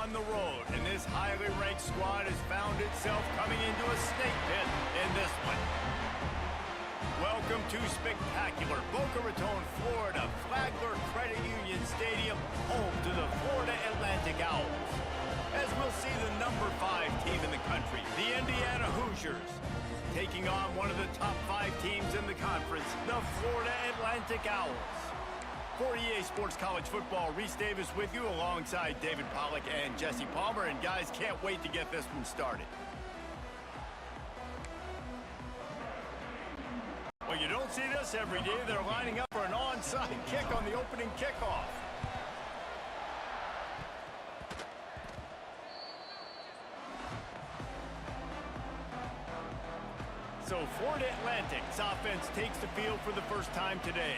on the road, and this highly ranked squad has found itself coming into a snake pit in this one. Welcome to spectacular Boca Raton, Florida, Flagler Credit Union Stadium, home to the Florida Atlantic Owls. As we'll see the number 5 team in the country, the Indiana Hoosiers, taking on one of the top 5 teams in the conference, the Florida Atlantic Owls. For EA Sports College Football, Reese Davis with you alongside David Pollack and Jesse Palmer. And guys, can't wait to get this one started. Well, you don't see this every day. They're lining up for an onside kick on the opening kickoff. So Florida Atlantic's offense takes the field for the first time today.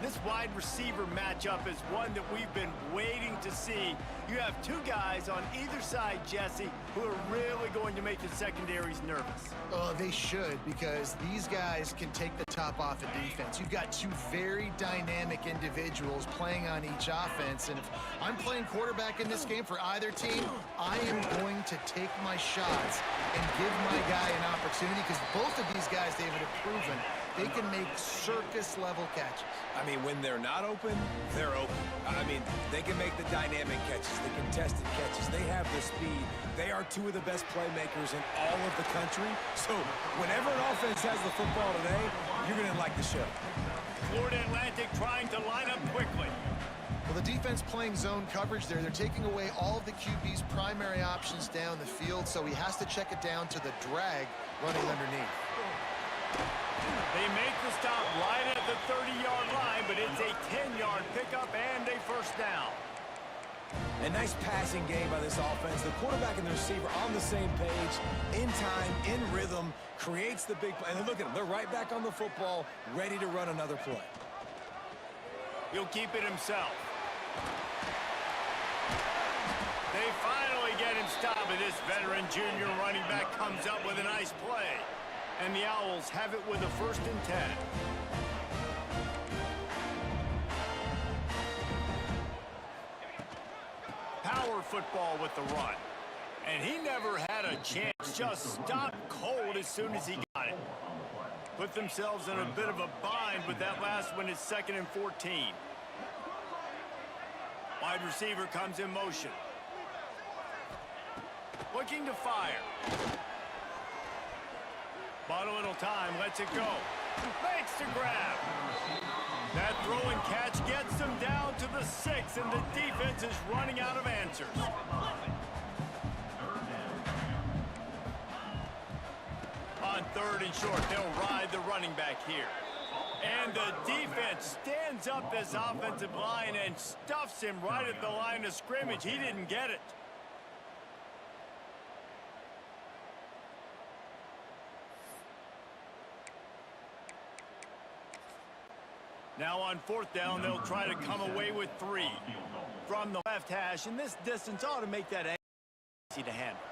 This wide receiver matchup is one that we've been waiting to see. You have 2 guys on either side, Jesse, who are really going to make the secondaries nervous. Oh, they should, because these guys can take the top off of defense. You've got 2 very dynamic individuals playing on each offense, and if I'm playing quarterback in this game for either team, I am going to take my shots and give my guy an opportunity, because both of these guys, David, have proven they can make circus-level catches. I mean, when they're not open, they're open. I mean, they can make the dynamic catches, the contested catches. They have the speed. They are 2 of the best playmakers in all of the country. So whenever an offense has the football today, you're going to like the show. Florida Atlantic trying to line up quickly. Well, the defense playing zone coverage there. They're taking away all of the QB's primary options down the field, so he has to check it down to the drag running underneath. They make the stop right at the 30-yard line, but it's a 10-yard pickup and a first down. A nice passing game by this offense. The quarterback and the receiver on the same page, in time, in rhythm, creates the big play. And look at them. They're right back on the football, ready to run another play. He'll keep it himself. They finally get him stopped, and this veteran junior running back comes up with a nice play. And the Owls have it with a 1st and 10. Power football with the run. And he never had a chance. Just stopped cold as soon as he got it. Put themselves in a bit of a bind, but that last one is 2nd and 14. Wide receiver comes in motion. Looking to fire. Bought a little time, lets it go. Makes the grab. That throw and catch gets them down to the 6, and the defense is running out of answers. On 3rd and short, they'll ride the running back here. And the defense stands up this offensive line and stuffs him right at the line of scrimmage. He didn't get it. Now on 4th down, they'll try to come away with 3 from the left hash, and this distance ought to make that easy to handle.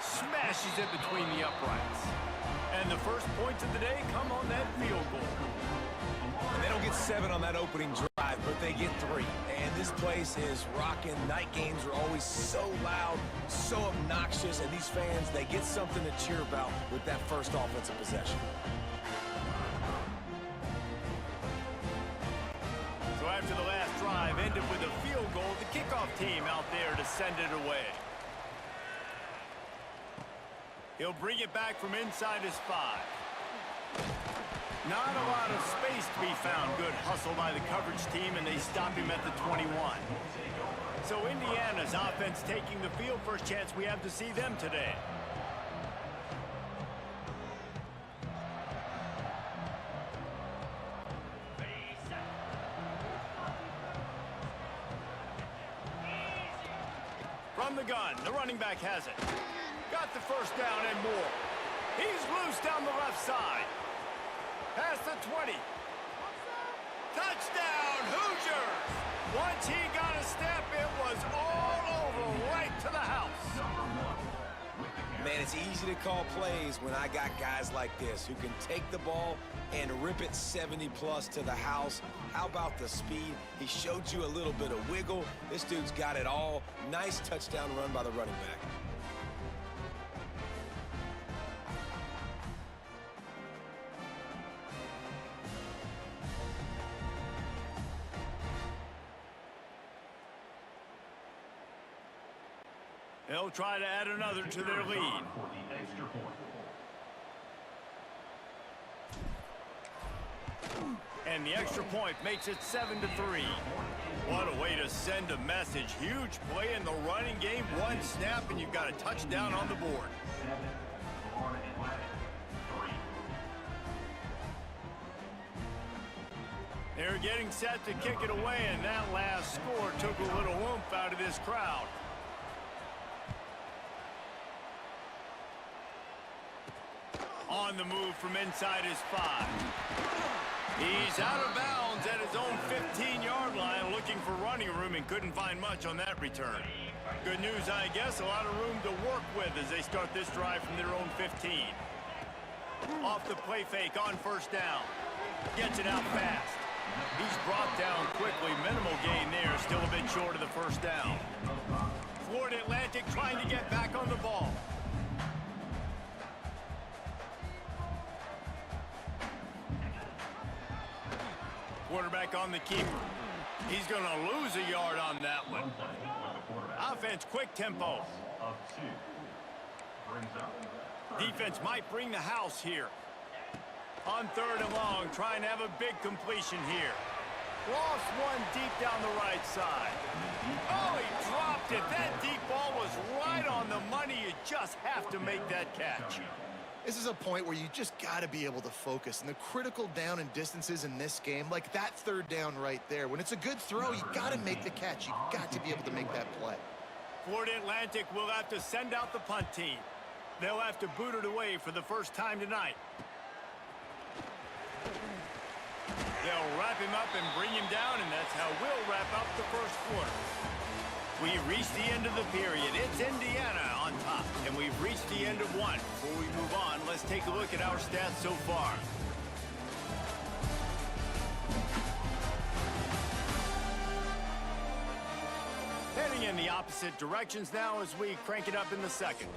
Smashes it between the uprights. And the first points of the day come on that field goal. And they don't get 7 on that opening drive, but they get 3. And this place is rocking. Night games are always so loud, so obnoxious, and these fans, they get something to cheer about with that first offensive possession. After the last drive ended with a field goal, the kickoff team out there to send it away. He'll bring it back from inside his 5. Not a lot of space to be found. Good hustle by the coverage team, and they stop him at the 21. So Indiana's offense taking the field. First chance we have to see them today. From the gun, the running back has it. Got the first down and more. He's loose down the left side. Past the 20. Touchdown, Hoosiers! Once he got a step, it was all over right to the house. man, it's easy to call plays when I got guys like this who can take the ball and rip it 70-plus to the house. How about the speed? He showed you a little bit of wiggle. This dude's got it all. Nice touchdown run by the running back. They'll try to add another to their lead. And the extra point makes it 7-3. What a way to send a message. Huge play in the running game. One snap, and you've got a touchdown on the board. They're getting set to kick it away, and that last score took a little oomph out of this crowd. On the move from inside his 5. He's out of bounds at his own 15-yard line, looking for running room, and couldn't find much on that return. Good news, I guess, a lot of room to work with as they start this drive from their own 15. Off the play fake on first down. Gets it out fast. He's brought down quickly. Minimal gain there, still a bit short of the first down. Florida Atlantic trying to get back on the ball. Quarterback on the keeper. He's going to lose a yard on that one. Offense, quick tempo. Defense might bring the house here. On 3rd and long, trying to have a big completion here. Lost one deep down the right side. Oh, he dropped it. That deep ball was right on the money. You just have to make that catch. This is a point where you just got to be able to focus. And the critical down and distances in this game, like that 3rd down right there, when it's a good throw, you got to make the catch. You got to be able to make that play. Florida Atlantic will have to send out the punt team. They'll have to boot it away for the first time tonight. They'll wrap him up and bring him down, and that's how we'll wrap up the first quarter. We've reached the end of the period. It's Indiana on top, and we've reached the end of one. Before we move on, let's take a look at our stats so far. Heading in the opposite directions now as we crank it up in the second.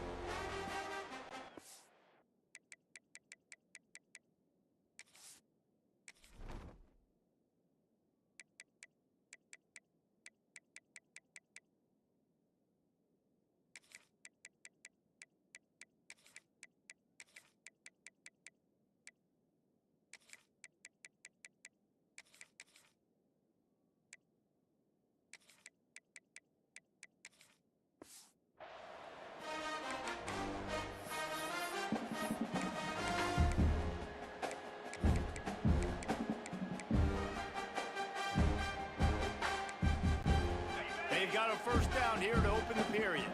Got a first down here to open the period.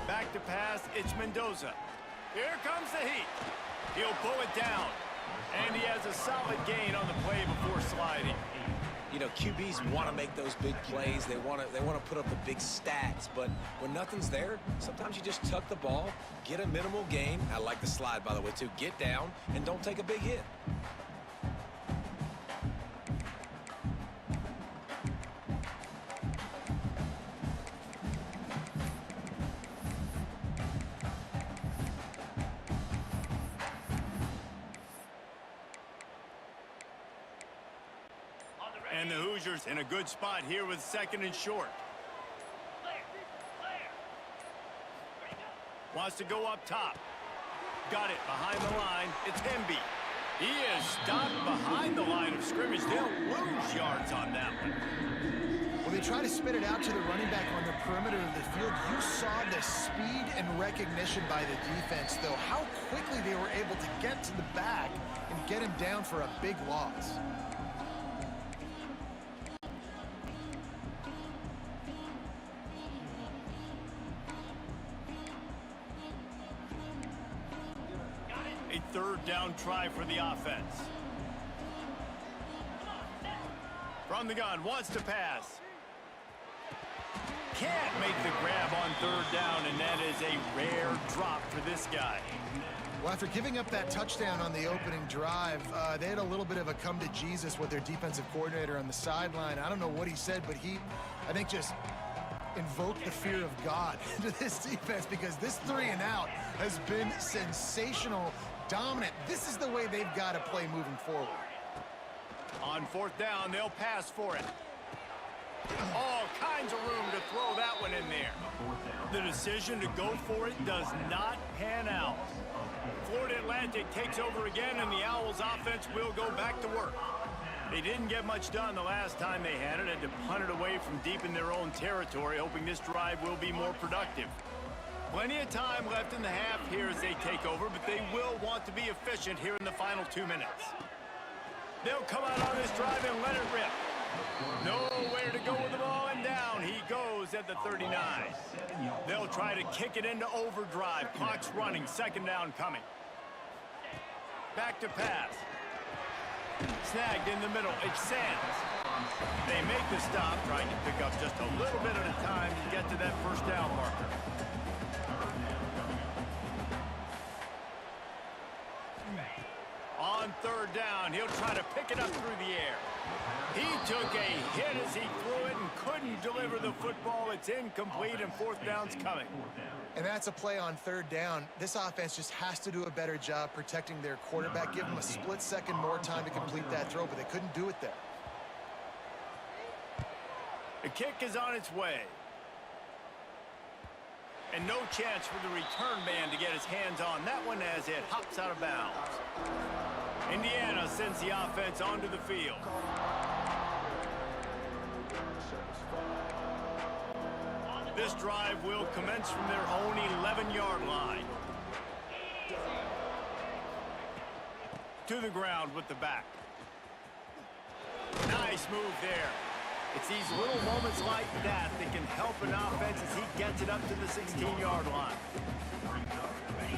Back to pass, it's Mendoza. Here comes the heat. He'll pull it down. And he has a solid gain on the play before sliding. You know, QBs want to make those big plays. They want to put up the big stats. But when nothing's there, sometimes you just tuck the ball, get a minimal gain. I like the slide, by the way, too. Get down and don't take a big hit. And the Hoosiers in a good spot here with 2nd and short. Wants to go up top. Got it behind the line. It's Hemby. He is stopped behind the line of scrimmage. They'll lose yards on that one. When they try to spit it out to the running back on the perimeter of the field, you saw the speed and recognition by the defense, though. How quickly they were able to get to the back and get him down for a big loss. A 3rd down try for the offense. From the gun, wants to pass. can't make the grab on third down, and that is a rare drop for this guy. Well, after giving up that touchdown on the opening drive, they had a little bit of a come to Jesus with their defensive coordinator on the sideline. I don't know what he said, but he, I think, just invoked the fear of God into this defense, because this 3 and out has been sensational, dominant. This is the way they've got to play moving forward. On fourth down, they'll pass for it. All kinds of room to throw that one in there. The decision to go for it does not pan out. Florida Atlantic takes over again, and the Owls offense will go back to work. They didn't get much done the last time they had it, had to punt it away from deep in their own territory, hoping this drive will be more productive. Plenty of time left in the half here as they take over, but they will want to be efficient here in the final 2 minutes. They'll come out on this drive and let it rip. Nowhere to go with the ball, and down he goes at the 39. They'll try to kick it into overdrive. Clock's running, second down coming. Back to pass. Snagged in the middle, it's Sands. They make the stop, trying to pick up just a little bit at a time to get to that first down marker. On third down, he'll try to pick it up through the air. He took a hit as he threw it and couldn't deliver the football. It's incomplete, and fourth down's coming. And that's a play on third down. This offense just has to do a better job protecting their quarterback. Give them a split second more time to complete that throw, but they couldn't do it there. The kick is on its way. And no chance for the return man to get his hands on that one as it hops out of bounds. Indiana sends the offense onto the field. This drive will commence from their own 11-yard line. To the ground with the back. Nice move there. It's these little moments like that that can help an offense as he gets it up to the 16-yard line.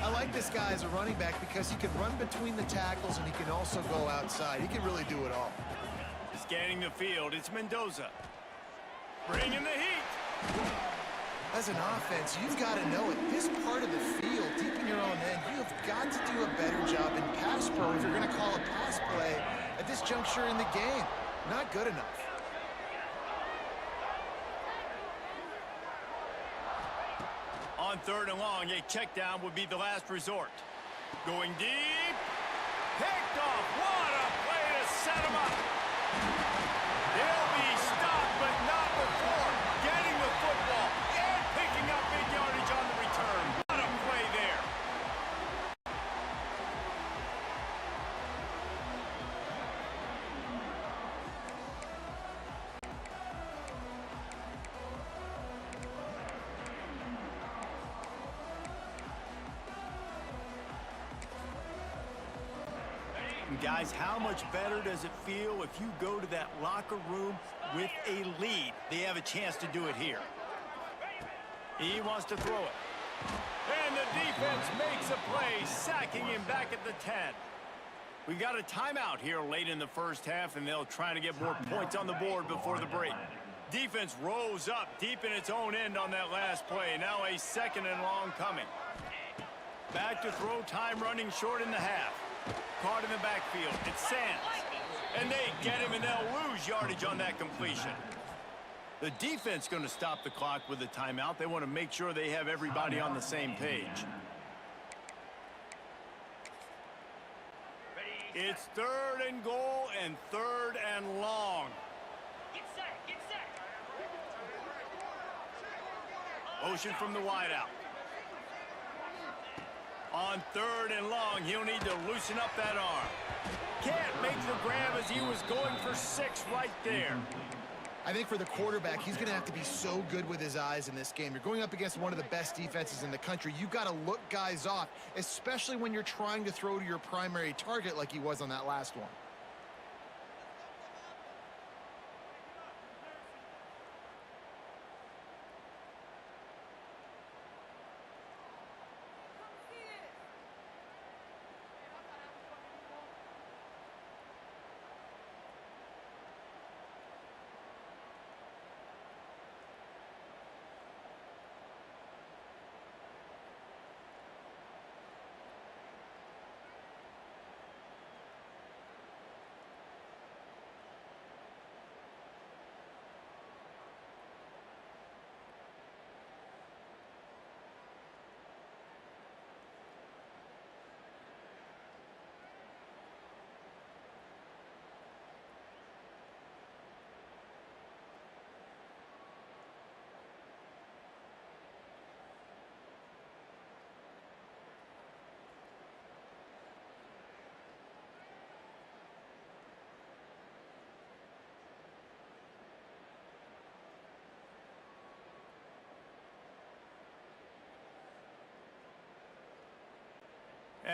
I like this guy as a running back because he can run between the tackles and he can also go outside. He can really do it all. Scanning the field, it's Mendoza. Bringing the heat. As an offense, you've got to know it. This part of the field, deep in your own end, you have got to do a better job in pass pro if you're going to call a pass play at this juncture in the game. Not good enough. On third and long, a check down would be the last resort. Going deep. Picked off. What a play to set him up. They'll be stopped, but not before getting the football and picking up big yardage on the return. What a play there. Guys, how much better does it feel if you go to that locker room with a lead? They have a chance to do it here. He wants to throw it. And the defense makes a play, sacking him back at the 10. We got a timeout here late in the first half, and they'll try to get more points on the board before the break. Defense rose up deep in its own end on that last play. Now a second and long coming. Back to throw, time running short in the half. Caught in the backfield. It's Sands. And they get him, and they'll lose yardage on that completion. The defense going to stop the clock with a timeout. They want to make sure they have everybody on the same page. It's third and goal and third and long. Get set, get set. Motion from the wideout. On third and long, he'll need to loosen up that arm. Can't make the grab as he was going for 6 right there. I think for the quarterback, he's going to have to be so good with his eyes in this game. You're going up against one of the best defenses in the country. You've got to look guys off, especially when you're trying to throw to your primary target like he was on that last one.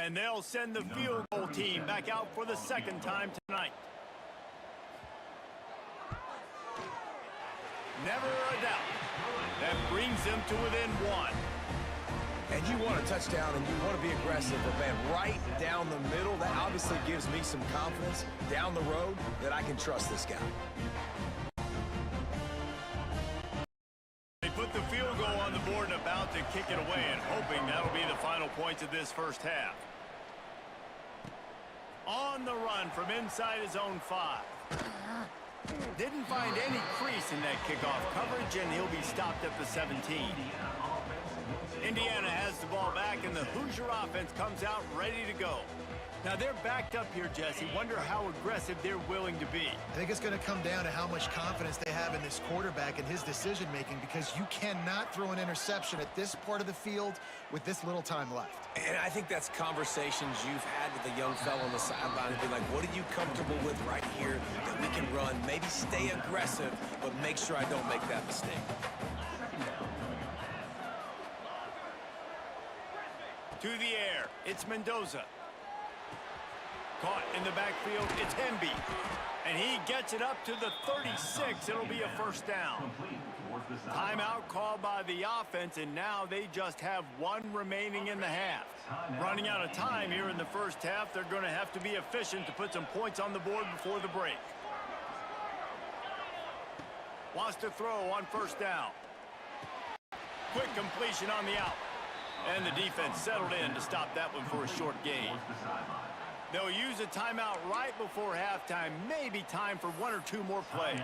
And they'll send the field goal team back out for the second time tonight. Never a doubt. That brings them to within one. And you want a touchdown and you want to be aggressive, but man, right down the middle, that obviously gives me some confidence down the road that I can trust this guy. They put the field goal on the board and about to kick it away, and hoping that'll be the final points of this first half. On the run from inside his own 5. Didn't find any crease in that kickoff coverage, and he'll be stopped at the 17. Indiana has the ball back, and the Hoosier offense comes out ready to go. Now, they're backed up here, Jesse. Wonder how aggressive they're willing to be. I think it's going to come down to how much confidence they have in this quarterback and his decision-making, because you cannot throw an interception at this part of the field with this little time left. And I think that's conversations you've had with the young fellow on the sideline and be like, what are you comfortable with right here that we can run? Maybe stay aggressive, but make sure I don't make that mistake. To the air, it's Mendoza. Caught in the backfield, it's Hemby. And he gets it up to the 36. It'll be a first down. Timeout called by the offense, and now they just have one remaining in the half. Running out of time here in the first half, they're going to have to be efficient to put some points on the board before the break. Wants to throw on first down. Quick completion on the out. And the defense settled in to stop that one for a short gain. They'll use a timeout right before halftime. Maybe time for one or two more plays.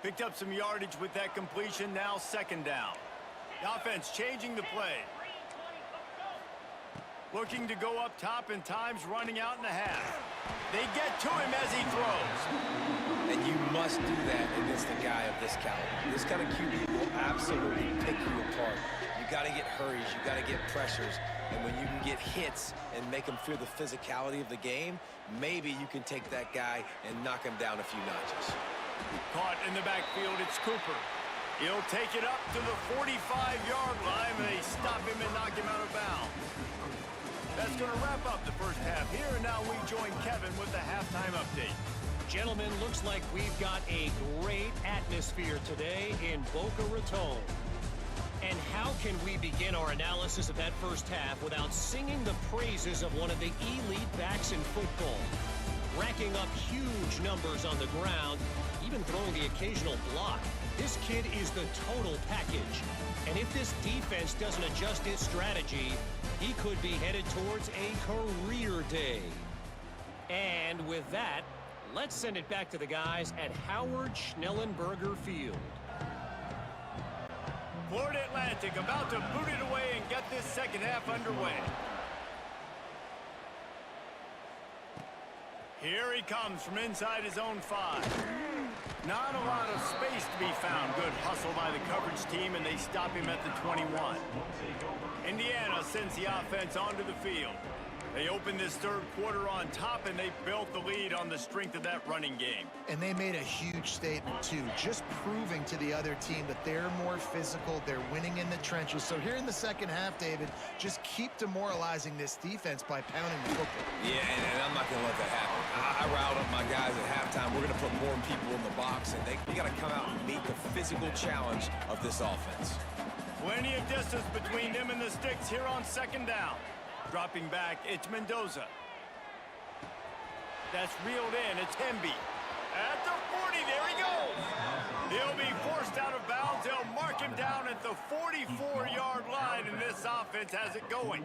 Picked up some yardage with that completion. Now second down. The offense changing the play. Looking to go up top, and time's running out in the half. They get to him as he throws. And you must do that against a guy of this caliber. This kind of QB will absolutely pick you apart. You got to get hurries. You got to get pressures. And when you can get hits and make him feel the physicality of the game, maybe you can take that guy and knock him down a few notches. Caught in the backfield, it's Cooper. He'll take it up to the 45-yard line. They stop him and knock him out of bounds. That's going to wrap up the first half here, and now we join Kevin with the halftime update. Gentlemen, looks like we've got a great atmosphere today in Boca Raton. And how can we begin our analysis of that first half without singing the praises of one of the elite backs in football? Racking up huge numbers on the ground, even throwing the occasional block. This kid is the total package. And if this defense doesn't adjust its strategy, he could be headed towards a career day. And with that, let's send it back to the guys at Howard Schnellenberger Field. Florida Atlantic about to boot it away and get this second half underway. Here he comes from inside his own 5. Not a lot of space to be found. Good hustle by the coverage team, and they stop him at the 21. Indiana sends the offense onto the field. They open this third quarter on top, and they built the lead on the strength of that running game. And they made a huge statement, too, just proving to the other team that they're more physical, they're winning in the trenches. So here in the second half, David, just keep demoralizing this defense by pounding the football. Yeah, and I'm not going to let that happen. I riled up my guys at halftime. We're going to put more people in the box, and they got to come out and meet the physical challenge of this offense. Plenty of distance between them and the sticks here on second down. Dropping back, it's Mendoza. That's reeled in, it's Hemby. At the 40, there he goes. He'll be forced out of bounds. They'll mark him down at the 44-yard line, and this offense has it going.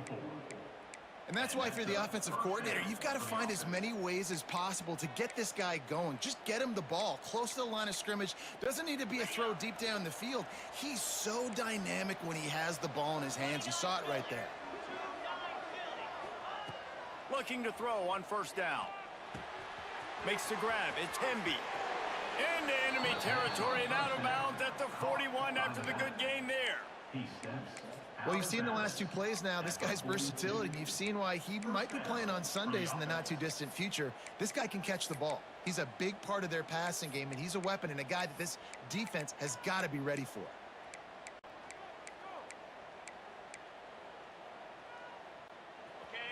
And that's why, if you're the offensive coordinator, you've got to find as many ways as possible to get this guy going. Just get him the ball close to the line of scrimmage. Doesn't need to be a throw deep down the field. He's so dynamic when he has the ball in his hands. You saw it right there. Looking to throw on first down. Makes the grab. It's Hemby. Into enemy territory and out of bounds at the 41 after the good gain there. Well, you've seen the last two plays now. This guy's versatility. You've seen why he might be playing on Sundays in the not-too-distant future. This guy can catch the ball. He's a big part of their passing game, and he's a weapon and a guy that this defense has got to be ready for.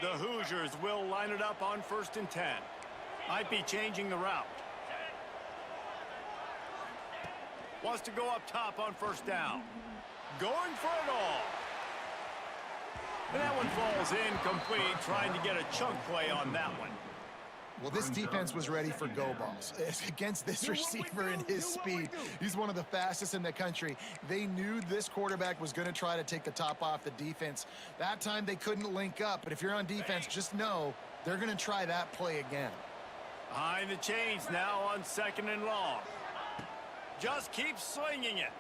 The Hoosiers will line it up on 1st and 10. Might be changing the route. Wants to go up top on 1st down. Going for it all. And that one falls incomplete, trying to get a chunk play on that one. Well, this defense was ready for go balls. Against this receiver and his speed, he's one of the fastest in the country. They knew this quarterback was going to try to take the top off the defense. That time they couldn't link up, but if you're on defense, just know they're going to try that play again. Behind the chains now on 2nd and long. Just keep slinging it.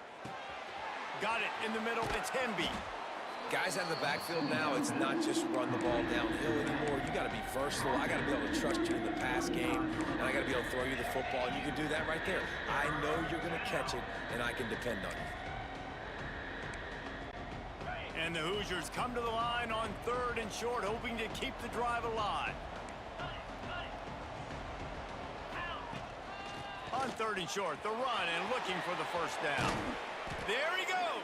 Got it in the middle. It's Hemby. Guys out of the backfield now, it's not just run the ball downhill anymore. You got to be versatile. I got to be able to trust you in the pass game, and I got to be able to throw you the football, and you can do that right there. I know you're going to catch it, and I can depend on you. And the Hoosiers come to the line on 3rd and short, hoping to keep the drive alive. On 3rd and short, the run and looking for the 1st down. There he goes.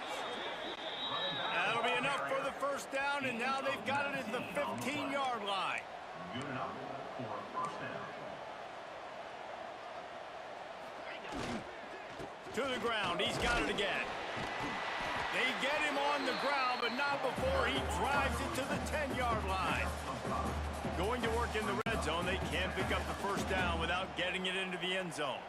That'll be enough for the 1st down, and now they've got it at the 15-yard line. To the ground. He's got it again. They get him on the ground, but not before he drives it to the 10-yard line. Going to work in the red zone. They can't pick up the 1st down without getting it into the end zone.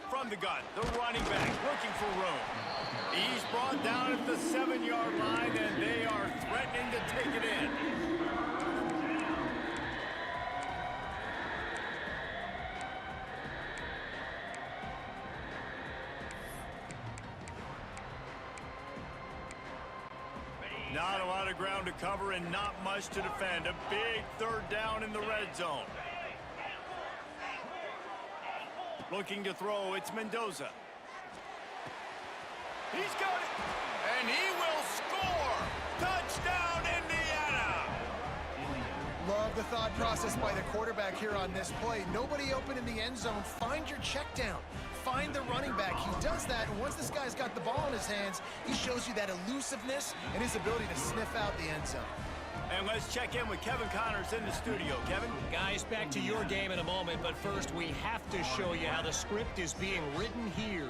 From the gun, the running back looking for room. He's brought down at the 7-yard line, and they are threatening to take it in. Not a lot of ground to cover and not much to defend. A big 3rd down in the red zone. Looking to throw, it's Mendoza. He's got it, and he will score! Touchdown, Indiana! Love the thought process by the quarterback here on this play. Nobody open in the end zone. Find your check down. Find the running back. He does that, and once this guy's got the ball in his hands, he shows you that elusiveness and his ability to sniff out the end zone. And let's check in with Kevin Connors in the studio. Kevin? Guys, back to your game in a moment, but first we have to show you how the script is being written here.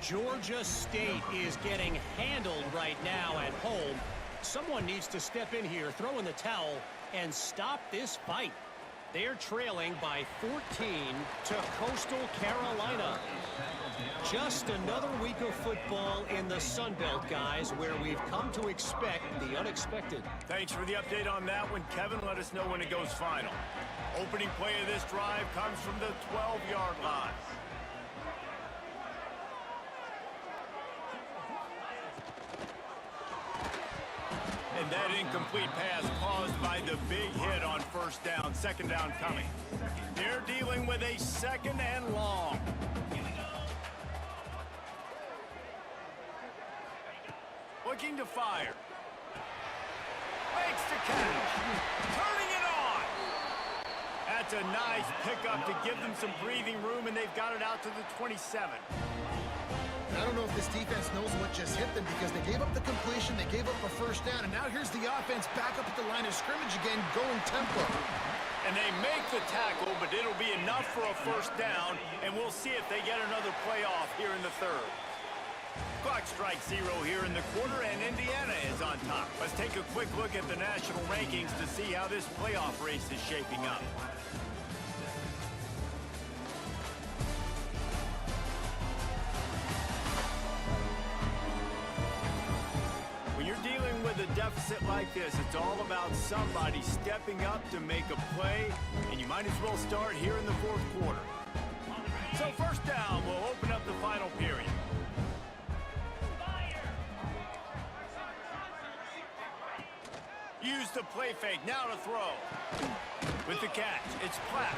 Georgia State is getting handled right now at home. Someone needs to step in here, throw in the towel, and stop this fight. They're trailing by 14 to Coastal Carolina. Just another week of football in the Sun Belt, guys, where we've come to expect the unexpected. Thanks for the update on that one, Kevin. Let us know when it goes final. Opening play of this drive comes from the 12-yard line. And that incomplete pass caused by the big hit on 1st down. 2nd down coming. They're dealing with a 2nd and long. Looking to fire. Makes the catch. Turning it on. That's a nice pickup to give them some breathing room, and they've got it out to the 27. I don't know if this defense knows what just hit them because they gave up the completion, they gave up a 1st down, and now here's the offense back up at the line of scrimmage again, going tempo. And they make the tackle, but it'll be enough for a 1st down, and we'll see if they get another playoff here in the 3rd. Clock strikes 0 here in the quarter, and Indiana is on top. Let's take a quick look at the national rankings to see how this playoff race is shaping up. When you're dealing with a deficit like this, it's all about somebody stepping up to make a play, and you might as well start here in the 4th quarter. So 1st down will open up the final period. Use the play fake, now to throw. With the catch, it's Platt.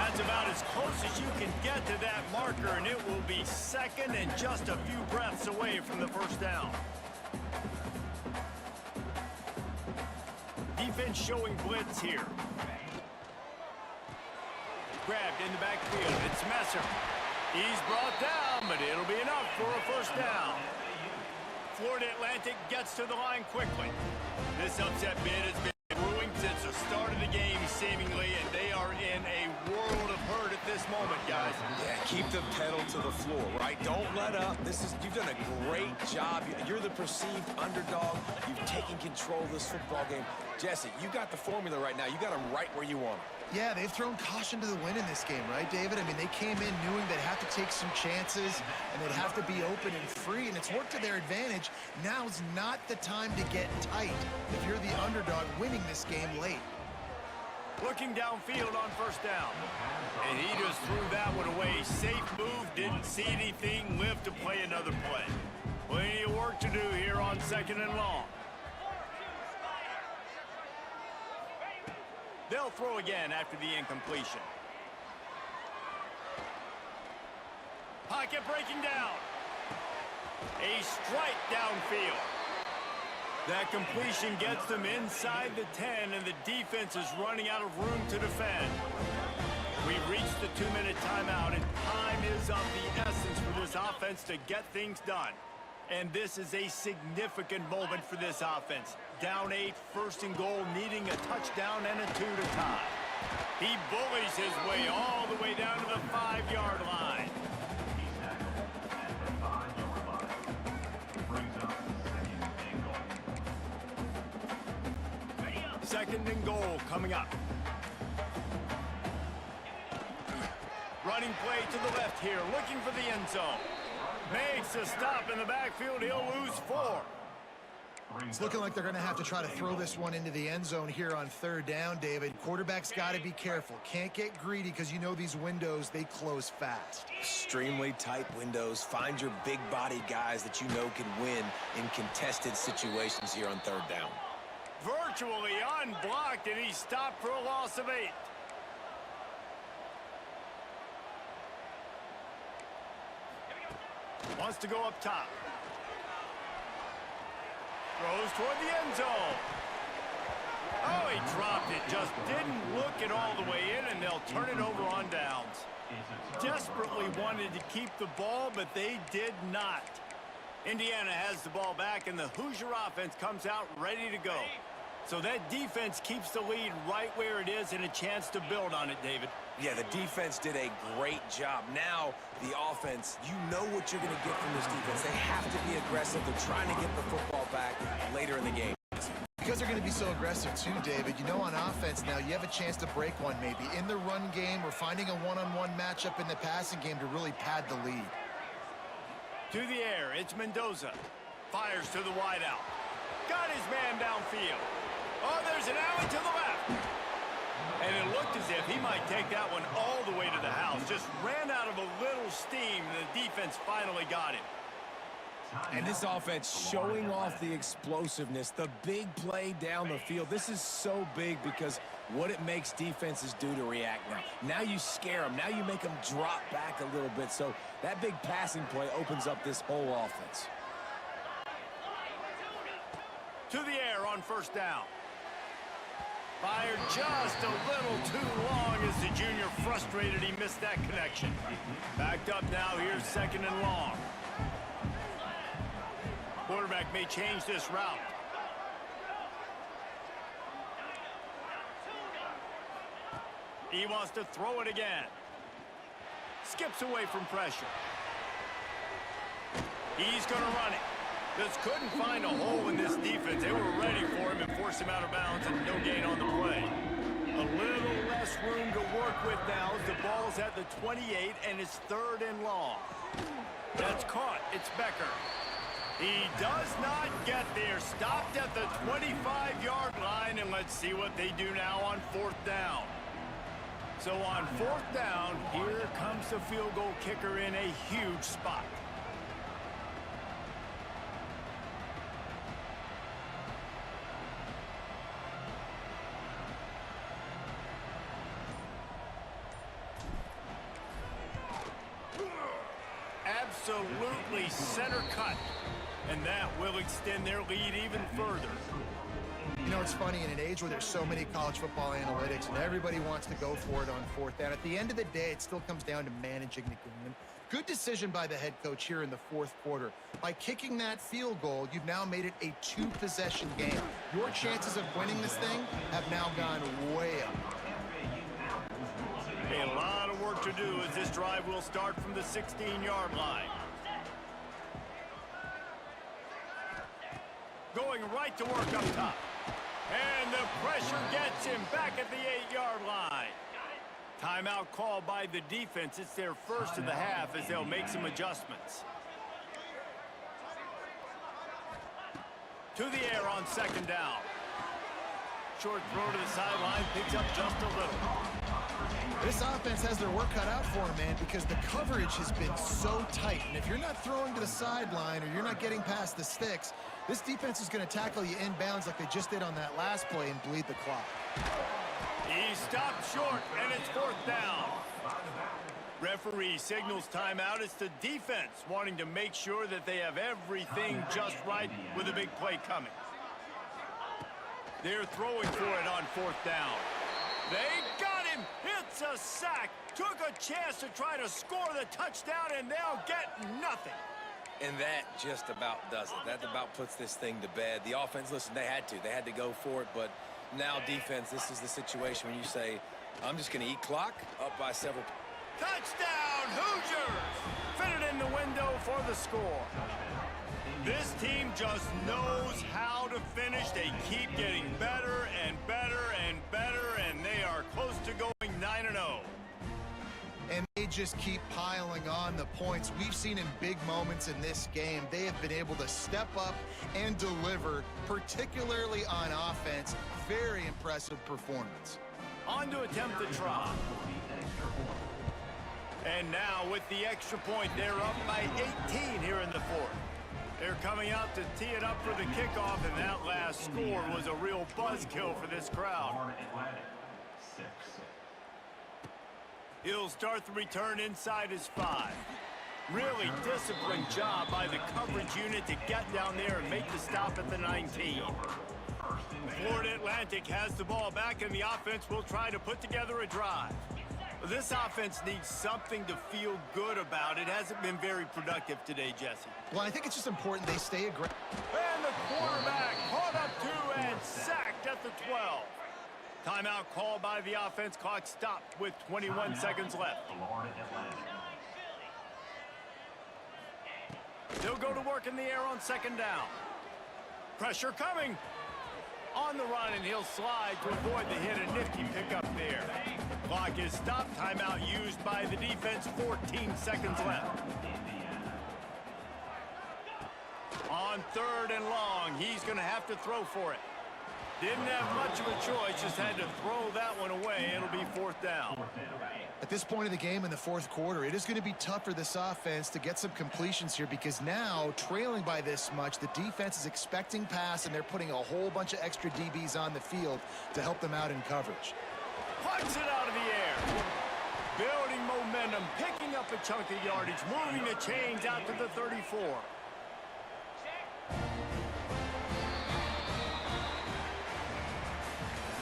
That's about as close as you can get to that marker, and it will be second and just a few breaths away from the first down. Defense showing blitz here. Grabbed in the backfield. It's Messer. He's brought down, but it'll be enough for a first down. Florida Atlantic gets to the line quickly. This upset bid has been brewing since the start of the game, seemingly, and they are in a world of hurt at this moment, guys. Yeah, keep the pedal to the floor, right? Don't let up. You've done a great job. You're the perceived underdog. You've taken control of this football game. Jesse, you got the formula right now. You got them right where you want them. Yeah, they've thrown caution to the wind in this game, right, David? I mean, they came in knowing they'd have to take some chances and they'd have to be open and free, and it's worked to their advantage. Now's not the time to get tight if you're the underdog winning this game late. Looking downfield on first down. And he just threw that one away. Safe move, didn't see anything, lived to play another play. Plenty of work to do here on second and long. They'll throw again after the incompletion. Pocket breaking down. A strike downfield. That completion gets them inside the 10, and the defense is running out of room to defend. We've reached the 2-minute timeout, and time is of the essence for this offense to get things done. And this is a significant moment for this offense. Down 8, first and goal, needing a touchdown and a 2 to tie. He bullies his way all the way down to the 5-yard line. Second and goal coming up. Running play to the left here, looking for the end zone. Makes a stop in the backfield. He'll lose 4. It's looking like they're going to have to try to throw this one into the end zone here on third down, David. Quarterback's got to be careful. Can't get greedy because you know these windows, they close fast. Extremely tight windows. Find your big body guys that you know can win in contested situations here on third down. Virtually unblocked, and he's stopped for a loss of 8. Wants to go up top. Throws toward the end zone. Oh, he dropped it. Just didn't look it all the way in, and they'll turn it over on downs. Desperately wanted to keep the ball, but they did not. Indiana has the ball back, and the Hoosier offense comes out ready to go. So that defense keeps the lead right where it is and a chance to build on it, David. Yeah, the defense did a great job. Now, the offense, you know what you're going to get from this defense. They have to be aggressive. They're trying to get the football back later in the game. Because they're going to be so aggressive too, David. You know, on offense now, you have a chance to break one maybe. In the run game, or finding a one-on-one matchup in the passing game to really pad the lead. To the air, it's Mendoza. Fires to the wideout. Got his man downfield. Oh, there's an alley to the left. And it looked as if he might take that one all the way to the house. Just ran out of a little steam, and the defense finally got him. And this offense showing off the explosiveness, the big play down the field. This is so big because what it makes defenses do to react now. Now you scare them. Now you make them drop back a little bit. So that big passing play opens up this whole offense. To the air on first down. Fired just a little too long as the junior frustrated he missed that connection. Backed up now, here's second and long. Quarterback may change this route. He wants to throw it again. Skips away from pressure. He's going to run it. Just couldn't find a hole in this defense. They were ready for him and forced him out of bounds, and no gain on the play. A little less room to work with now as the ball's at the 28, and it's third and long. That's caught. It's Becker. He does not get there. Stopped at the 25-yard line, and let's see what they do now on fourth down. So on fourth down, here comes the field goal kicker in a huge spot. absolutely center cut. And that will extend their lead even further. You know, it's funny, in an age where there's so many college football analytics and everybody wants to go for it on fourth down, at the end of the day, it still comes down to managing the game. Good decision by the head coach here in the fourth quarter. By kicking that field goal, you've now made it a two-possession game. Your chances of winning this thing have now gone way up. A lot of work to do as this drive will start from the 16-yard line. Going right to work up top. And the pressure gets him back at the 8-yard line. Timeout called by the defense. It's their first of the half as they'll make some adjustments. To the air on second down. Short throw to the sideline, picks up just a little. This offense has their work cut out for them, man, because the coverage has been so tight. And if you're not throwing to the sideline or you're not getting past the sticks, this defense is going to tackle you inbounds like they just did on that last play and bleed the clock. He stopped short, and it's fourth down. Referee signals timeout. It's the defense wanting to make sure that they have everything just right with a big play coming. They're throwing for it on fourth down. They got him. It's a sack. Took a chance to try to score the touchdown, and they'll get nothing. And that just about does it. That about puts this thing to bed. The offense, listen, they had to go for it, but now defense, this is the situation when you say, I'm just going to eat clock, up by several. Touchdown, Hoosiers! Fitted in the window for the score. This team just knows how to finish. They keep getting better and better and better, and they are close to going 9-0. And they just keep piling on the points. We've seen in big moments in this game, they have been able to step up and deliver, particularly on offense. Very impressive performance. On to attempt the try. And now with the extra point, they're up by 18 here in the fourth. They're coming out to tee it up for the kickoff, and that last score was a real buzzkill for this crowd. He'll start the return inside his 5. Really disciplined job by the coverage unit to get down there and make the stop at the 19. Florida Atlantic has the ball back, and the offense will try to put together a drive. This offense needs something to feel good about. It hasn't been very productive today, Jesse. Well, I think it's just important they stay aggressive. And the quarterback caught up to and sacked at the 12. Timeout called by the offense. Clock stopped with 21 seconds left. They'll go to work in the air on second down. Pressure coming. On the run, and he'll slide to avoid the hit. A nifty pickup there. Clock is stopped. Timeout used by the defense. 14 seconds left. On third and long, he's going to have to throw for it. Didn't have much of a choice, just had to throw that one away. It'll be fourth down. At this point of the game in the fourth quarter, it is going to be tough for this offense to get some completions here, because now, trailing by this much, the defense is expecting pass, and they're putting a whole bunch of extra DBs on the field to help them out in coverage. Punts it out of the air. Building momentum, picking up a chunk of yardage, moving the chains out to the 34.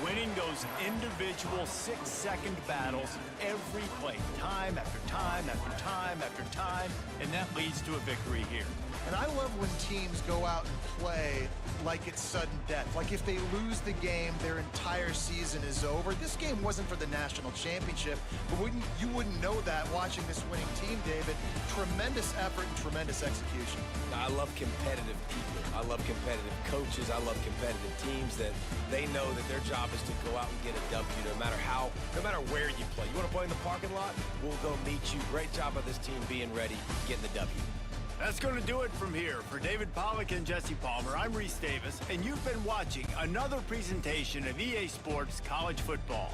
Winning those individual 6-second battles every play, time after time after time after time, and that leads to a victory here. And I love when teams go out and play like it's sudden death. Like if they lose the game, their entire season is over. This game wasn't for the national championship, but you wouldn't know that watching this winning team, David. Tremendous effort and tremendous execution. I love competitive people. I love competitive coaches. I love competitive teams that they know that their job is to go out and get a W no matter where you play. You want to play in the parking lot? We'll go meet you. Great job of this team being ready, getting the W. That's going to do it from here. For David Pollack and Jesse Palmer, I'm Reese Davis, and you've been watching another presentation of EA Sports College Football.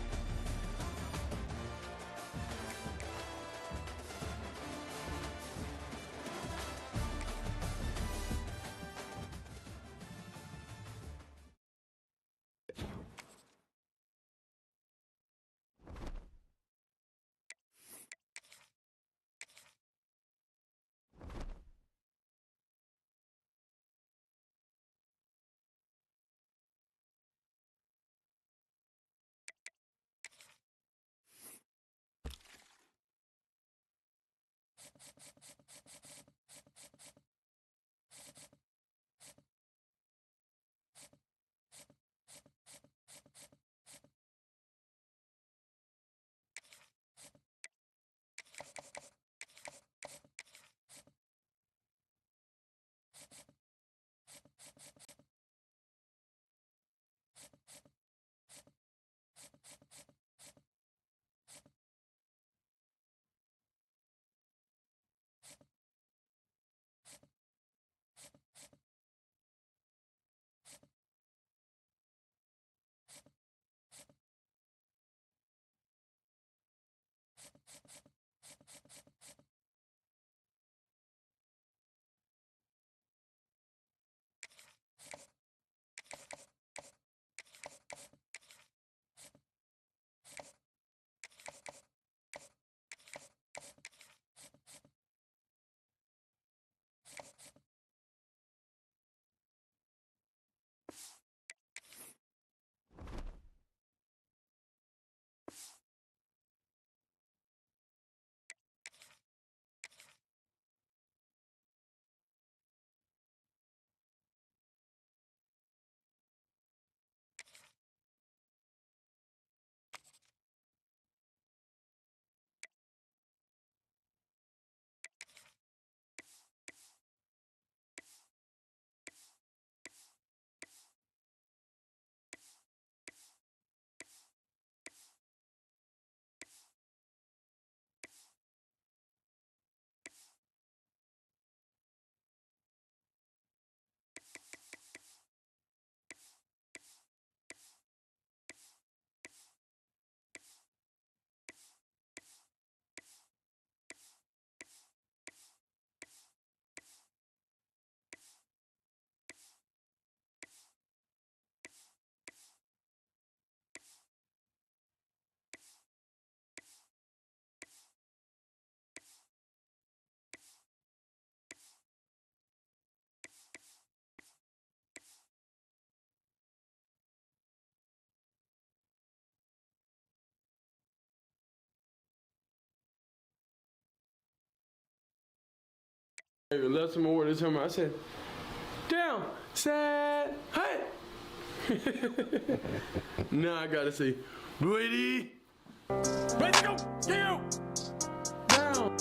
left some more this time. I said, down, sad, hey. Now I gotta say, Brady, let's go, down, down.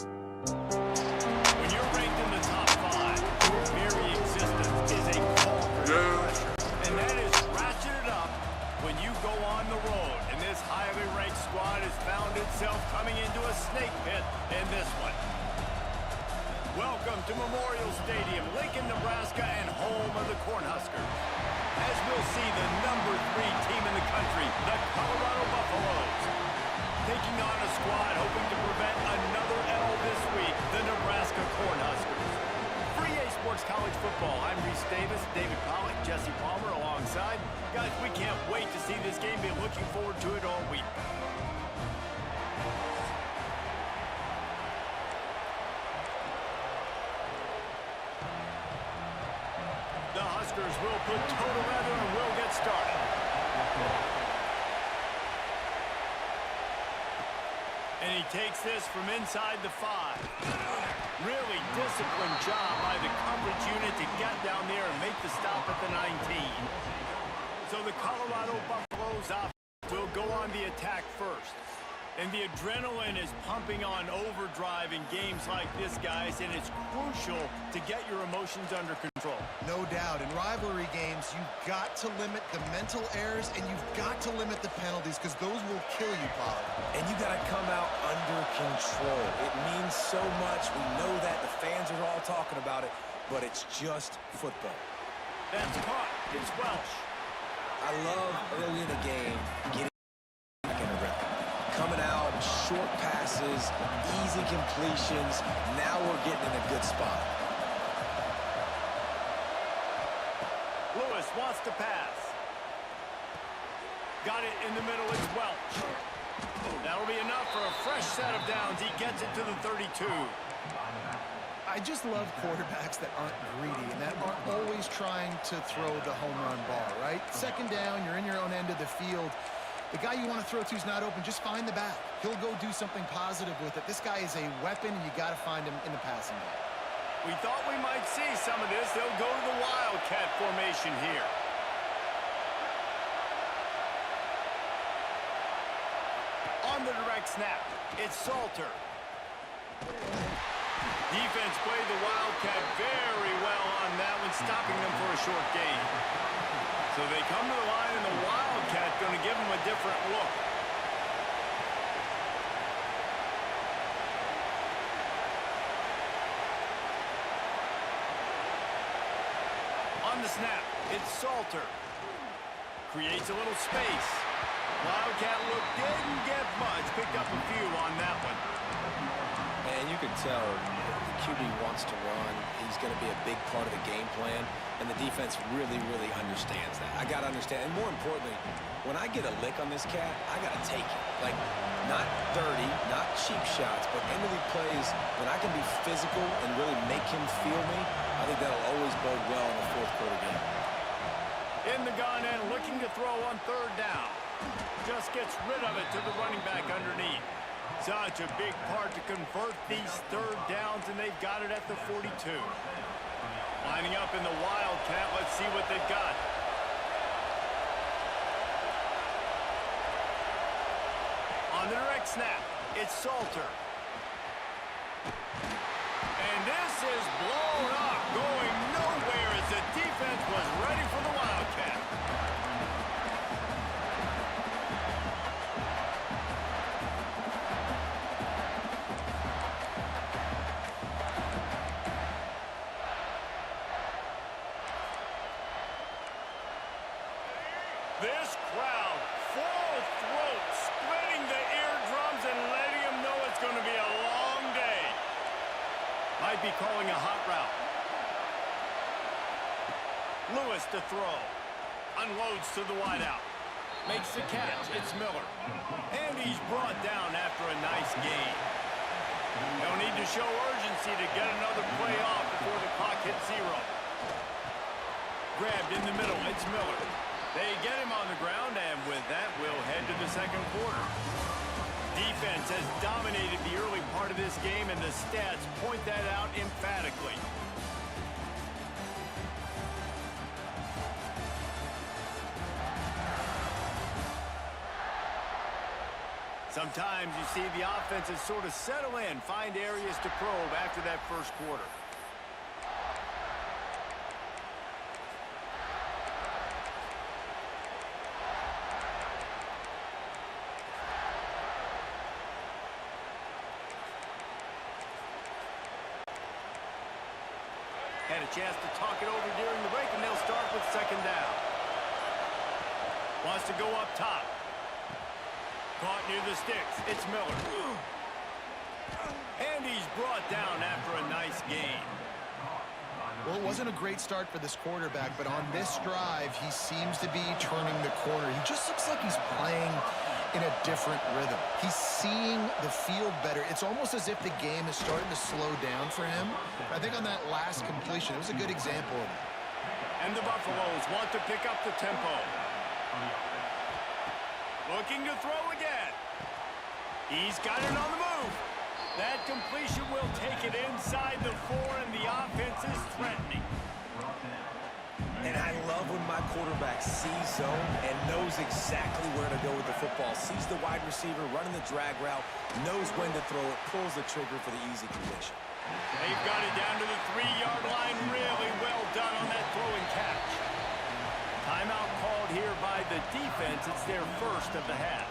When you're ranked in the top 5, your very existence is a call for pressure. And that is ratcheted up when you go on the road. And this highly ranked squad has found itself coming into a snake pit in this one. Welcome to Memorial Stadium, Lincoln, Nebraska, and home of the Cornhuskers. As we'll see, the number 3 team in the country, the Colorado Buffaloes, taking on a squad hoping to prevent another L this week, the Nebraska Cornhuskers. For EA Sports College Football, I'm Reese Davis, David Pollack, Jesse Palmer alongside. Guys, we can't wait to see this game. Be looking forward to it all week. The Huskers will put toe together and will get started. And he takes this from inside the 5. Really disciplined job by the coverage unit to get down there and make the stop at the 19. So the Colorado Buffaloes will go on the attack first. And the adrenaline is pumping on overdrive in games like this, guys, and it's crucial to get your emotions under control. No doubt. In rivalry games, you've got to limit the mental errors, and you've got to limit the penalties, because those will kill you, Pollard. And you got to come out under control. It means so much. We know that. The fans are all talking about it, but it's just football. That's caught. It's Welch. I love early in the game getting back in the rhythm. Coming out, short passes, easy completions. Now we're getting in a good spot. Lewis wants to pass. Got it in the middle. It's Welch. That'll be enough for a fresh set of downs. He gets it to the 32. I just love quarterbacks that aren't greedy and that aren't always trying to throw the home run ball, right? Second down, you're in your own end of the field. The guy you want to throw to is not open. Just find the back. He'll go do something positive with it. This guy is a weapon, and you got to find him in the passing game. We thought we might see some of this. They'll go to the Wildcat formation here. On the direct snap, it's Salter. Defense played the Wildcat very well on that one, stopping them for a short gain. So they come to the line, and the Wildcat going to give them a different look. On the snap, it's Salter. Creates a little space. Wildcat look didn't get much. Picked up a few on that one. And you can tell the QB wants to run. He's going to be a big part of the game plan, and the defense really, really understands that. I got to understand, and more importantly, when I get a lick on this cat, I got to take it. Like, not dirty, not cheap shots, but end-of-the plays when I can be physical and really make him feel me. I think that'll always bode well in the fourth quarter game. In the gun and looking to throw on third down. Just gets rid of it to the running back underneath. Such a big part to convert these third downs, and they've got it at the 42. Lining up in the Wildcat. Let's see what they've got. On the direct snap, it's Salter. And this is blown up, going nowhere as the defense was ready for the Wildcat. This crowd, full throat, splitting the eardrums and letting them know it's going to be a long day. Might be calling a hot route. Lewis to throw. Unloads to the wideout. Makes the catch. It's Miller. And he's brought down after a nice gain. They'll need to show urgency to get another play off before the clock hits 0. Grabbed in the middle. It's Miller. They get him on the ground, and with that, we'll head to the second quarter. defense has dominated the early part of this game, and the stats point that out emphatically. Sometimes you see the offenses sort of settle in, find areas to probe after that first quarter. Had a chance to talk it over during the break, and they'll start with second down. Wants to go up top. Caught near the sticks. It's Miller. And he's brought down after a nice gain. Well, it wasn't a great start for this quarterback, but on this drive, he seems to be turning the corner. He just looks like he's playing in a different rhythm. He's seeing the field better. It's almost as if the game is starting to slow down for him. I think on that last completion, it was a good example of it. And the Buffaloes want to pick up the tempo. Looking to throw again. He's got it on the move. That completion will take it inside the 4, and the offense is threatening. And I love when my quarterback sees zone and knows exactly where to go with the football. Sees the wide receiver running the drag route, knows when to throw it, pulls the trigger for the easy completion. They've got it down to the 3-yard line. Really well done on that throw and catch. Timeout called here by the defense. It's their first of the half.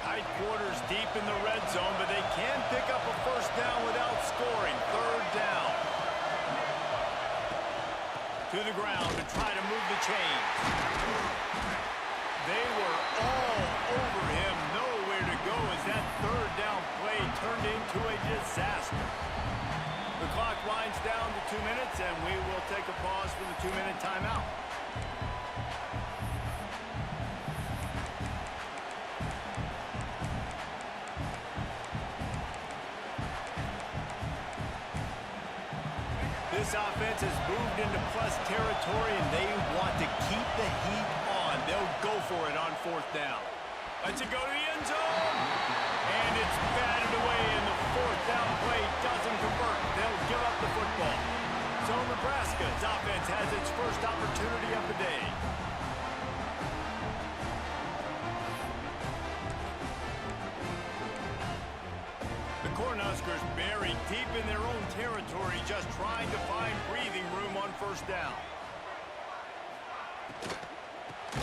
Tight quarters deep in the red zone, but they can pick up a first down without scoring. Third down. To the ground to try to move the chains. They were all over him. Nowhere to go as that third down play turned into a disaster. The clock winds down to 2 minutes, and we will take a pause for the 2-minute timeout. This offense has moved into plus territory, and they want to keep the heat on. They'll go for it on fourth down. Let's it go to the end zone. And it's batted away, and the fourth down play doesn't convert. They'll give up the football. So Nebraska's offense has its first opportunity of the day. The Cornhuskers buried deep in their own territory, just trying to find breathing room on first down.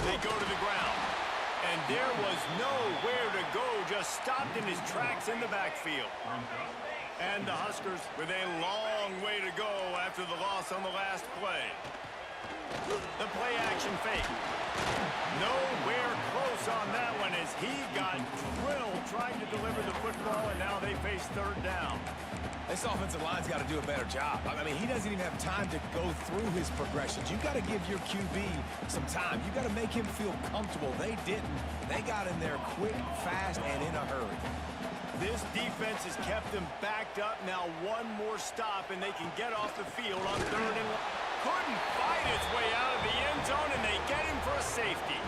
They go to the ground. And there was nowhere to go, just stopped in his tracks in the backfield. And the Huskers with a long way to go after the loss on the last play. The play action fake. Nowhere close on that one as he got drilled trying to deliver the football, and now they face third down. This offensive line's got to do a better job. I mean, he doesn't even have time to go through his progressions. You've got to give your QB some time. You've got to make him feel comfortable. They didn't. They got in there quick, fast, and in a hurry. This defense has kept them backed up. Now one more stop, and they can get off the field on third and long. Couldn't fight his way out of the end zone, and they get him for a safety.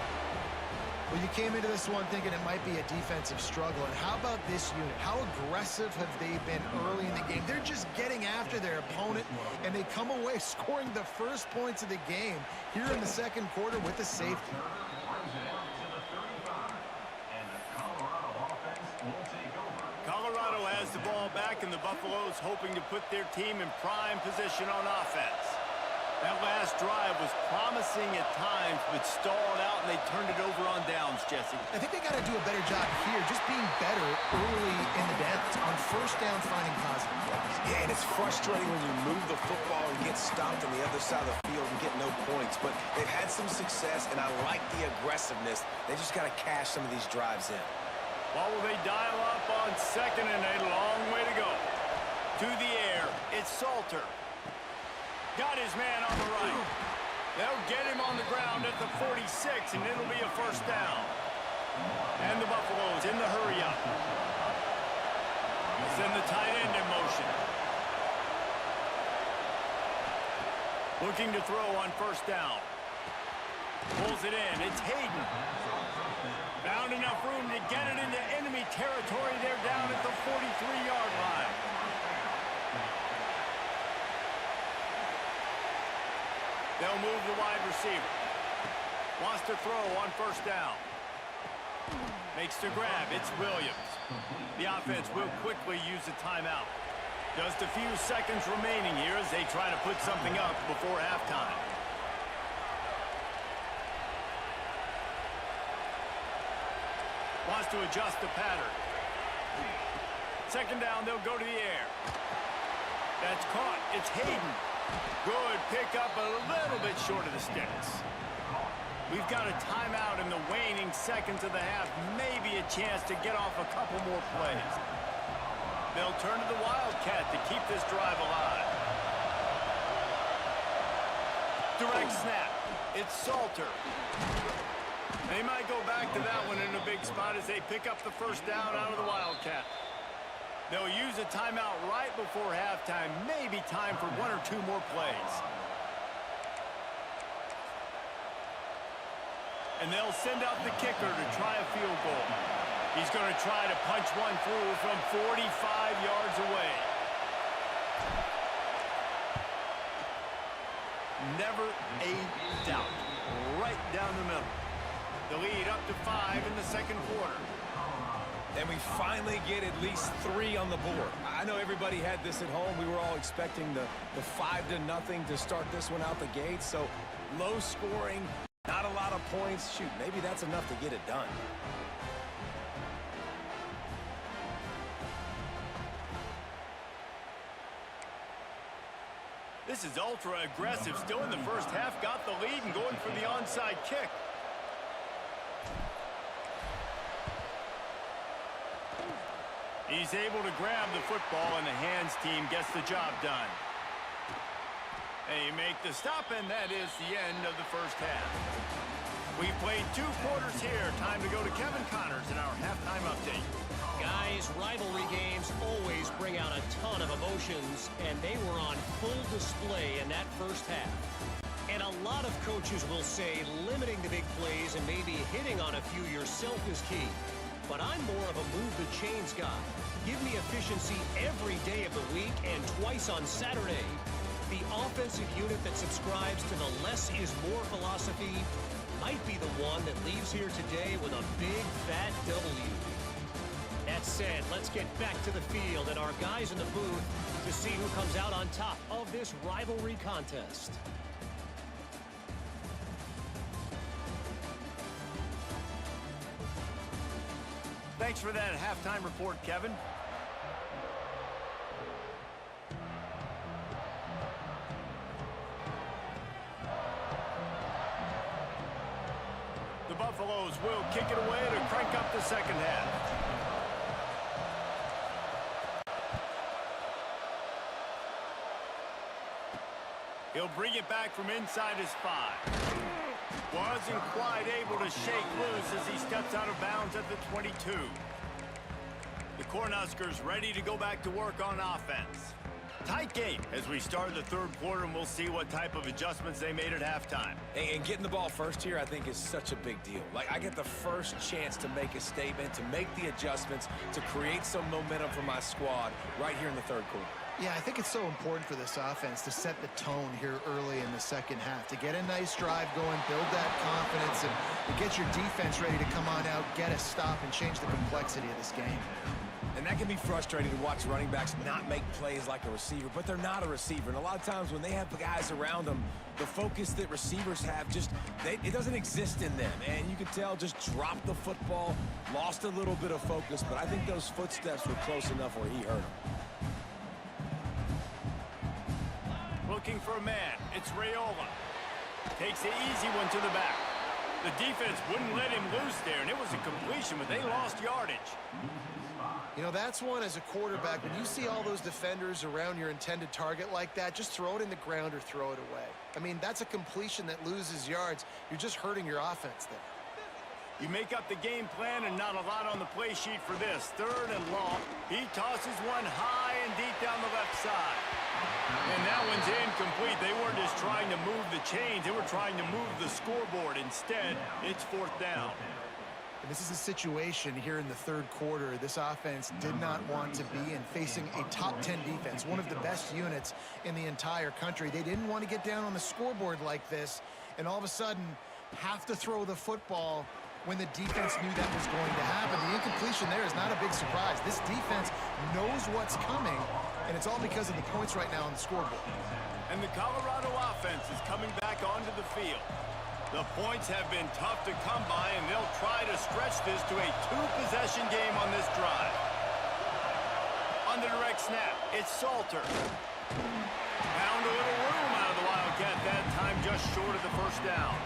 Well, you came into this one thinking it might be a defensive struggle, and how about this unit? How aggressive have they been early in the game? They're just getting after their opponent, and they come away scoring the first points of the game here in the second quarter with a safety. Colorado has the ball back, and the Buffaloes hoping to put their team in prime position on offense. That last drive was promising at times, but stalled out, and they turned it over on downs, Jesse. I think they got to do a better job here, just being better early in the downs. On first down, finding positive plays. Yeah, and it's frustrating when you move the football and get stopped on the other side of the field and get no points. But they've had some success, and I like the aggressiveness. They just got to cash some of these drives in. Well, will they dial up on second and a long way to go? To the air, it's Salter. Got his man on the right. They'll get him on the ground at the 46, and it'll be a first down. And the Buffaloes in the hurry up. Send the tight end in motion. Looking to throw on first down. Pulls it in. It's Hayden. Found enough room to get it into enemy territory. They're down at the 43-yard line. They'll move the wide receiver. Wants to throw on first down. Makes the grab. It's Williams. The offense will quickly use a timeout. Just a few seconds remaining here as they try to put something up before halftime. Wants to adjust the pattern. Second down, they'll go to the air. That's caught. It's Hayden. Good pickup, a little bit short of the sticks. We've got a timeout in the waning seconds of the half. Maybe a chance to get off a couple more plays. They'll turn to the Wildcat to keep this drive alive. Direct snap. It's Salter. They might go back to that one in a big spot as they pick up the first down out of the Wildcat. They'll use a timeout right before halftime. Maybe time for one or two more plays. And they'll send out the kicker to try a field goal. He's going to try to punch one through from 45 yards away. Never a doubt. Right down the middle. The lead up to 5 in the second quarter. And we finally get at least 3 on the board. I know everybody had this at home. We were all expecting the 5-0 to start this one out the gate. So low scoring, not a lot of points. Shoot, maybe that's enough to get it done. This is ultra aggressive. Still in the first half. Got the lead and going for the onside kick. He's able to grab the football, and the hands team gets the job done. They make the stop, and that is the end of the first half. We've played 2 quarters here. Time to go to Kevin Connors in our halftime update. Guys, rivalry games always bring out a ton of emotions, and they were on full display in that first half. And a lot of coaches will say limiting the big plays and maybe hitting on a few yourself is key. But I'm more of a move-the-chains guy. Give me efficiency every day of the week and twice on Saturday. The offensive unit that subscribes to the less is more philosophy might be the one that leaves here today with a big, fat W. That said, let's get back to the field and our guys in the booth to see who comes out on top of this rivalry contest. Thanks for that halftime report, Kevin. The Buffaloes will kick it away to crank up the second half. He'll bring it back from inside his 5. Wasn't quite able to shake loose as he steps out of bounds at the 22. The Cornhuskers ready to go back to work on offense. Tight game as we start the third quarter, and we'll see what type of adjustments they made at halftime. And getting the ball first here, I think, is such a big deal. Like, I get the first chance to make a statement, to make the adjustments, to create some momentum for my squad right here in the third quarter. Yeah, I think it's so important for this offense to set the tone here early in the second half, to get a nice drive going, build that confidence, and to get your defense ready to come on out, get a stop, and change the complexity of this game. And that can be frustrating to watch running backs not make plays like a receiver, but they're not a receiver. And a lot of times when they have the guys around them, the focus that receivers have it doesn't exist in them. And you can tell just dropped the football, lost a little bit of focus, but I think those footsteps were close enough where he hurt him. Looking for a man. It's Raiola. Takes the easy one to the back. The defense wouldn't let him loose there, and it was a completion, but they lost yardage. You know, that's one as a quarterback. When you see all those defenders around your intended target like that, just throw it in the ground or throw it away. I mean, that's a completion that loses yards. You're just hurting your offense there. You make up the game plan and not a lot on the play sheet for this. Third and long. He tosses one high and deep down the left side. And that one's incomplete. They weren't just trying to move the chains. They were trying to move the scoreboard. Instead, it's fourth down. And this is a situation here in the third quarter this offense did not want to be in, facing a top 10 defense, one of the best units in the entire country. They didn't want to get down on the scoreboard like this and all of a sudden have to throw the football when the defense knew that was going to happen. The incompletion there is not a big surprise. This defense knows what's coming, and it's all because of the points right now on the scoreboard. And the Colorado offense is coming back onto the field. The points have been tough to come by, and they'll try to stretch this to a two-possession game on this drive. On the direct snap, it's Salter. Found a little room out of the Wildcat that time, just short of the first down.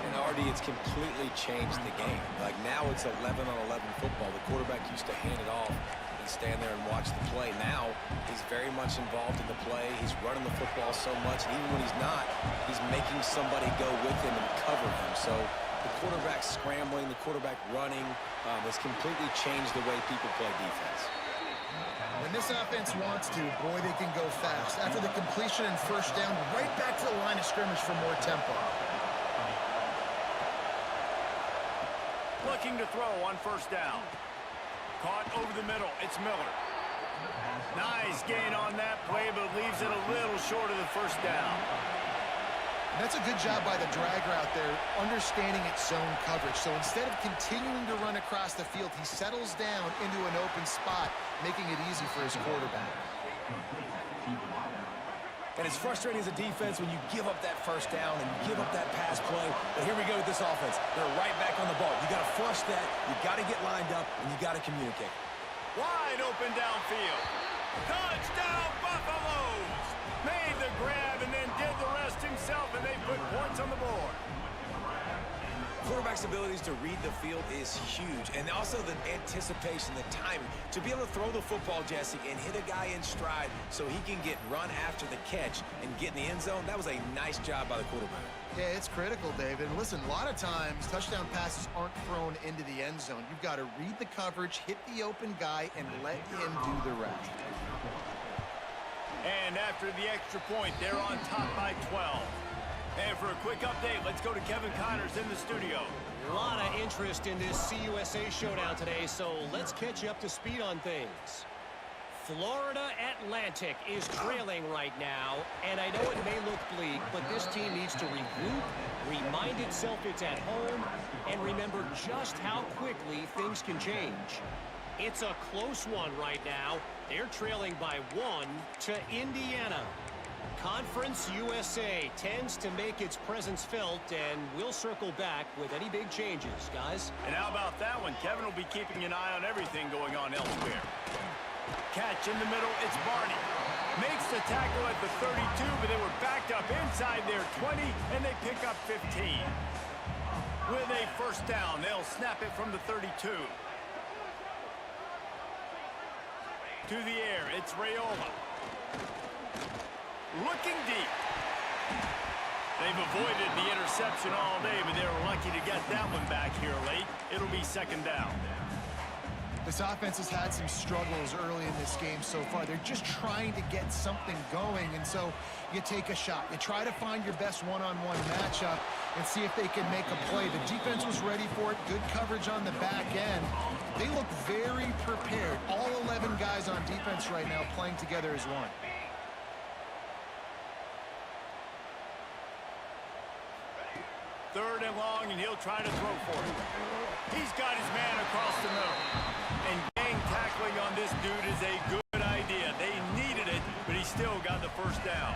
And already it's completely changed the game. Like now it's 11-on-11 football. The quarterback used to hand it off and stand there and watch the play. Now he's very much involved in the play. He's running the football so much, and even when he's not, he's making somebody go with him and cover him. So the quarterback scrambling, the quarterback running has completely changed the way people play defense. When this offense wants to, boy, they can go fast. After the completion and first down, right back to the line of scrimmage for more tempo. Looking to throw on first down. Caught over the middle. It's Miller. Nice gain on that play, but leaves it a little short of the first down. And that's a good job by the drag route there, understanding its zone coverage. So instead of continuing to run across the field, he settles down into an open spot, making it easy for his quarterback. And it's frustrating as a defense when you give up that first down and you give up that pass play. But here we go with this offense. They're right back on the ball. You got to flush that. You got to get lined up, and you got to communicate. Wide open downfield. Touchdown, Buffaloes! Made the grab and then did the rest himself, and they put points on the board. Quarterback's abilities to read the field is huge, and also the anticipation, the timing. To be able to throw the football, Jesse, and hit a guy in stride so he can get run after the catch and get in the end zone, that was a nice job by the quarterback. Yeah, it's critical, David. And listen, a lot of times touchdown passes aren't thrown into the end zone. You've got to read the coverage, hit the open guy, and let him do the rest. And after the extra point, they're on top by 12. And for a quick update, let's go to Kevin Connors in the studio. A lot of interest in this CUSA showdown today, so let's catch you up to speed on things. Florida Atlantic is trailing right now, and I know it may look bleak, but this team needs to regroup, remind itself it's at home, and remember just how quickly things can change. It's a close one right now. They're trailing by 1 to Indiana. Conference USA tends to make its presence felt, and we'll circle back with any big changes, guys. And how about that one? Kevin will be keeping an eye on everything going on elsewhere. Catch in the middle, it's Barney. Makes the tackle at the 32, but they were backed up inside their 20, and they pick up 15. With a first down, they'll snap it from the 32. To the air, it's Raiola. Looking deep. They've avoided the interception all day, but they were lucky to get that one back here late. It'll be second down. This offense has had some struggles early in this game so far. They're just trying to get something going, and so you take a shot. You try to find your best one-on-one matchup and see if they can make a play. The defense was ready for it. Good coverage on the back end. They look very prepared. All 11 guys on defense right now playing together as one. Third and long, and he'll try to throw for it. He's got his man across the middle. And gang tackling on this dude is a good idea. They needed it, but he still got the first down.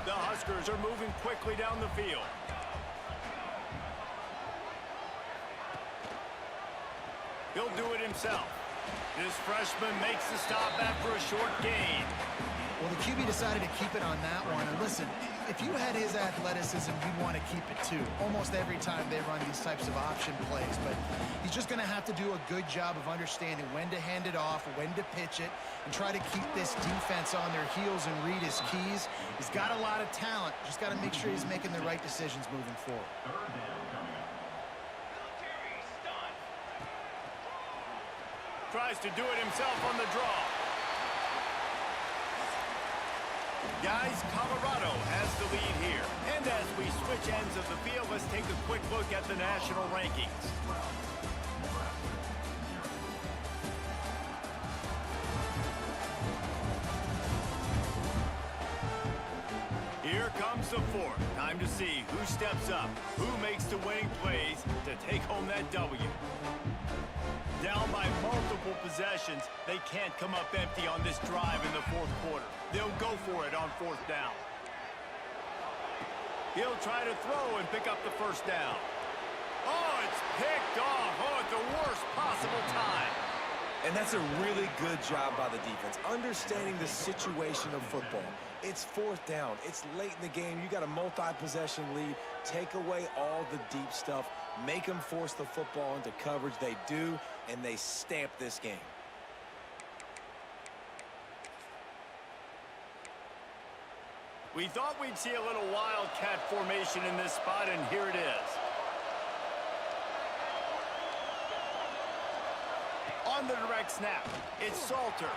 The Huskers are moving quickly down the field. He'll do it himself. This freshman makes the stop after a short gain. Well, the QB decided to keep it on that one. And listen, if you had his athleticism, you'd want to keep it too. Almost every time they run these types of option plays. But he's just going to have to do a good job of understanding when to hand it off, when to pitch it, and try to keep this defense on their heels and read his keys. He's got a lot of talent. Just got to make sure he's making the right decisions moving forward. Tries to do it himself on the draw. Guys, Colorado has the lead here. And as we switch switch ends of the field, let's take a quick look at the national rankings. Here comes the fourth. Time to see who steps up, who makes the winning plays to take home that W. Down by multiple possessions, they can't come up empty on this drive in the fourth quarter. They'll go for it on fourth down. He'll try to throw and pick up the first down. Oh, it's picked off. Oh, at the worst possible time. And that's a really good job by the defense, understanding the situation of football. It's fourth down. It's late in the game. You got a multi-possession lead. Take away all the deep stuff. Make them force the football into coverage. They do, and they stamp this game. We thought we'd see a little wildcat formation in this spot, and here it is. On the direct snap, it's Salter.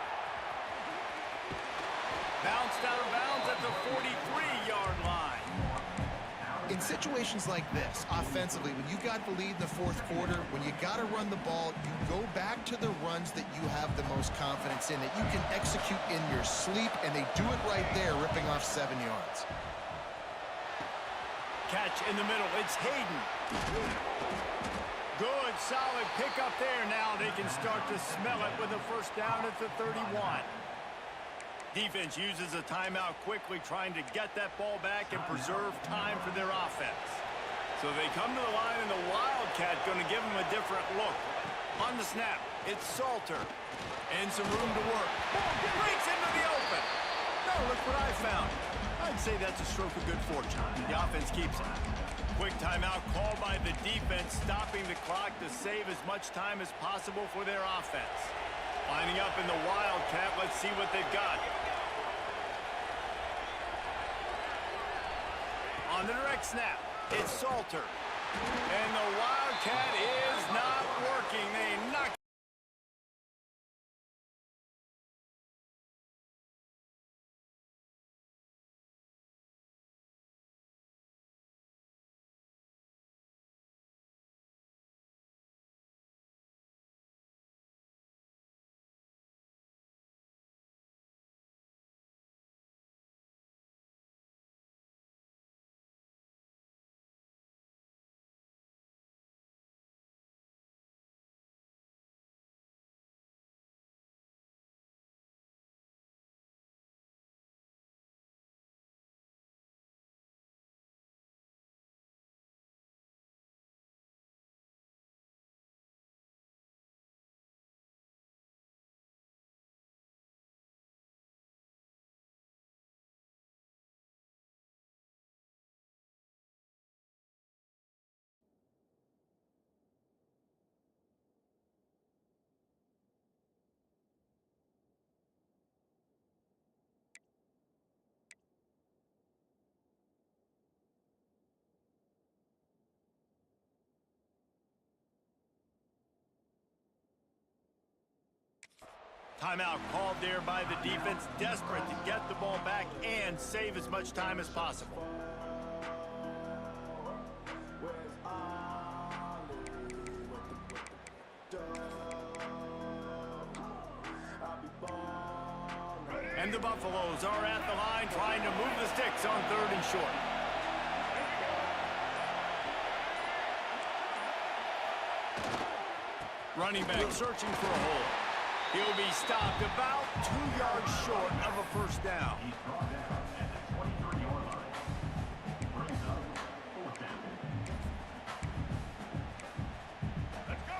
Bounced out of bounds at the 43-yard line. In situations like this, offensively, when you got the lead in the fourth quarter, when you got to run the ball, you go back to the runs that you have the most confidence in, that you can execute in your sleep, and they do it right there, ripping off 7 yards. Catch in the middle, it's Hayden. Good, solid pickup there. Now they can start to smell it with a first down at the 31. Defense uses a timeout quickly, trying to get that ball back and preserve time for their offense. So they come to the line, and the Wildcat going to give them a different look. On the snap, it's Salter. And some room to work. Breaks into the open. No, look what I found. I'd say that's a stroke of good fortune. The offense keeps it. Quick timeout called by the defense, stopping the clock to save as much time as possible for their offense. Lining up in the Wildcat, let's see what they've got. On the direct snap, it's Salter. And the Wildcat is not working. They knock. Timeout called there by the defense, desperate to get the ball back and save as much time as possible. And the Buffaloes are at the line trying to move the sticks on 3rd and short. Running back searching for a hole. He'll be stopped about 2 yards short of a first down.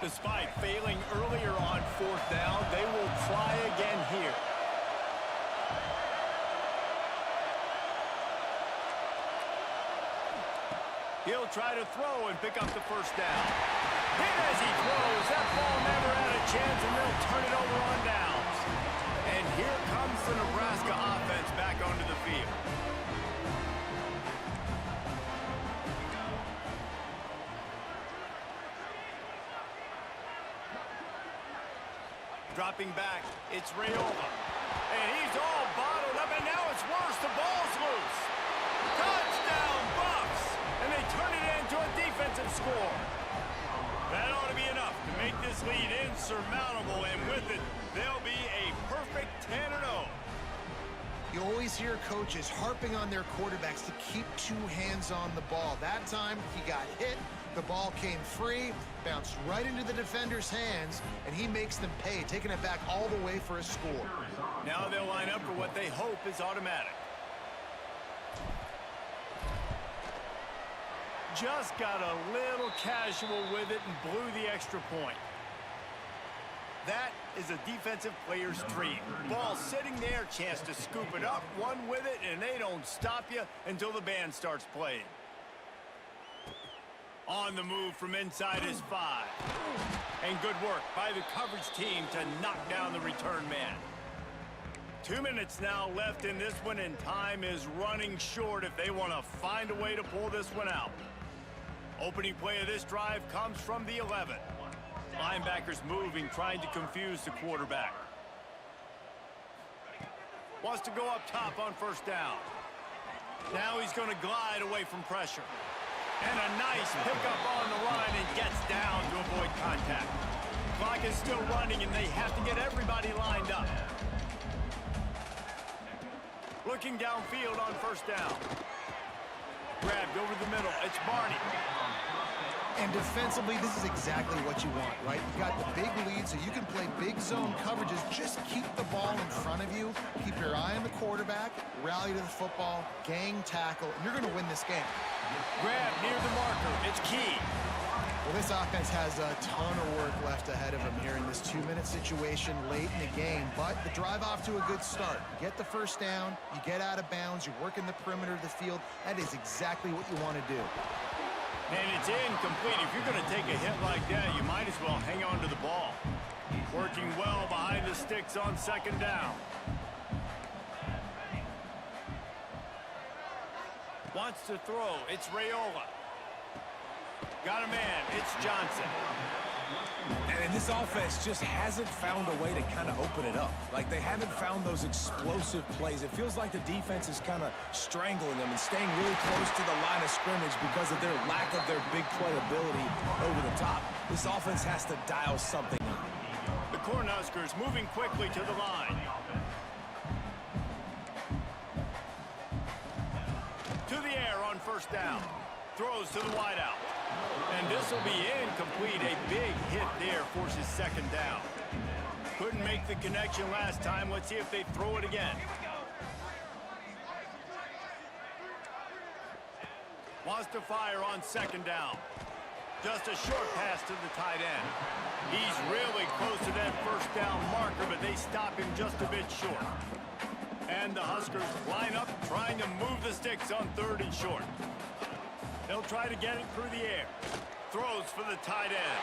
Despite failing earlier on 4th down, they will try again here. He'll try to throw and pick up the first down. Hit as he throws. That ball never had a chance, and they'll turn it over on downs. And here comes the Nebraska offense back onto the field. Dropping back, it's Rayola. And he's all bottled up, and now it's worse. The ball's loose. Touchdown, Buffs! And score. That ought to be enough to make this lead insurmountable, and with it, they'll be a perfect 10-0. You always hear coaches harping on their quarterbacks to keep two hands on the ball. That time, he got hit, the ball came free, bounced right into the defender's hands, and he makes them pay, taking it back all the way for a score. Now they'll line up for what they hope is automatic. Just got a little casual with it and blew the extra point. That is a defensive player's dream. Ball sitting there, chance to scoop it up, one with it, and they don't stop you until the band starts playing. On the move from inside his 5. And good work by the coverage team to knock down the return man. 2 minutes now left in this one, and time is running short if they want to find a way to pull this one out. Opening play of this drive comes from the 11. Linebackers moving, trying to confuse the quarterback. Wants to go up top on first down. Now he's going to glide away from pressure. And a nice pickup on the line and gets down to avoid contact. Clock is still running, and they have to get everybody lined up. Looking downfield on first down. Grabbed over the middle. It's Barney. And defensively, this is exactly what you want, right? You got the big lead, so you can play big zone coverages. Just keep the ball in front of you. Keep your eye on the quarterback. Rally to the football. Gang tackle. And you're going to win this game. Grab near the marker. It's key. Well, this offense has a ton of work left ahead of them here in this 2-minute situation late in the game. But the drive off to a good start. You get the first down. You get out of bounds. You're working the perimeter of the field. That is exactly what you want to do. And it's incomplete. If you're going to take a hit like that, you might as well hang on to the ball. Working well behind the sticks on second down. Wants to throw. It's Raiola. Got a man. It's Johnson. And this offense just hasn't found a way to kind of open it up. Like, they haven't found those explosive plays. It feels like the defense is kind of strangling them and staying really close to the line of scrimmage because of their lack of their big play ability over the top. This offense has to dial something up. The Cornhuskers moving quickly to the line. To the air on first down. Throws to the wideout. And this will be incomplete. A big hit there forces second down. Couldn't make the connection last time. Let's see if they throw it again. Wants to fire on second down. Just a short pass to the tight end. He's really close to that first down marker, but they stop him just a bit short. And the Huskers line up, trying to move the sticks on third and short. They'll try to get it through the air. Throws for the tight end.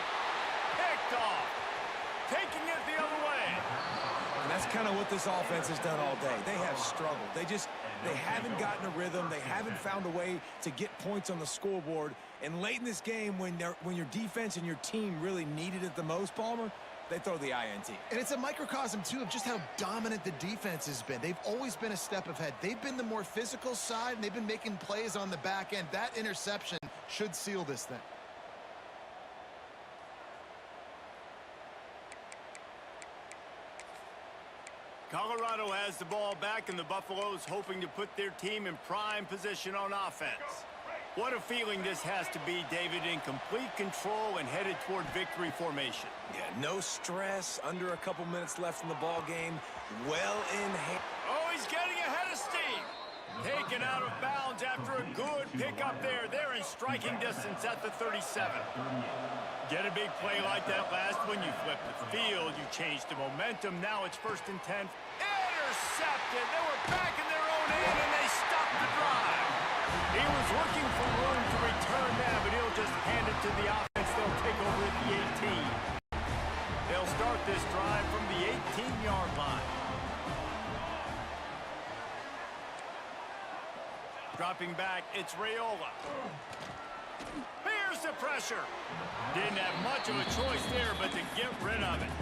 Picked off. Taking it the other way. And that's kind of what this offense has done all day. They have struggled. They haven't gotten a rhythm. They haven't found a way to get points on the scoreboard. And late in this game, when your defense and your team really needed it the most, Palmer, they throw the INT. And it's a microcosm, too, of just how dominant the defense has been. They've always been a step ahead. They've been the more physical side, and they've been making plays on the back end. That interception should seal this thing. Colorado has the ball back, and the Buffaloes hoping to put their team in prime position on offense. What a feeling this has to be, David, in complete control and headed toward victory formation. Yeah, no stress, under a couple minutes left in the ball game, well in hand. Oh, he's getting ahead of steam. Taken out of bounds after a good pickup there. They're in striking distance at the 37. Get a big play like that last one, you flip the field, you change the momentum. Now it's 1st and 10. Intercepted. They were back in their own end, and they stopped the drive. He was looking for room to return that, but he'll just hand it to the offense. They'll take over at the 18. They'll start this drive from the 18-yard line. Dropping back, it's Raiola. Here's the pressure. Didn't have much of a choice there, but to get rid of it.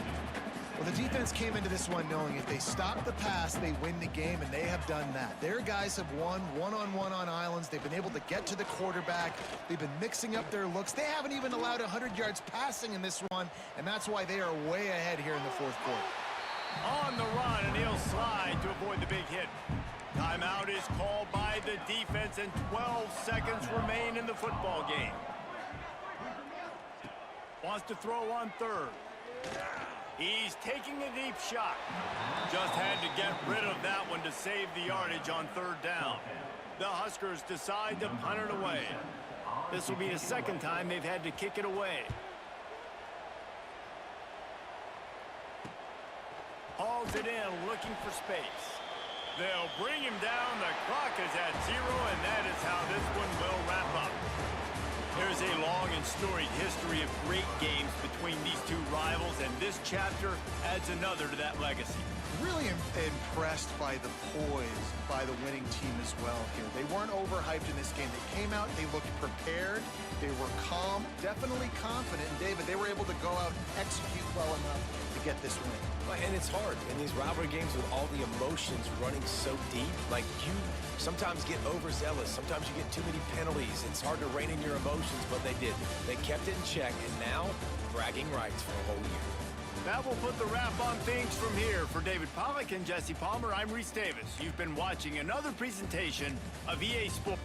Well, the defense came into this one knowing if they stop the pass, they win the game, and they have done that. Their guys have won one-on-one on islands. They've been able to get to the quarterback. They've been mixing up their looks. They haven't even allowed 100 yards passing in this one, and that's why they are way ahead here in the fourth quarter. On the run, and he'll slide to avoid the big hit. Timeout is called by the defense, and 12 seconds remain in the football game. Wants to throw on third. He's taking a deep shot. Just had to get rid of that one to save the yardage on third down. The Huskers decide to punt it away. This will be the second time they've had to kick it away. Hauls it in, looking for space. They'll bring him down. The clock is at 0, and that is how this one will wrap up. There's a long and storied history of great games between these two rivals, and this chapter adds another to that legacy. Really impressed by the poise by the winning team as well here. They weren't overhyped in this game. They came out, they looked prepared, they were calm, definitely confident. And David, they were able to go out and execute well enough to get this win. And it's hard in these rivalry games with all the emotions running so deep. Like, you sometimes get overzealous. Sometimes you get too many penalties. It's hard to rein in your emotions, but they did. They kept it in check, and now bragging rights for a whole year. That will put the wrap on things from here. For David Pollack and Jesse Palmer, I'm Reese Davis. You've been watching another presentation of EA Sports.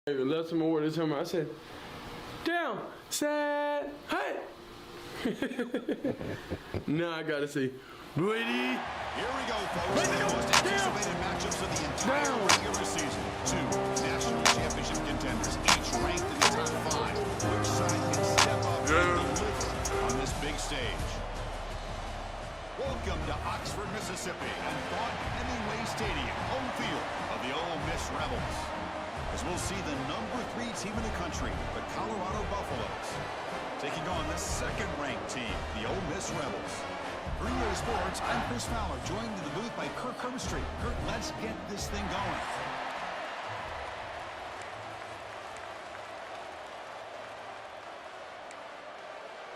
left some more this time. I said, down, set, hey. Now I gotta see. Ready? Here we go, folks. The most anticipated matchups of the entire regular season. Two national championship contenders, each ranked in the top 5. Which side can step up and deliver on this big stage? Welcome to Oxford, Mississippi, and Vaught-Hemingway Stadium, home field of the Ole Miss Rebels. As we'll see the #3 team in the country, the Colorado Buffaloes, taking on the second-ranked team, the Ole Miss Rebels. For EA Sports, I'm Chris Fowler, joined in the booth by Curt. Curt, let's get this thing going.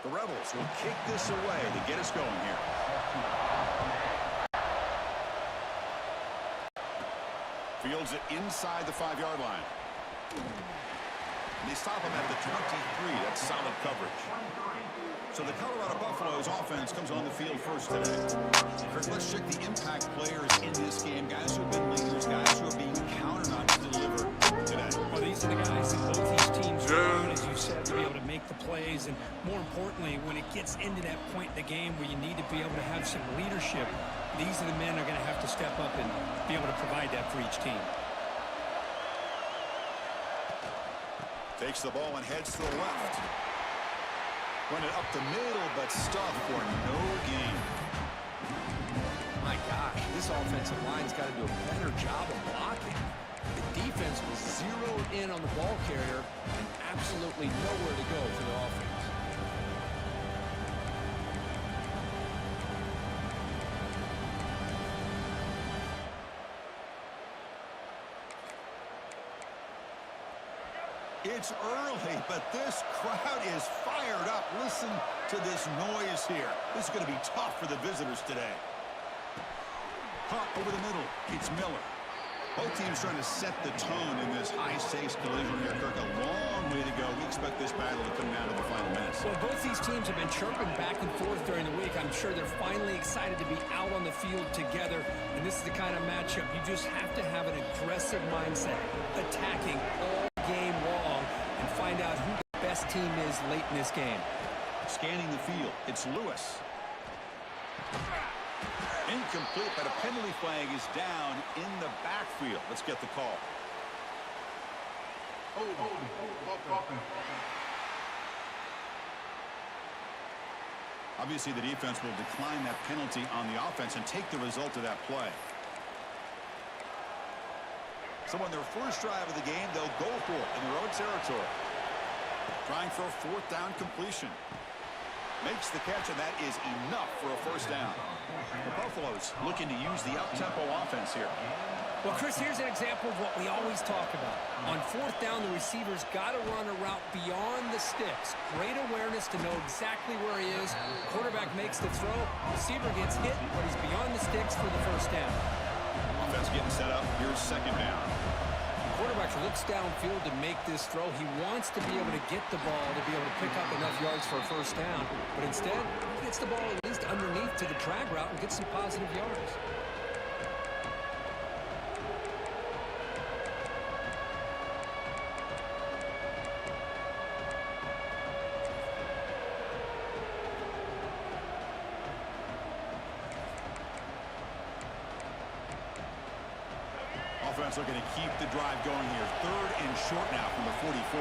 The Rebels will kick this away to get us going here. Fields it inside the 5-yard line. They stop him at the 23. That's solid coverage. So the Colorado Buffaloes offense comes on the field first today. Curt, let's check the impact players in this game. Guys who have been leaders, guys who are being counted on to deliver today. Well, these are the guys that both these teams rely on, as you said, to be able to make the plays. And more importantly, when it gets into that point in the game where you need to be able to have some leadership, these are the men that are going to have to step up and be able to provide that for each team. Takes the ball and heads to the left. Run it up the middle, but stuffed for no gain. My gosh, this offensive line's got to do a better job of blocking. The defense was zeroed in on the ball carrier and absolutely nowhere to go for the offense. It's early, but this crowd is fired up. Listen to this noise here. This is going to be tough for the visitors today. Hot over the middle. It's Miller. Both teams trying to set the tone in this high-stakes collision here. Kirk, a long way to go. We expect this battle to come down to the final minutes. Well, both these teams have been chirping back and forth during the week. I'm sure they're finally excited to be out on the field together. And this is the kind of matchup you just have to have an aggressive mindset, attacking all game long, and find out who the best team is late in this game. Scanning the field, it's Lewis. Incomplete, but a penalty flag is down in the backfield. Let's get the call. Obviously, the defense will decline that penalty on the offense and take the result of that play. So on their first drive of the game, they'll go for it in their own territory. Trying for a 4th down completion. Makes the catch, and that is enough for a first down. The Buffaloes looking to use the up-tempo offense here. Well, Chris, here's an example of what we always talk about. On 4th down, the receiver's got to run a route beyond the sticks. Great awareness to know exactly where he is. Quarterback makes the throw. Receiver gets hit, but he's beyond the sticks for the first down. Offense getting set up. Here's 2nd down. Quarterback looks downfield to make this throw. He wants to be able to get the ball to be able to pick up enough yards for a first down. But instead, he gets the ball at least underneath to the drag route and gets some positive yards. Offense looking to keep the drive going here. 3rd and short now from the 44.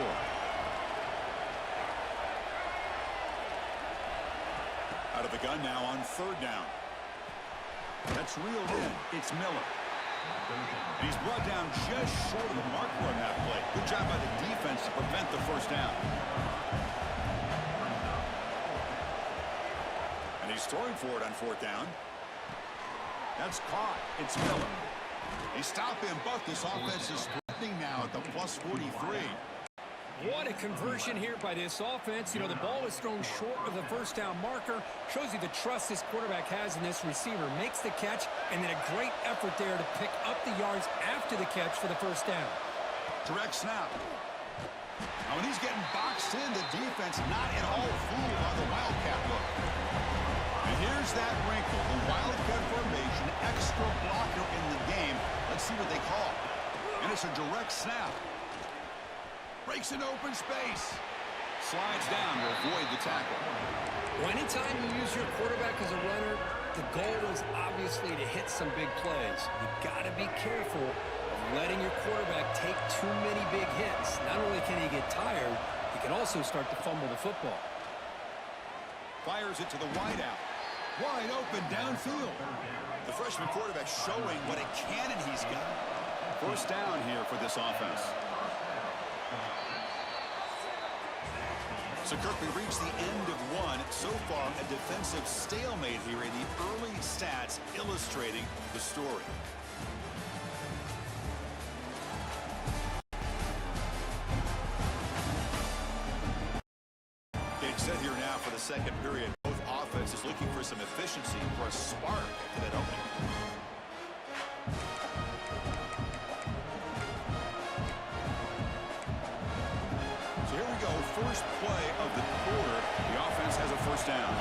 Out of the gun now on 3rd down. That's reeled in. It's Miller. And he's brought down just short of the marker on that play. Good job by the defense to prevent the first down. And he's throwing for it on 4th down. That's caught. It's Miller. They stop him, but this offense is threatening now at the plus 43. What a conversion here by this offense. You know, the ball is thrown short of the first down marker. Shows you the trust this quarterback has in this receiver. Makes the catch, and then a great effort there to pick up the yards after the catch for the first down. Direct snap. Now, when he's getting boxed in, the defense not at all fooled by the Wildcat look. And here's that wrinkle. The Wildcat formation, extra blocker in the game. Let's see what they call. And it's a direct snap. Breaks an open space. Slides down to avoid the tackle. Well, anytime you use your quarterback as a runner, the goal is obviously to hit some big plays. You've got to be careful of letting your quarterback take too many big hits. Not only can he get tired, he can also start to fumble the football. Fires it to the wideout. Wide open downfield. The freshman quarterback showing what a cannon he's got. First down here for this offense. So, Curt, we reached the end of one. So far, a defensive stalemate here in the early stats illustrating the story. Getting set here now for the second period. Both offenses looking for some efficiency, for a spark to that opening. So here we go, first play of the quarter. The offense has a first down.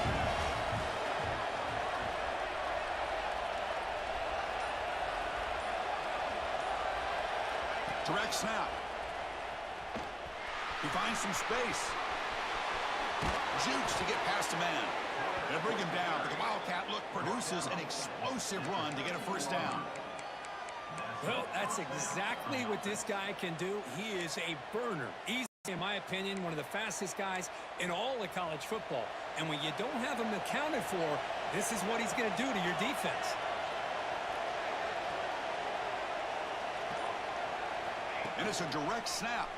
Direct snap. He finds some space. Jukes to get past a man. They'll bring him down, but the Wildcat look produces an explosive run to get a first down. Well, that's exactly what this guy can do. He is a burner. He's, in my opinion, one of the fastest guys in all of college football. And when you don't have him accounted for, this is what he's going to do to your defense. And it's a direct snap.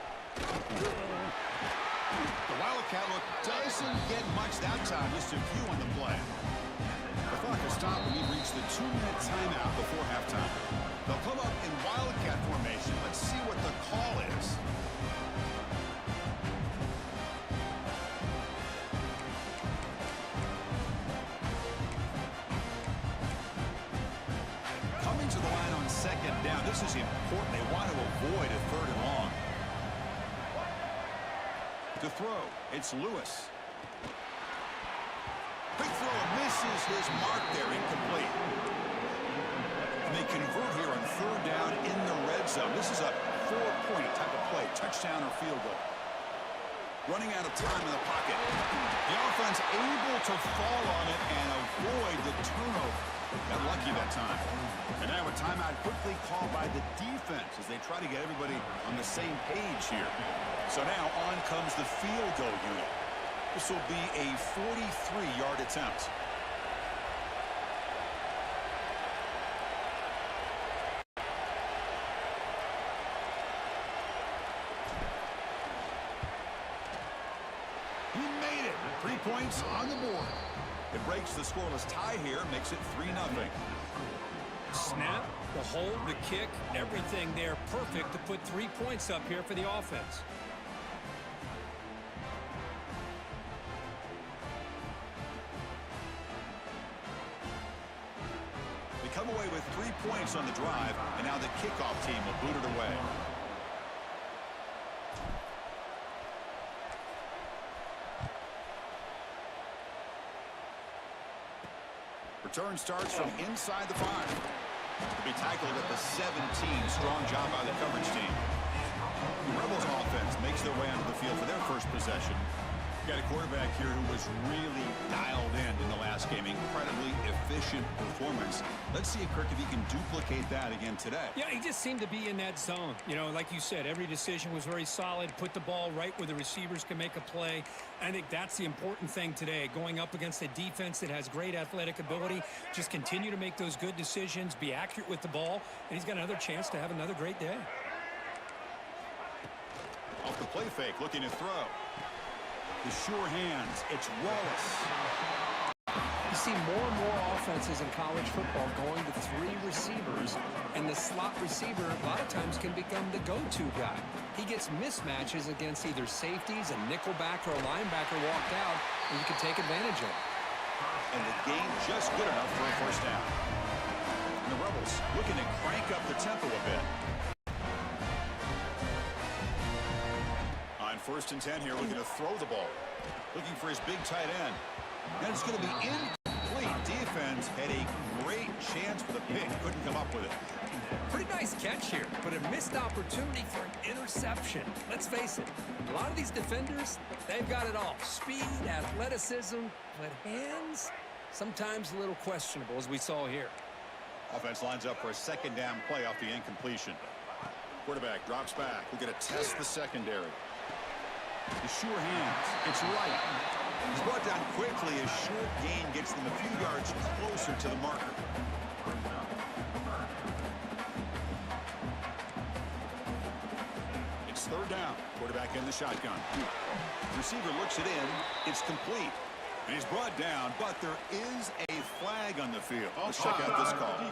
The Wildcat look doesn't get much that time. Just a few on the play. The clock has stopped when we reach the 2-minute timeout before halftime. They'll come up in Wildcat formation. Let's see what the call is. Coming to the line on second down. This is important. They want to avoid a third and long. To throw, it's Lewis. Big throw, misses his mark there, incomplete. And they convert here on third down in the red zone. This is a 4-point type of play, touchdown or field goal. Running out of time in the pocket. The offense able to fall on it and avoid the turnover. Got lucky that time. And now a timeout quickly called by the defense as they try to get everybody on the same page here. So now on comes the field goal unit. This will be a 43-yard attempt. He made it. 3 points on the board. It breaks the scoreless tie here, makes it 3-0. Snap, the hold, the kick, everything there perfect to put 3 points up here for the offense. They come away with 3 points on the drive, and now the kickoff team will boot it away. Return starts from inside the 5. To be tackled at the 17. Strong job by the coverage team. The Rebels offense makes their way onto the field for their first possession. Got a quarterback here who was really dialed in the last game. Incredibly efficient performance. Let's see, Curt, if he can duplicate that again today. Yeah, he just seemed to be in that zone. You know, like you said, every decision was very solid. Put the ball right where the receivers can make a play. I think that's the important thing today. Going up against a defense that has great athletic ability. Just continue to make those good decisions. Be accurate with the ball. And he's got another chance to have another great day. Off the play fake, looking to throw. The sure hands, it's Wallace. You see more and more offenses in college football going to 3 receivers, and the slot receiver a lot of times can become the go-to guy. He gets mismatches against either safeties, a nickelback, or a linebacker walked out, and you can take advantage of it. And the game just good enough for a first down. And the Rebels looking to crank up the tempo a bit. First and 10 here, looking to throw the ball. Looking for his big tight end. And it's going to be incomplete. Defense had a great chance for the pick. Couldn't come up with it. Pretty nice catch here, but a missed opportunity for an interception. Let's face it, a lot of these defenders, they've got it all. Speed, athleticism, but hands, sometimes a little questionable, as we saw here. Offense lines up for a second down play off the incompletion. Quarterback drops back. We're going to test the secondary. The sure hands. It's right. He's brought down quickly. A short gain gets them a few yards closer to the marker. It's third down. Quarterback in the shotgun. Receiver looks it in. It's complete. And he's brought down, but there is a flag on the field. Let's check out this call.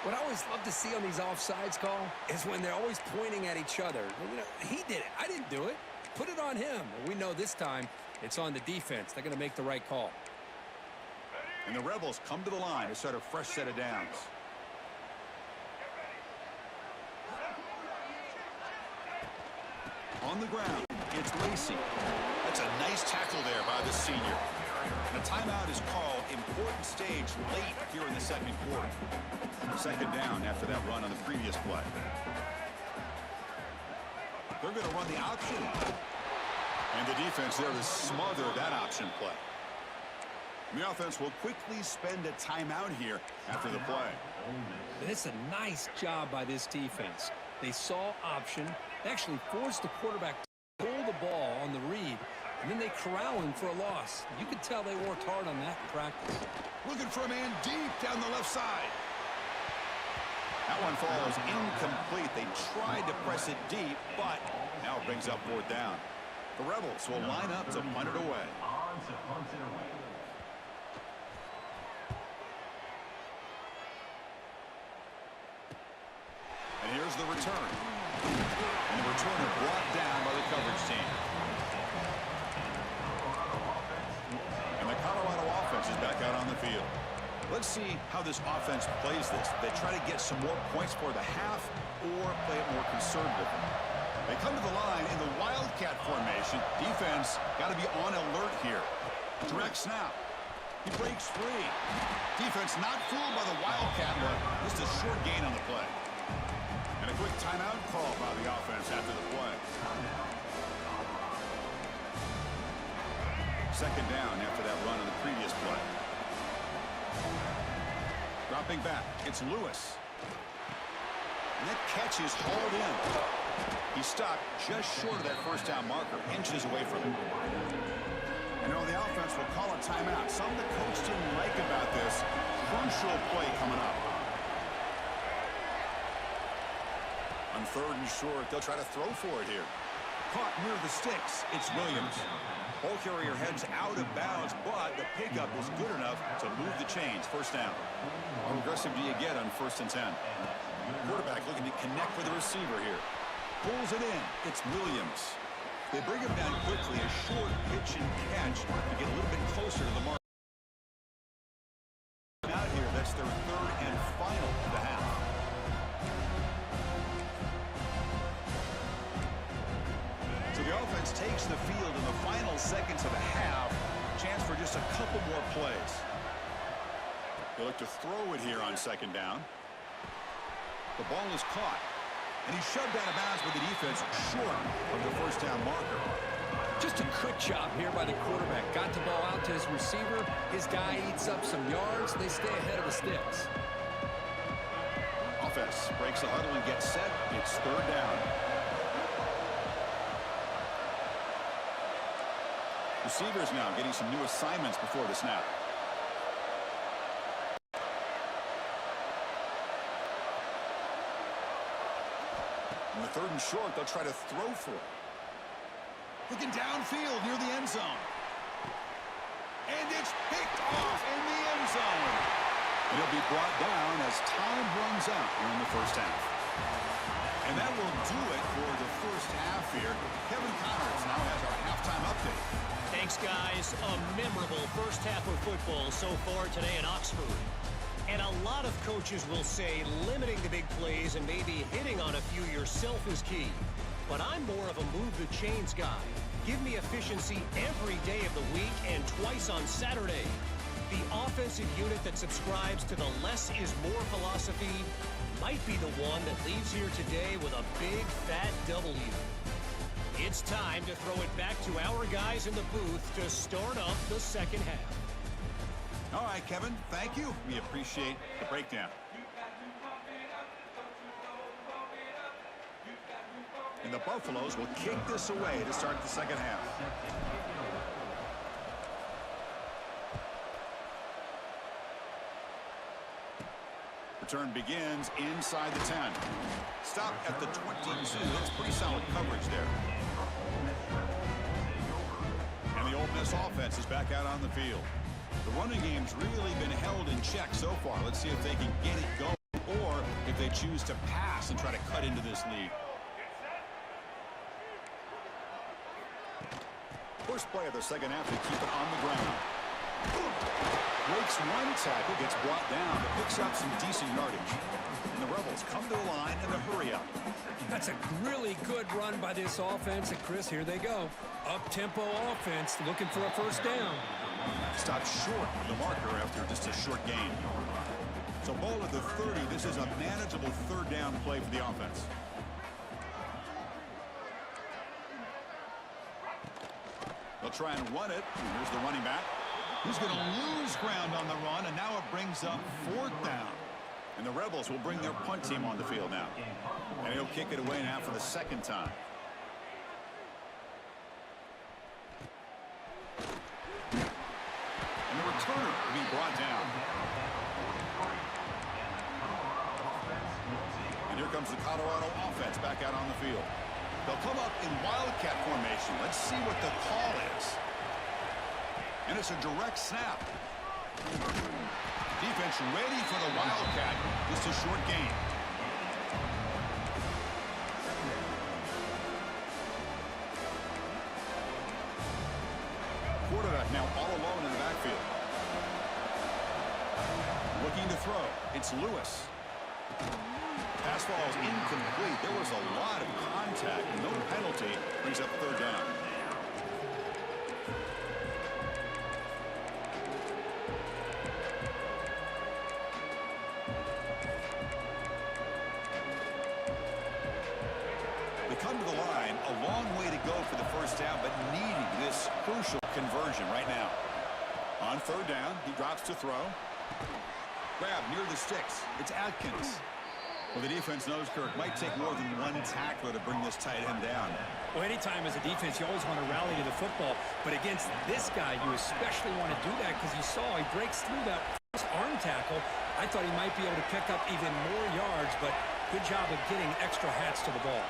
What I always love to see on these offsides call is when they're always pointing at each other. You know, he did it. I didn't do it. Put it on him. And we know this time it's on the defense. They're going to make the right call. And the Rebels come to the line to start a fresh set of downs. On the ground, it's Lacey. That's a nice tackle there by the senior. And a timeout is called. Important stage late here in the second quarter. Second down after that run on the previous play. They're going to run the option. And the defense there to smother that option play. And the offense will quickly spend a timeout here after the play. It's a nice job by this defense. They saw option. They actually forced the quarterback to pull the ball on the read, and then they corral him for a loss. You could tell they worked hard on that in practice. Looking for a man deep down the left side. That one falls incomplete. They tried to press it deep, but now it brings up fourth down. The Rebels will line up to punt it away. And here's the return. And the returner brought down by the coverage team. And the Colorado offense is back out on the field. Let's see how this offense plays this. They try to get some more points for the half or play it more conservatively. They come to the line in the Wildcat formation. Defense got to be on alert here. Direct snap. He breaks free. Defense not fooled by the Wildcat, but just a short gain on the play. And a quick timeout call by the offense after the play. Second down after that run on the previous play. Dropping back, it's Lewis. And that catch is hauled in. He stopped just short of that first down marker, inches away from it. And on the offense will call a timeout. Something the coach didn't like about this. Crucial play coming up. On third and short, they'll try to throw for it here. Caught near the sticks. It's Williams. Ball carrier heads out of bounds, but the pickup is good enough to move the chains. First down. How aggressive do you get on 1st and 10? Quarterback looking to connect with the receiver here. Pulls it in. It's Williams. They bring him down quickly. A short pitch and catch to get a little bit closer to the mark. Out here, that's their third and final of the half. So the offense takes the field in the final seconds of the half. Chance for just a couple more plays. They look to throw it here on second down. The ball is caught. And he's shoved out of bounds with the defense short of the first down marker. Just a quick job here by the quarterback. Got the ball out to his receiver. His guy eats up some yards. They stay ahead of the sticks. Offense breaks the huddle and gets set. It's third down. Receivers now getting some new assignments before the snap. In the third and short, they'll try to throw for it. Looking downfield near the end zone. And it's picked off in the end zone. And it'll be brought down as time runs out here in the first half. And that will do it for the first half here. Kevin Connors now has our halftime update. Thanks, guys. A memorable first half of football so far today in Oxford. And a lot of coaches will say limiting the big plays and maybe hitting on a few yourself is key. But I'm more of a move the chains guy. Give me efficiency every day of the week and twice on Saturday. The offensive unit that subscribes to the less is more philosophy might be the one that leaves here today with a big fat W. It's time to throw it back to our guys in the booth to start up the second half. All right, Kevin, thank you. We appreciate the breakdown. And the Buffaloes will kick this away to start the second half. Return begins inside the 10. Stop at the 22. That's pretty solid coverage there. And the Ole Miss offense is back out on the field. The running game's really been held in check so far. Let's see if they can get it going or if they choose to pass and try to cut into this lead. First play of the second half to keep it on the ground. Breaks one tackle, gets brought down, but picks up some decent yardage. And the Rebels come to the line in a hurry up. That's a really good run by this offense. And Chris, here they go. Up-tempo offense looking for a first down. Stopped short of the marker after just a short gain. So ball at the 30. This is a manageable third down play for the offense. They'll try and run it. And here's the running back. He's going to lose ground on the run, and now it brings up fourth down. And the Rebels will bring their punt team on the field now. And he'll kick it away now for the second time. And the returner will be brought down. And here comes the Colorado offense back out on the field. They'll come up in Wildcat formation. Let's see what the call is. And it's a direct snap. Defense ready for the Wildcat. Just a short gain. Quarterback now all alone in the backfield. Looking to throw. It's Lewis. Pass ball is incomplete. There was a lot of contact. No penalty. Brings up third down. They come to the line. A long way to go for the first down, but needing this crucial conversion right now. On third down, he drops to throw. Grab near the sticks. It's Atkins. Well, the defense knows, Curt, might take more than one tackler to bring this tight end down. Well, anytime as a defense, you always want to rally to the football. But against this guy, you especially want to do that because you saw he breaks through that first arm tackle. I thought he might be able to pick up even more yards, but good job of getting extra hats to the ball.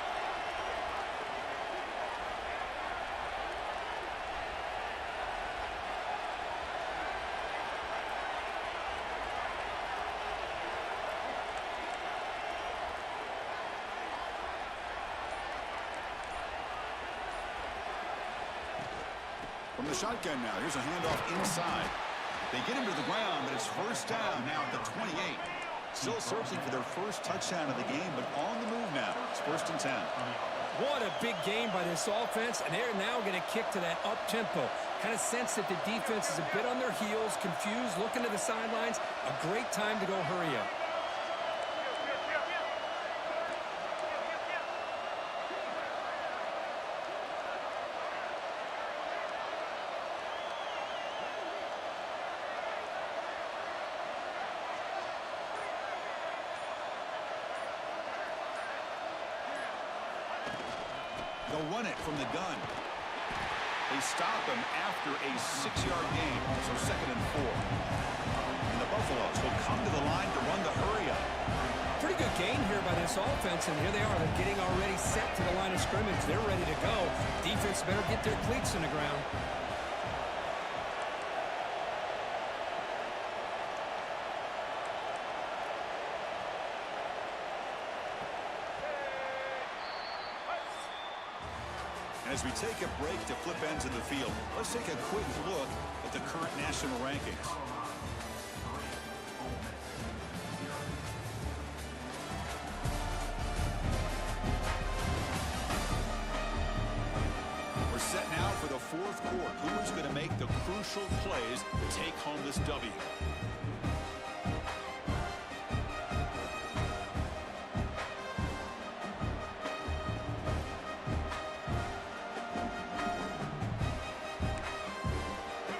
From the shotgun now, here's a handoff inside. They get him to the ground, but it's first down now at the 28. Still searching for their first touchdown of the game, but on the move now. It's first and 10. What a big game by this offense, and they're now going to kick to that up-tempo. Kind of sense that the defense is a bit on their heels, confused, looking to the sidelines. A great time to go hurry up. They'll run it from the gun. They stop him after a 6-yard gain, so second and 4. And the Buffaloes will come to the line to run the hurry up. Pretty good gain here by this offense, and here they are. They're getting already set to the line of scrimmage. They're ready to go. Defense better get their cleats in the ground. As we take a break to flip ends of the field, let's take a quick look at the current national rankings. We're set now for the fourth quarter. Who is going to make the crucial plays to take home this W?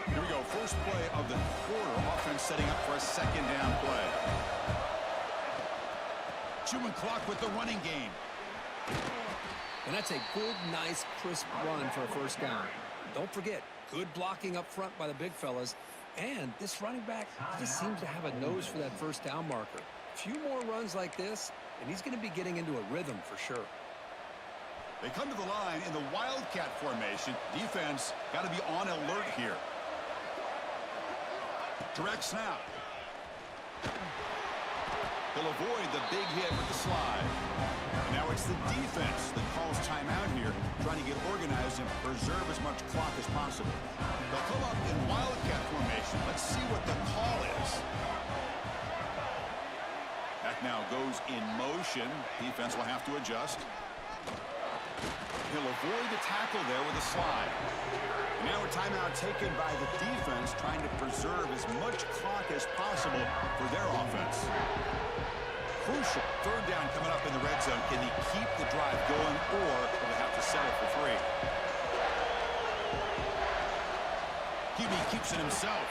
Here we go. First play of the quarter. Offense setting up for a second down play. Chewing clock with the running game. And that's a good, nice, crisp run for a first down. Don't forget, good blocking up front by the big fellas. And this running back just seems to have a nose for that first down marker. A few more runs like this, and he's going to be getting into a rhythm for sure. They come to the line in the Wildcat formation. Defense got to be on alert here. Direct snap. He'll avoid the big hit with the slide. And now it's the defense that calls timeout here, trying to get organized and preserve as much clock as possible. They'll come up in Wildcat formation. Let's see what the call is. That now goes in motion. Defense will have to adjust. He'll avoid the tackle there with a slide. And now a timeout taken by the defense, trying to preserve as much clock as possible for their offense. Crucial third down coming up in the red zone. Can he keep the drive going, or will they have to settle for 3? QB keeps it himself.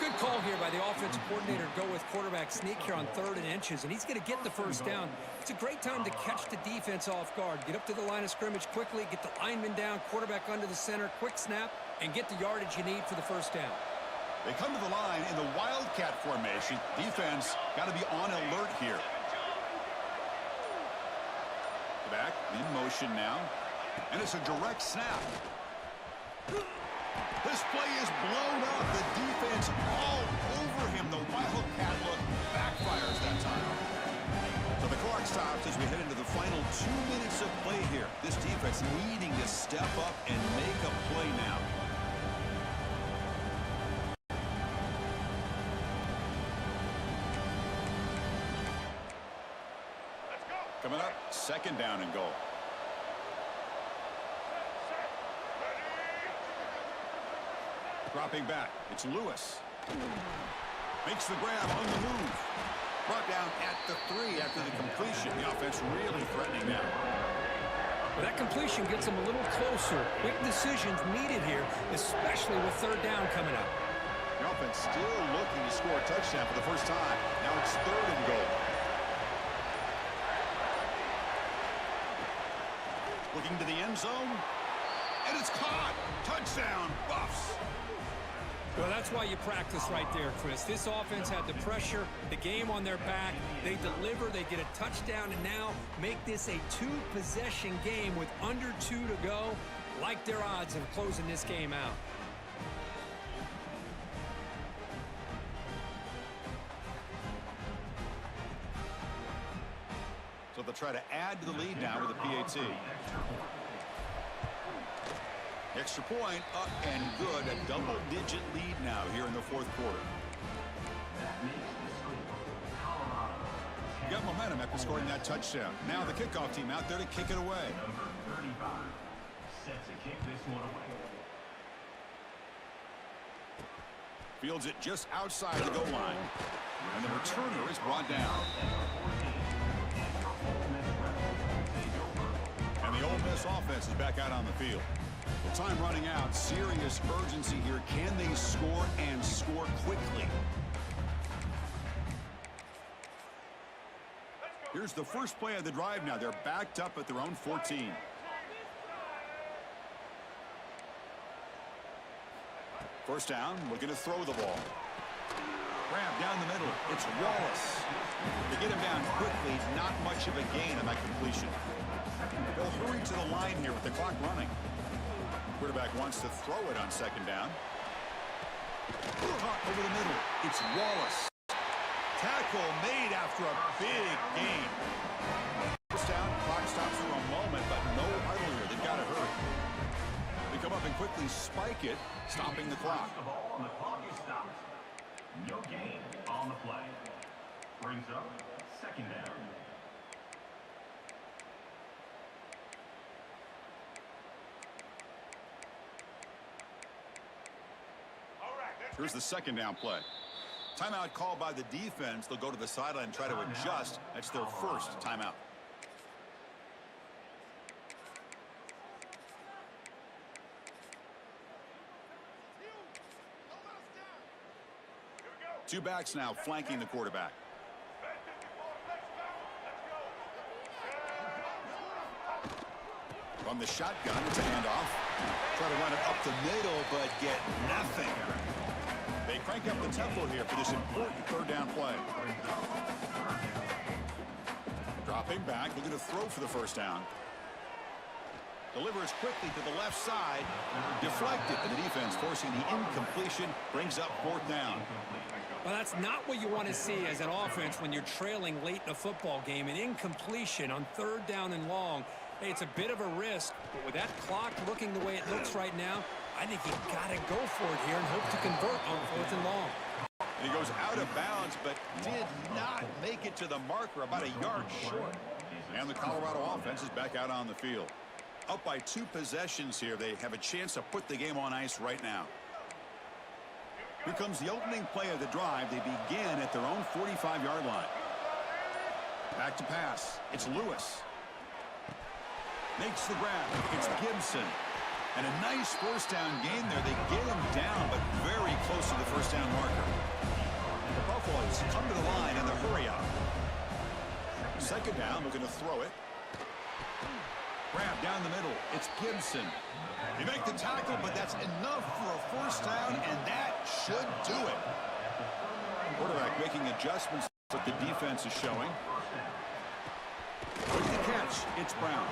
Good call here by the offensive coordinator. Go with quarterback sneak here on 3rd and inches, and he's going to get the first down. It's a great time to catch the defense off guard. Get up to the line of scrimmage quickly, get the lineman down, quarterback under the center, quick snap, and get the yardage you need for the first down. They come to the line in the Wildcat formation. Defense got to be on alert here. Back in motion now. And it's a direct snap. This play is blown up. The defense all over him. The Wildcat look backfires that time. So the clock stops as we head into the final 2 minutes of play here. This defense needing to step up and make a play now. Coming up, second down and goal. Dropping back, it's Lewis. Makes the grab on the move. Brought down at the 3 after the completion. The offense really threatening now. Well, that completion gets them a little closer. Quick decisions needed here, especially with third down coming up. The offense still looking to score a touchdown for the first time. Now it's 3rd and goal. Looking to the end zone, and it's caught. Touchdown, Buffs. Well, that's why you practice right there, Chris. This offense had the pressure, the game on their back. They deliver, they get a touchdown, and now make this a 2-possession game with under 2 to go. Like their odds of closing this game out. So they'll try to add to the lead now with a PAT. Extra point up and good. A double-digit lead now here in the 4th quarter. Got momentum after scoring that touchdown. Now the kickoff team out there to kick it away. Number 35 set to kick this one away. Fields it just outside the goal line. And the returner is brought down. And the Ole Miss offense is back out on the field. Well, time running out. Serious urgency here. Can they score and score quickly? Here's the first play of the drive now. They're backed up at their own 14. First down, looking to throw the ball. Grab down the middle. It's Wallace. They get him down quickly. Not much of a gain on that completion. They'll hurry to the line here with the clock running. Quarterback wants to throw it on second down. Caught over the middle. It's Wallace. Tackle made after a big gain. First down, clock stops for a moment, but no huddle here. They've got to hurry. They come up and quickly spike it, stopping the clock. The ball on the clock is stopped. No gain on the play. Brings up second down. Here's the second down play. Timeout called by the defense. They'll go to the sideline and try to adjust. That's their first timeout. Two backs now flanking the quarterback. From the shotgun, it's a handoff. Try to run it up the middle, but get nothing. They crank up the tempo here for this important third down play. Dropping back, looking to throw for the first down. Delivers quickly to the left side. Deflected, and the defense forcing the incompletion brings up fourth down. Well, that's not what you want to see as an offense when you're trailing late in a football game. An incompletion on third down and long. Hey, it's a bit of a risk, but with that clock looking the way it looks right now, I think you got to go for it here and hope to convert on fourth and long. And he goes out of bounds, but did not make it to the marker, about a yard short. And the Colorado offense is back out on the field. Up by 2 possessions here. They have a chance to put the game on ice right now. Here comes the opening play of the drive. They begin at their own 45-yard line. Back to pass. It's Lewis. Makes the grab. It's Gibson. And a nice first down gain there. They get him down, but very close to the first down marker. The Buffaloes come to the line in the hurry up. Second down, looking to throw it. Grab down the middle. It's Gibson. They make the tackle, but that's enough for a first down, and that should do it. Quarterback making adjustments that the defense is showing. With the catch, it's Brown.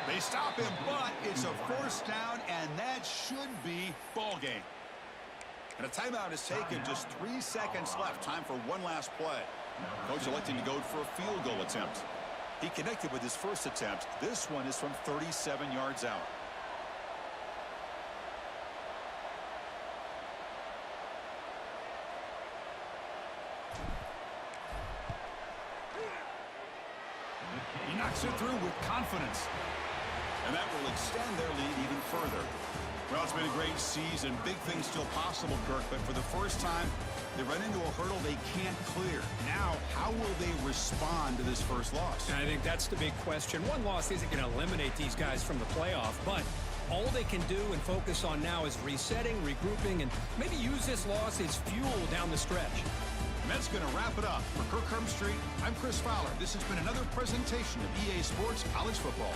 They stop him, but it's a first down, and that should be ball game. And a timeout is taken. Just 3 seconds left. Time for one last play. Coach electing to go for a field goal attempt. He connected with his first attempt. This one is from 37 yards out. He knocks it through with confidence. And that will extend their lead even further. Well, it's been a great season. Big things still possible, Curt, but for the first time, they run into a hurdle they can't clear. Now, how will they respond to this first loss? And I think that's the big question. One loss isn't going to eliminate these guys from the playoff, but all they can do and focus on now is resetting, regrouping, and maybe use this loss as fuel down the stretch. And that's going to wrap it up. For Kirk Street, I'm Chris Fowler. This has been another presentation of EA Sports College Football.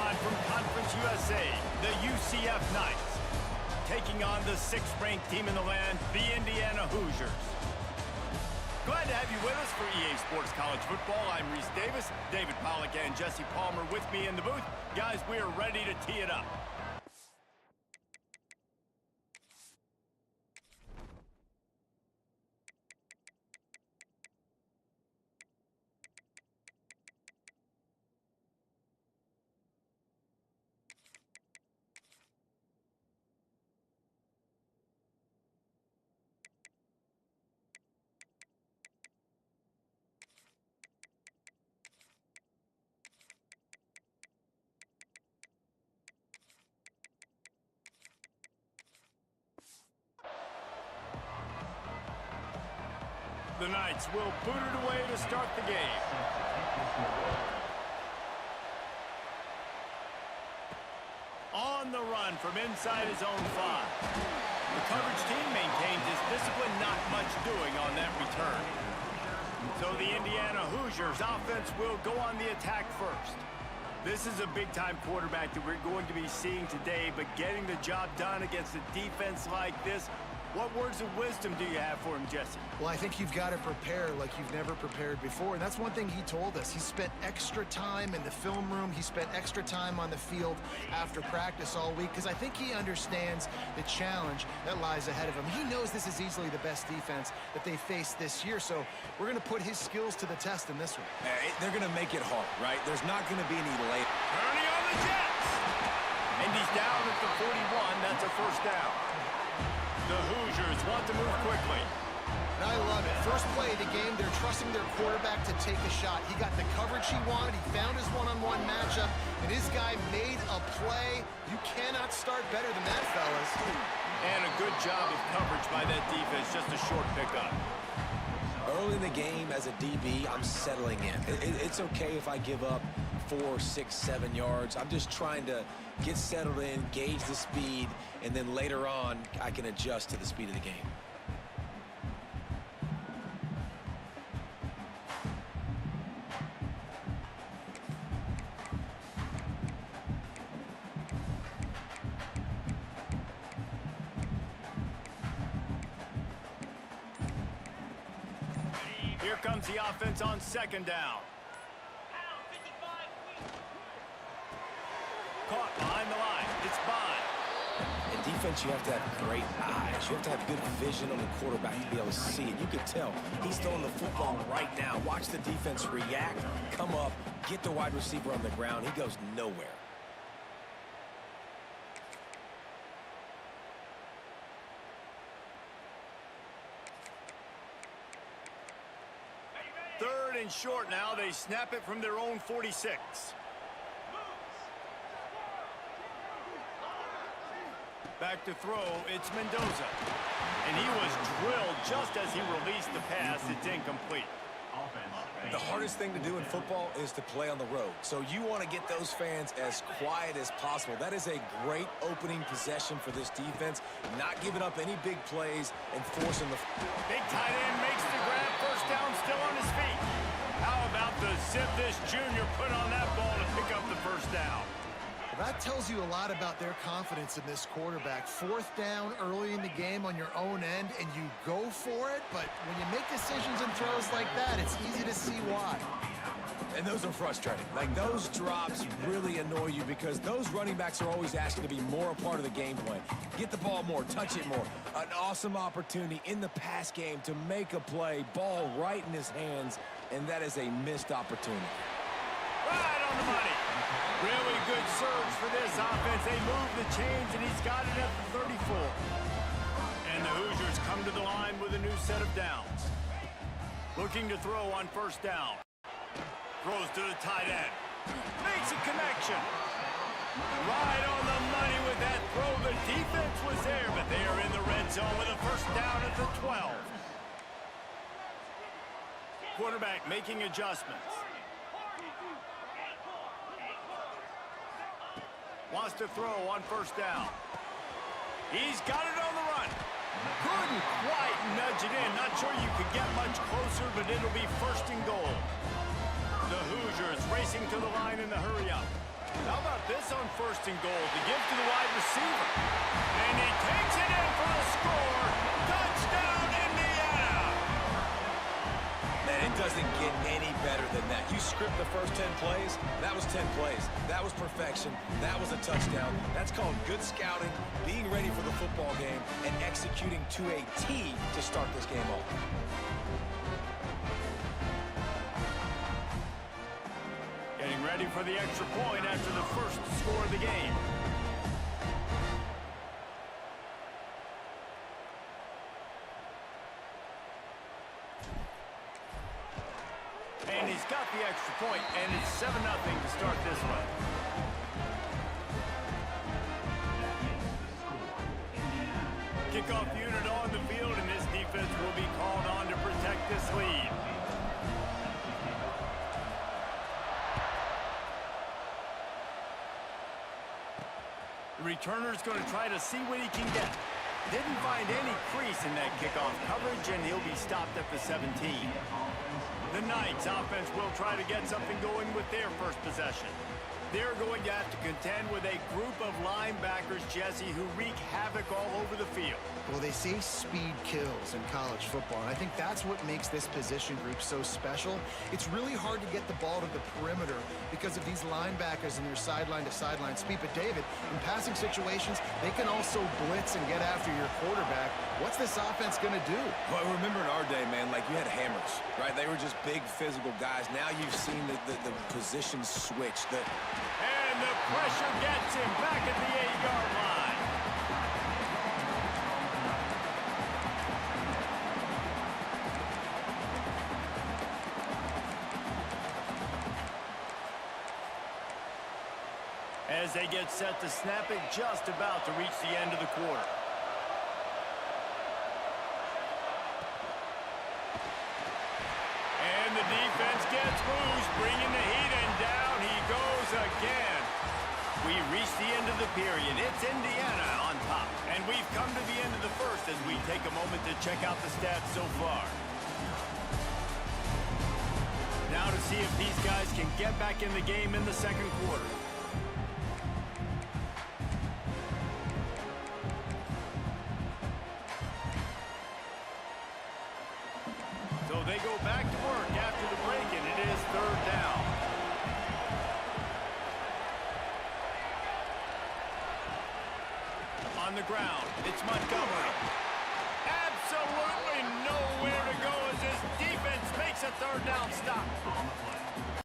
on from Conference USA, the UCF Knights, taking on the 6th-ranked team in the land, the Indiana Hoosiers. Glad to have you with us for EA Sports College Football. I'm Reese Davis, David Pollack, and Jesse Palmer with me in the booth. Guys, we are ready to tee it up. The Knights will boot it away to start the game. On the run from inside his own 5. The coverage team maintains his discipline, not much doing on that return. So the Indiana Hoosiers offense will go on the attack first. This is a big-time quarterback that we're going to be seeing today, but getting the job done against a defense like this, what words of wisdom do you have for him, Jesse? Well, I think you've got to prepare like you've never prepared before, and that's one thing he told us. He spent extra time in the film room. He spent extra time on the field after practice all week because I think he understands the challenge that lies ahead of him. He knows this is easily the best defense that they faced this year, so we're going to put his skills to the test in this one. They're going to make it hard, right? There's not going to be any late. Turning on the Jets! And he's down at the 41. That's a first down. The Hoosiers want to move quickly. And I love it. First play of the game, they're trusting their quarterback to take a shot. He got the coverage he wanted. He found his one-on-one matchup, and his guy made a play. You cannot start better than that, fellas. And a good job of coverage by that defense. Just a short pickup. Early in the game, as a DB, I'm settling in. It's okay if I give up 4, 6, 7 yards. I'm just trying to get settled in, gauge the speed, and then later on, I can adjust to the speed of the game. Here comes the offense on 2nd down. Caught behind the line. It's Bond. In defense, you have to have great eyes. You have to have good vision on the quarterback to be able to see it. You can tell he's throwing the football right now. Watch the defense react, come up, get the wide receiver on the ground. He goes nowhere. Third and short now. They snap it from their own 46. Back to throw, it's Mendoza. And he was drilled just as he released the pass. It's incomplete. The hardest thing to do in football is to play on the road. So you want to get those fans as quiet as possible. That is a great opening possession for this defense. Not giving up any big plays and forcing the... Big tight end makes the grab. First down, still on his feet. How about the zip this junior put on that ball to pick up the first down? That tells you a lot about their confidence in this quarterback. 4th down early in the game on your own end, and you go for it, but when you make decisions and throws like that, it's easy to see why. And those are frustrating. Like, those drops really annoy you because those running backs are always asking to be more a part of the game plan. Get the ball more, touch it more. An awesome opportunity in the pass game to make a play, ball right in his hands, and that is a missed opportunity. Right on the money. Really good surge for this offense. They move the chains, and he's got it at the 34. And the Hoosiers come to the line with a new set of downs. Looking to throw on 1st down. Throws to the tight end. Makes a connection. Right on the money with that throw. The defense was there, but they are in the red zone with a 1st down at the 12. Quarterback making adjustments. Wants to throw on 1st down. He's got it on the run. Couldn't quite nudge it in. Not sure you could get much closer, but it'll be 1st and goal. The Hoosiers racing to the line in the hurry up. How about this on 1st and goal to give to the wide receiver? And he takes it in for the score. Touchdown, Indiana! Man, it doesn't get any better than that. You script the first 10 plays, that was 10 plays. That was perfection. That was a touchdown. That's called good scouting, being ready for the football game, and executing to a T to start this game off. Getting ready for the extra point after the first score of the game. And he's got the extra point, and it's 7-0 to start this one. Kickoff unit on the field, and this defense will be called on to protect this lead. The returner's going to try to see what he can get. Didn't find any crease in that kickoff coverage, and he'll be stopped at the 17. The Knights offense will try to get something going with their first possession. They're going to have to contend with a group of linebackers, Jesse, who wreak havoc all over the field. Well, they say speed kills in college football, and I think that's what makes this position group so special. It's really hard to get the ball to the perimeter because of these linebackers and their sideline-to-sideline speed. But, David, in passing situations, they can also blitz and get after your quarterback. What's this offense going to do? Well, remember in our day, man, like you had hammers, right? They were just big physical guys. Now you've seen the position switch. And the pressure gets him back at the 8-yard line. As they get set to snap it, just about to reach the end of the quarter. And the defense gets loose, bringing the heat, and down he goes again. We reach the end of the period. It's Indiana on top. And we've come to the end of the first as we take a moment to check out the stats so far. Now to see if these guys can get back in the game in the second quarter. So they go back to work after the break, and it is 3rd down. On the ground, it's Montgomery. Absolutely nowhere to go as this defense makes a 3rd down stop.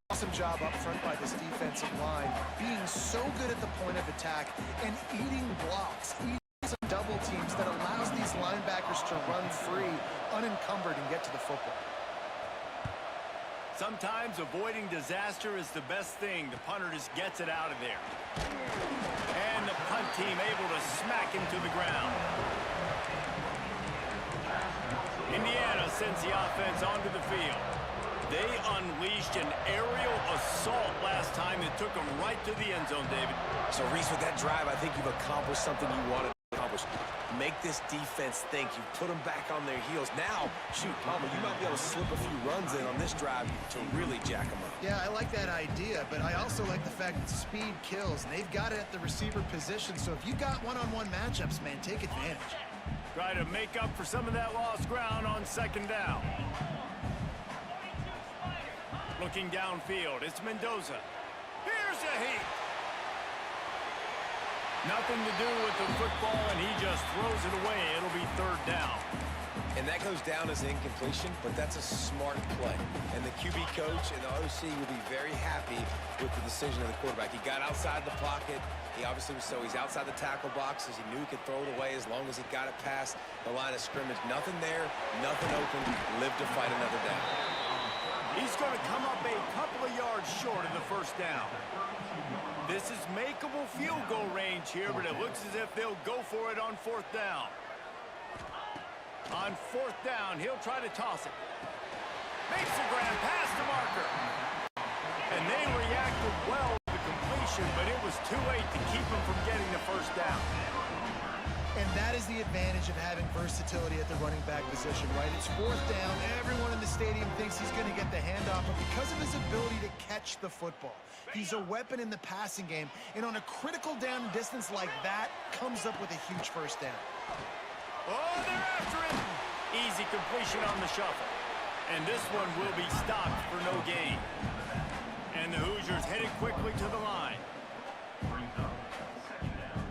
Awesome job up front by this defensive line, being so good at the point of attack and eating blocks, eating some double teams that allows these linebackers to run free, unencumbered, and get to the football. Sometimes avoiding disaster is the best thing. The punter just gets it out of there. And the punt team able to smack him to the ground. Indiana sends the offense onto the field. They unleashed an aerial assault last time that took them right to the end zone, David. So, Reese, with that drive, I think you've accomplished something you wanted to accomplish. Make this defense think. You put them back on their heels. Now, shoot, Palmer, you might be able to slip a few runs in on this drive to really jack them up. Yeah, I like that idea, but I also like the fact that speed kills, and they've got it at the receiver position. So if you got one-on-one matchups, man, take advantage. Try to make up for some of that lost ground on 2nd down. Looking downfield, it's Mendoza. Here's a heat. Nothing to do with the football, and he just throws it away. It'll be 3rd down. And that goes down as an incompletion, but that's a smart play. And the QB coach and the OC will be very happy with the decision of the quarterback. He got outside the pocket. He obviously was he's outside the tackle box as he knew he could throw it away as long as he got it past the line of scrimmage. Nothing there, nothing open. Live to fight another down. He's going to come up a couple of yards short of the 1st down. This is makeable field goal range here, but it looks as if they'll go for it on 4th down. On 4th down, he'll try to toss it. Makes the grand pass to Marker. And they reacted well to the completion, but it was too late to keep him from getting the 1st down. And that is the advantage of having versatility at the running back position, right? It's fourth down. Everyone in the stadium thinks he's going to get the handoff, but because of his ability to catch the football, he's a weapon in the passing game. And on a critical down distance like that, comes up with a huge first down. Oh, they're after him. Easy completion on the shuffle. And this one will be stopped for no gain. And the Hoosiers headed quickly to the line. Brings up second down.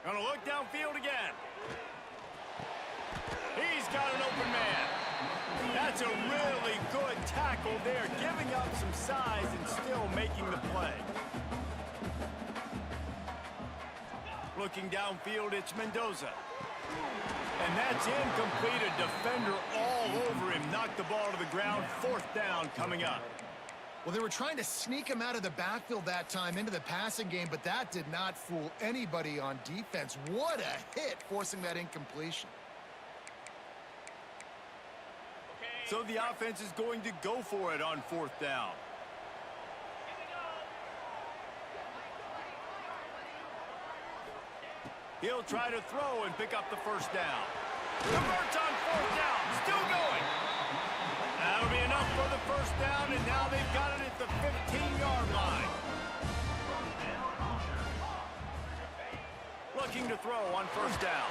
Gonna look downfield again. He's got an open man. That's a really good tackle there, giving up some size and still making the play. Looking downfield, it's Mendoza. And that's incomplete. A defender all over him. Knocked the ball to the ground. Fourth down coming up. Well, they were trying to sneak him out of the backfield that time into the passing game, but that did not fool anybody on defense. What a hit, forcing that incompletion. So the offense is going to go for it on fourth down. He'll try to throw and pick up the first down. Converts on fourth down. Still going. That'll be enough for the first down, and now they've got it at the 15-yard line. Looking to throw on first down.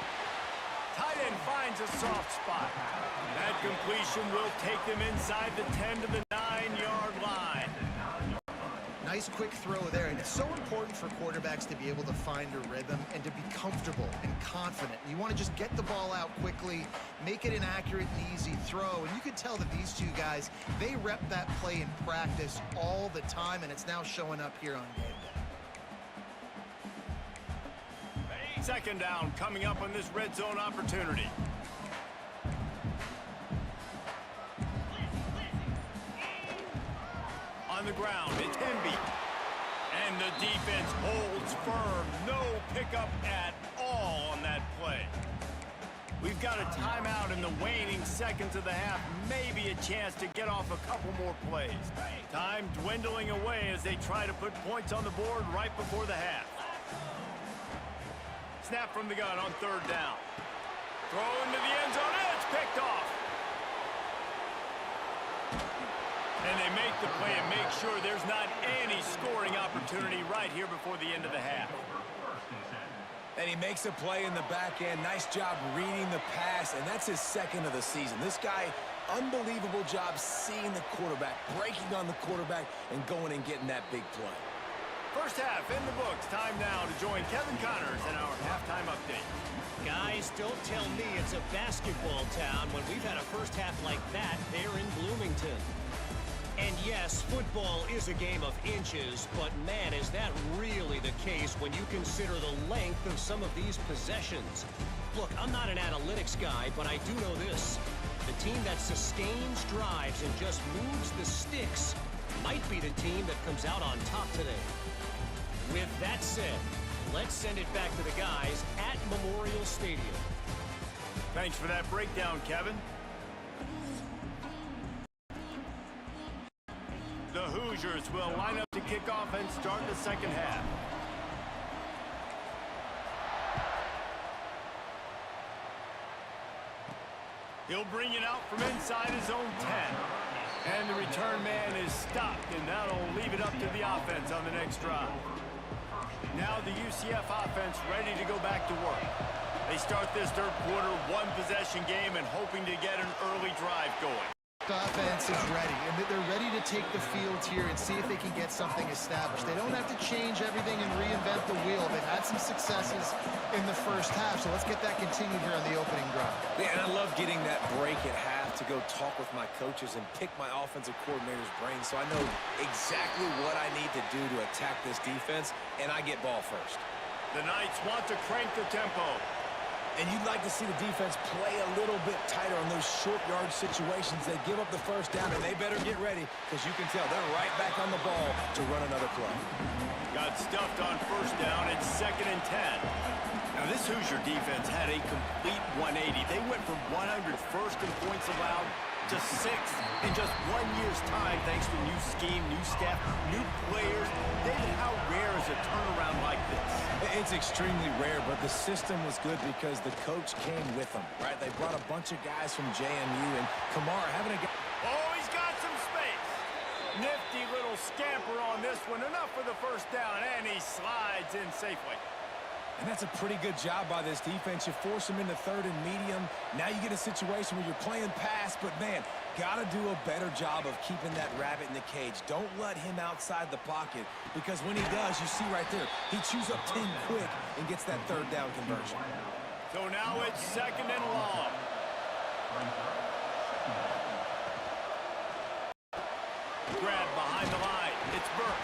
Tight end finds a soft spot. That completion will take them inside the 10 to the 9-yard line. Nice quick throw there, and it's so important for quarterbacks to be able to find a rhythm and to be comfortable and confident. You want to just get the ball out quickly, make it an accurate and easy throw, and you can tell that these two guys, they rep that play in practice all the time, and it's now showing up here on game day. Second down coming up on this red zone opportunity. On the ground, it's Hemby. And the defense holds firm. No pickup at all on that play. We've got a timeout in the waning seconds of the half. Maybe a chance to get off a couple more plays. Time dwindling away as they try to put points on the board right before the half. Snap from the gun on third down. Throw into the end zone. It's picked off. And they make the play and make sure there's not any scoring opportunity right here before the end of the half. And he makes a play in the back end. Nice job reading the pass, and that's his second of the season. This guy, unbelievable job seeing the quarterback, breaking on the quarterback, and going and getting that big play. First half in the books. Time now to join Kevin Connors in our halftime update. Guys, don't tell me it's a basketball town when we've had a first half like that there in Bloomington. And yes, football is a game of inches, but man, is that really the case when you consider the length of some of these possessions. Look, I'm not an analytics guy, but I do know this. The team that sustains drives and just moves the sticks might be the team that comes out on top today. With that said, let's send it back to the guys at Memorial Stadium. Thanks for that breakdown, Kevin. The Hoosiers will line up to kick off and start the second half. He'll bring it out from inside his own 10. And the return man is stopped, and that'll leave it up to the offense on the next drive. Now the UCF offense ready to go back to work. They start this third quarter one-possession game and hoping to get an early drive going. The offense is ready, and they're ready to take the field here and see if they can get something established. They don't have to change everything and reinvent the wheel. They've had some successes in the first half, so let's get that continued here on the opening drive. Yeah, and I love getting that break at half to go talk with my coaches and pick my offensive coordinator's brain so I know exactly what I need to do to attack this defense, and I get ball first. The Knights want to crank the tempo. And you'd like to see the defense play a little bit tighter on those short yard situations. They give up the first down, and they better get ready because you can tell they're right back on the ball to run another play. Got stuffed on first down. It's 2nd and 10. Now, this Hoosier defense had a complete 180. They went from 101st in points allowed to 6th in just 1 year's time, thanks to new scheme, new staff, new players. David, how rare is a turnaround like this? It's extremely rare, but the system was good because the coach came with them, right? They brought a bunch of guys from JMU, and Kamara having a guy. Oh, he's got some space. Nifty little scamper on this one. Enough for the first down, and he slides in safely. And that's a pretty good job by this defense. You force them into 3rd and medium. Now you get a situation where you're playing pass, but, man, got to do a better job of keeping that rabbit in the cage. Don't let him outside the pocket because when he does, you see right there, he chews up 10 quick and gets that 3rd down conversion. So now it's 2nd and long. Grab behind the line. It's Beck.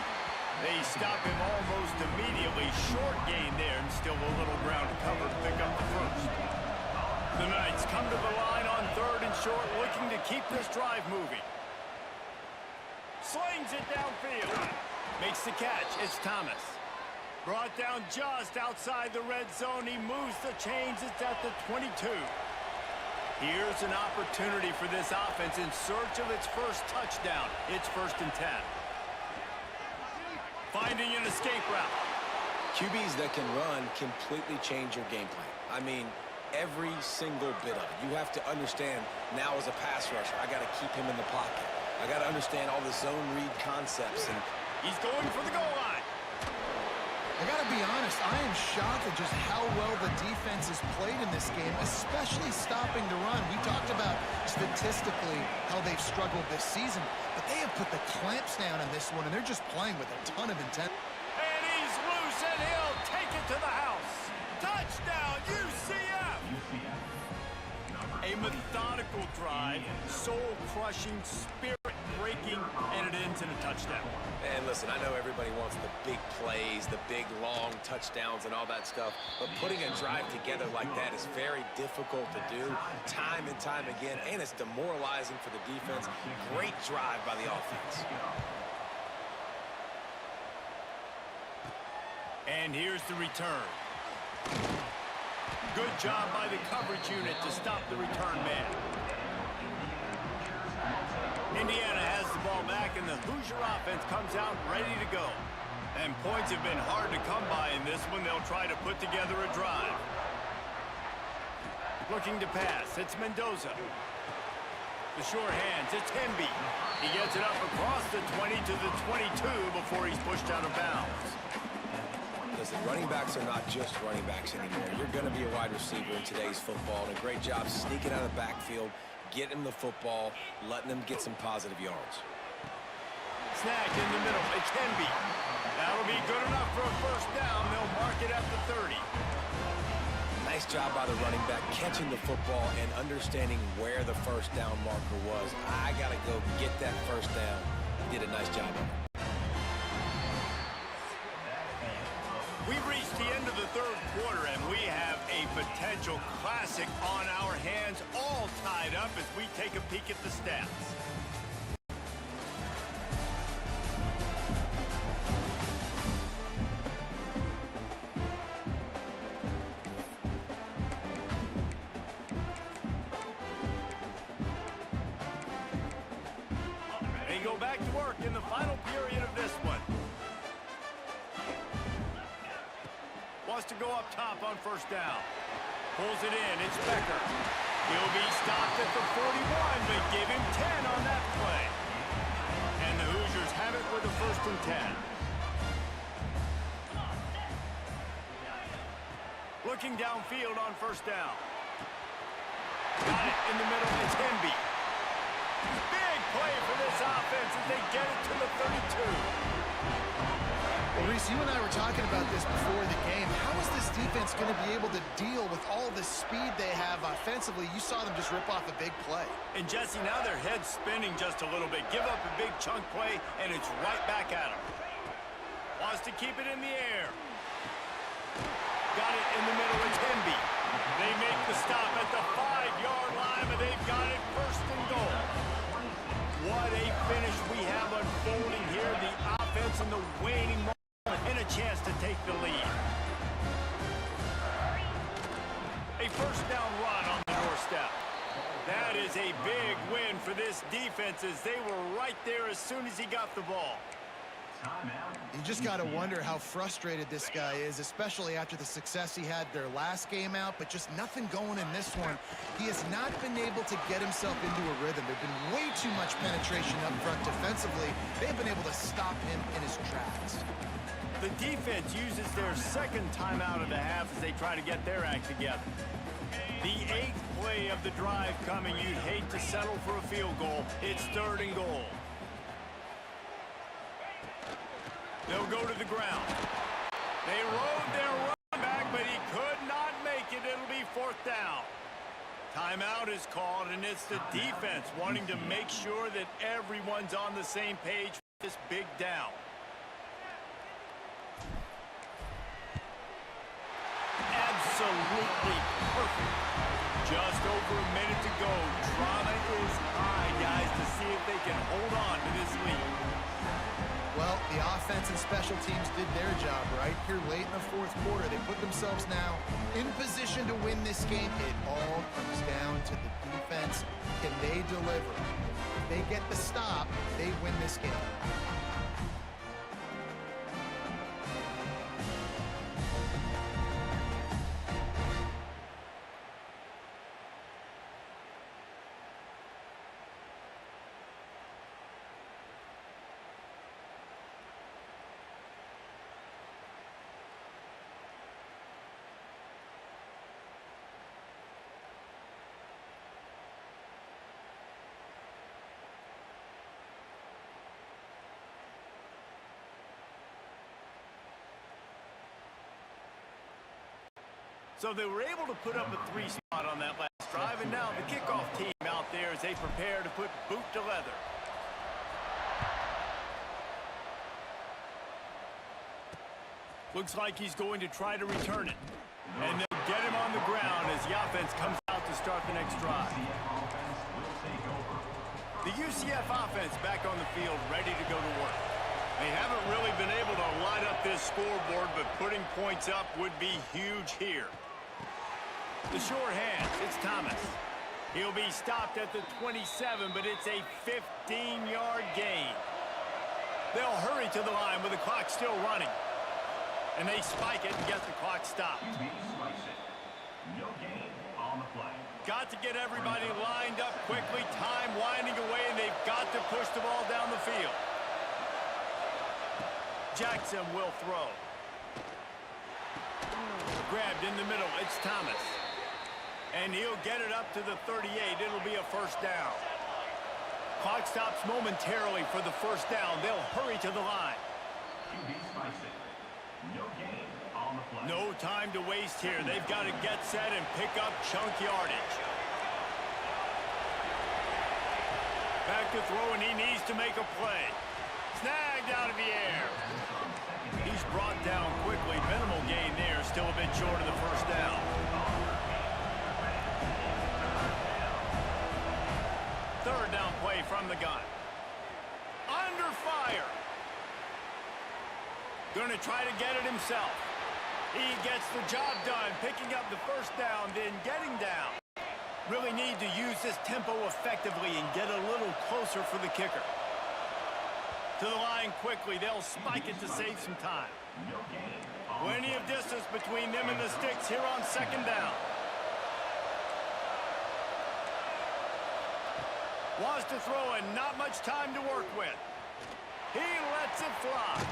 They stop him almost immediately. Short gain there, and still a little ground to cover to pick up the first. The Knights come to the line on 3rd and short, looking to keep this drive moving. Slings it downfield. Makes the catch. It's Thomas. Brought down just outside the red zone. He moves the chains. It's at the 22. Here's an opportunity for this offense in search of its first touchdown. It's 1st and 10. Finding an escape route. QBs that can run completely change your game plan. I mean, every single bit of it. You have to understand now as a pass rusher, I got to keep him in the pocket. I got to understand all the zone read concepts. And he's going for the goal line. I got to be honest, I am shocked at just how well the defense has played in this game, especially stopping the run. We talked about statistically how they've struggled this season, but they have put the clamps down in this one, and they're just playing with a ton of intent. And he's loose, and he'll take it to the house. Touchdown, UCF! A methodical drive, soul-crushing, spirit-breaking, and it ends in a touchdown. And listen, I know everybody wants the big plays, the big, long touchdowns and all that stuff, but putting a drive together like that is very difficult to do time and time again, and it's demoralizing for the defense. Great drive by the offense. And here's the return. Good job by the coverage unit to stop the return man. Indiana has the ball back, and the Hoosier offense comes out ready to go. And points have been hard to come by in this one. They'll try to put together a drive. Looking to pass. It's Mendoza. The short hands. It's Hemby. He gets it up across the 20 to the 22 before he's pushed out of bounds. Listen, running backs are not just running backs anymore. You're going to be a wide receiver in today's football, and a great job sneaking out of the backfield, getting the football, letting them get some positive yards. Snagged in the middle. It can be. That'll be good enough for a first down. They'll mark it at the 30. Nice job by the running back, catching the football and understanding where the first down marker was. I got to go get that first down. He did a nice job of it. We've reached the end of the 3rd quarter, and we have a potential classic on our hands, all tied up as we take a peek at the stats. They go back to work in the final period of this one. Wants to go up top on first down. Pulls it in. It's Becker. He'll be stopped at the 41, but give him 10 on that play. And the Hoosiers have it with a 1st and 10. Looking downfield on first down. Got it in the middle. It's Hemby. Big play for this offense as they get it to the 32. Well, Reese, you and I were talking about this before the game. How is this defense going to be able to deal with all the speed they have offensively? You saw them just rip off a big play. And, Jesse, now their head's spinning just a little bit. Give up a big chunk play, and it's right back at them. Wants to keep it in the air. Got it in the middle. It's Hemby. They make the stop at the 5-yard line, but they've got it first and goal. What a finish we have unfolding here. The offense in the waning moment and a chance to take the lead. A first down run on the doorstep. That is a big win for this defense as they were right there as soon as he got the ball. You just got to wonder how frustrated this guy is, especially after the success he had their last game out, but just nothing going in this one. He has not been able to get himself into a rhythm. There's been way too much penetration up front defensively. They've been able to stop him in his tracks. The defense uses their second timeout of the half as they try to get their act together. The 8th play of the drive coming. You'd hate to settle for a field goal. It's 3rd and goal. They'll go to the ground. They rode their run back, but he could not make it. It'll be 4th down. Timeout is called, and it's the defense wanting to make sure that everyone's on the same page for this big down. Absolutely perfect. Just over a minute to go. Drama is high, guys, to see if they can hold on to this lead. Well, the offense and special teams did their job right here late in the 4th quarter. They put themselves now in position to win this game. It all comes down to the defense. Can they deliver? If they get the stop, they win this game. So they were able to put up a 3 spot on that last drive, and now the kickoff team out there as they prepare to put boot to leather. Looks like he's going to try to return it. And they'll get him on the ground as the offense comes out to start the next drive. The UCF offense back on the field, ready to go to work. They haven't really been able to light up this scoreboard, but putting points up would be huge here. The short hands, it's Thomas. He'll be stopped at the 27, but it's a 15-yard gain. They'll hurry to the line with the clock still running. And they spike it and get the clock stopped. No gain on the play. Got to get everybody lined up quickly. Time winding away, and they've got to push the ball down the field. Jackson will throw. Grabbed in the middle. It's Thomas. And he'll get it up to the 38. It'll be a first down. Clock stops momentarily for the first down. They'll hurry to the line. No gain on the play. No time to waste here. They've got to get set and pick up chunk yardage. Back to throw, and he needs to make a play. Snagged out of the air. He's brought down quickly. Minimal gain there. Still a bit short of the first down. Third down play from the gun. Under fire. Going to try to get it himself. He gets the job done, picking up the first down, then getting down. Really need to use this tempo effectively and get a little closer for the kicker. To the line quickly. They'll spike it to save some time. Plenty of distance between them and the sticks here on second down. Wants to throw and not much time to work with. He lets it fly.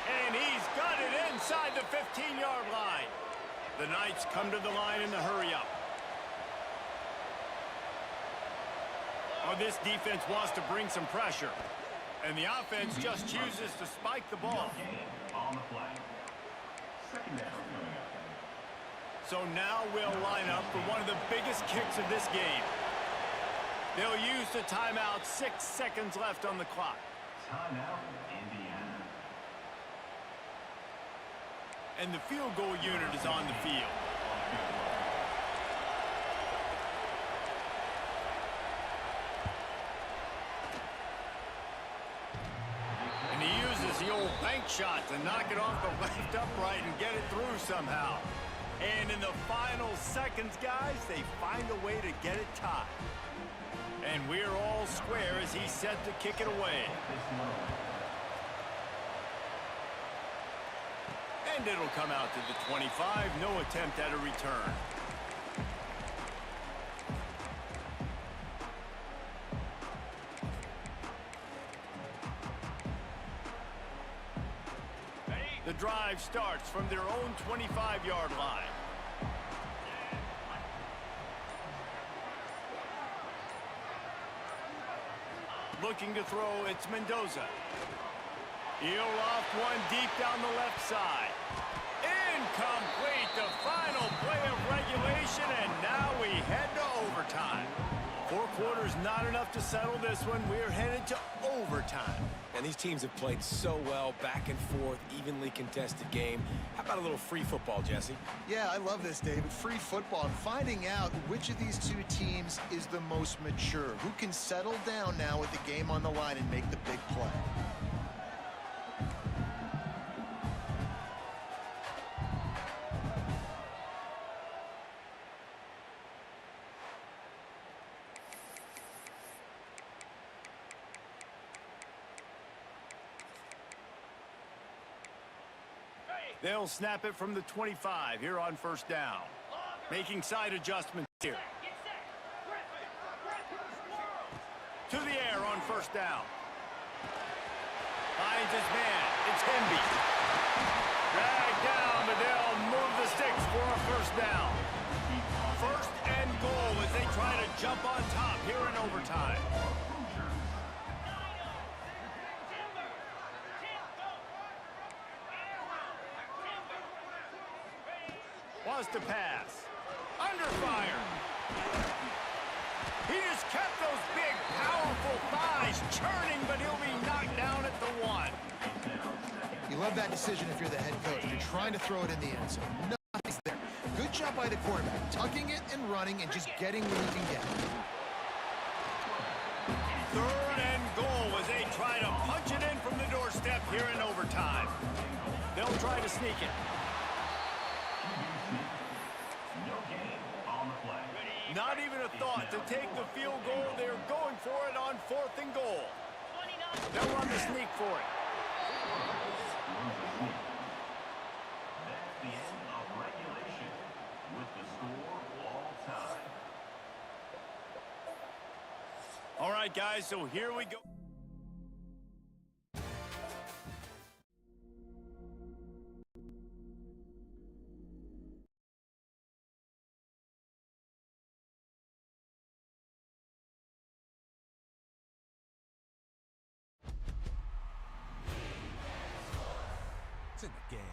And he's got it inside the 15-yard line. The Knights come to the line in the hurry-up. Oh, this defense wants to bring some pressure. And the offense just chooses to spike the ball. On the play. Second down coming up. So now we'll line up for one of the biggest kicks of this game. They'll use the timeout. 6 seconds left on the clock. Timeout, Indiana. And the field goal unit is on the field. bank shot to knock it off the left upright and get it through somehow. And in the final seconds, guys, they find a way to get it tied. And we're all square as he's set to kick it away. And it'll come out to the 25. No attempt at a return. The drive starts from their own 25-yard line. Looking to throw, it's Mendoza. He'll loft one deep down the left side. Incomplete, the final play of regulation, and now we head to overtime. 4 quarters not enough to settle this one. We're headed to overtime. And these teams have played so well, back and forth, evenly contested game. How about a little free football, Jesse? Yeah, I love this, David. Free football. And finding out which of these two teams is the most mature. Who can settle down now with the game on the line and make the big play. They'll snap it from the 25 here on first down. Making side adjustments here. To the air on first down. Finds his man. It's Hemby. Dragged down, but they'll move the sticks for a first down. First and goal as they try to jump on top here in overtime. Wants to pass. Under fire. He just kept those big, powerful thighs churning, but he'll be knocked down at the 1. You love that decision if you're the head coach. You're trying to throw it in the end zone. Nothing's there. Good job by the quarterback, tucking it and running and just getting what he can get. Third and goal as they try to punch it in from the doorstep here in overtime. They'll try to sneak it. Not even a thought to take the field goal. They're going for it on 4th and goal. They'll run the sneak for it. That's the end of regulation with the score all time. All right, guys, so here we go. It's in the game.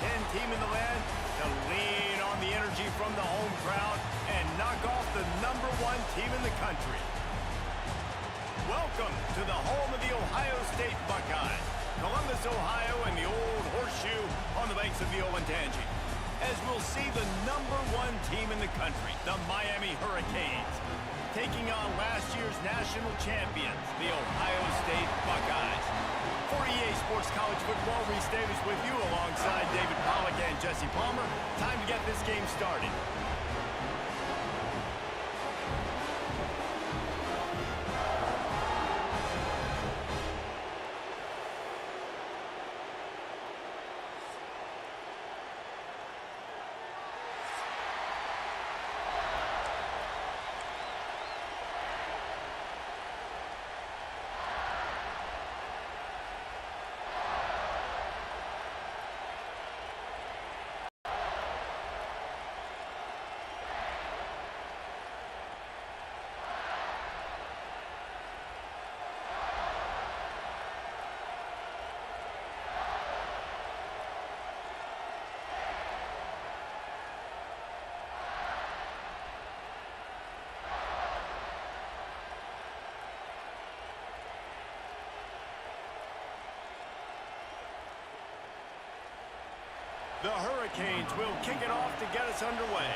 team in the land to lean on the energy from the home crowd and knock off the #1 team in the country. Welcome to the home of the Ohio State Buckeyes, Columbus, Ohio, and the old horseshoe on the banks of the Olentangy, as we'll see the #1 team in the country, the Miami Hurricanes, taking on last year's national champions, the Ohio State Buckeyes. For EA Sports College Football, Reese Davis with you alongside David Pollack and Jesse Palmer. Time to get this game started. The Hurricanes will kick it off to get us underway.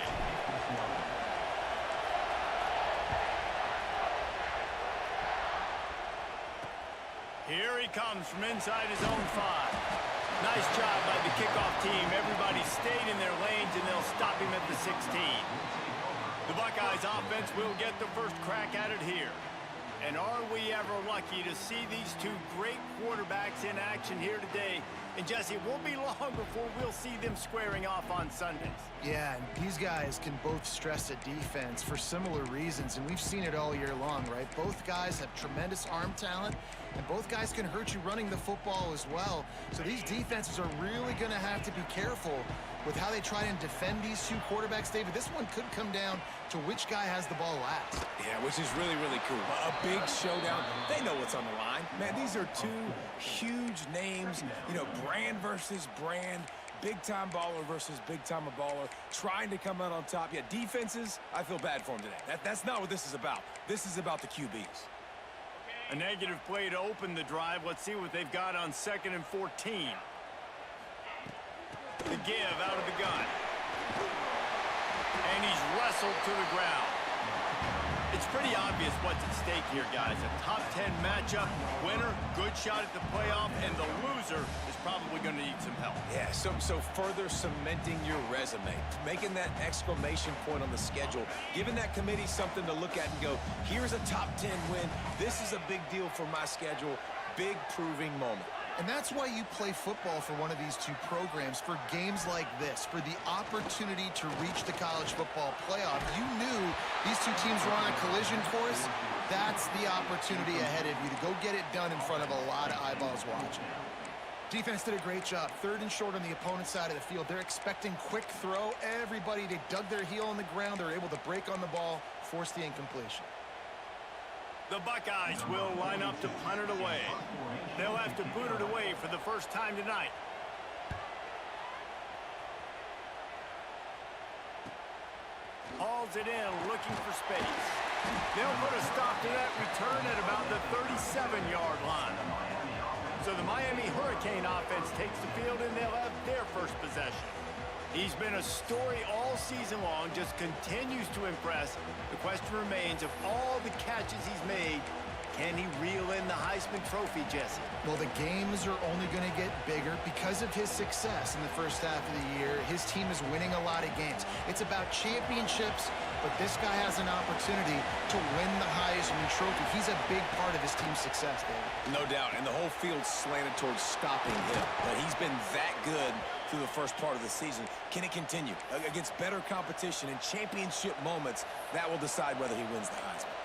Here he comes from inside his own 5. Nice job by the kickoff team. Everybody stayed in their lanes, and they'll stop him at the 16. The Buckeyes offense will get the first crack at it here. And are we ever lucky to see these two great quarterbacks in action here today? And Jesse, it won't be long before we'll see them squaring off on Sundays. Yeah, and these guys can both stress a defense for similar reasons, and we've seen it all year long, right? Both guys have tremendous arm talent, and both guys can hurt you running the football as well. So these defenses are really going to have to be careful with how they try and defend these two quarterbacks, David. This one could come down to which guy has the ball last. Yeah, which is really, really cool. A big showdown. They know what's on the line. Man, these are two huge names, you know, brand versus brand, big-time baller versus big-time baller, trying to come out on top. Yeah, defenses, I feel bad for them today. That's not what this is about. This is about the QBs. A negative play to open the drive. Let's see what they've got on 2nd and 14. The give out of the gun. And he's wrestled to the ground. It's pretty obvious what's at stake here, guys. A top 10 matchup, winner, good shot at the playoff, and the loser is probably going to need some help. Yeah, so further cementing your resume, making that exclamation point on the schedule, giving that committee something to look at and go, here's a top 10 win. This is a big deal for my schedule. Big proving moment. And that's why you play football for one of these two programs, for games like this, for the opportunity to reach the college football playoff. You knew these two teams were on a collision course. That's the opportunity ahead of you to go get it done in front of a lot of eyeballs watching. Defense did a great job. 3rd and short on the opponent's side of the field. They're expecting quick throw. Everybody, they dug their heel on the ground. They're able to break on the ball, force the incompletion. The Buckeyes will line up to punt it away. They'll have to boot it away for the first time tonight. Hauls it in, looking for space. They'll put a stop to that return at about the 37-yard line. So the Miami Hurricane offense takes the field, and they'll have their first possession. He's been a story all season long, just continues to impress. The question remains, of all the catches he's made, can he reel in the Heisman Trophy, Jesse? Well, the games are only going to get bigger because of his success in the first half of the year. His team is winning a lot of games. It's about championships, but this guy has an opportunity to win the Heisman Trophy. He's a big part of his team's success, David. No doubt, and the whole field slanted towards stopping him. But he's been that good through the first part of the season. Can it continue? Against better competition and championship moments, that will decide whether he wins the Heisman.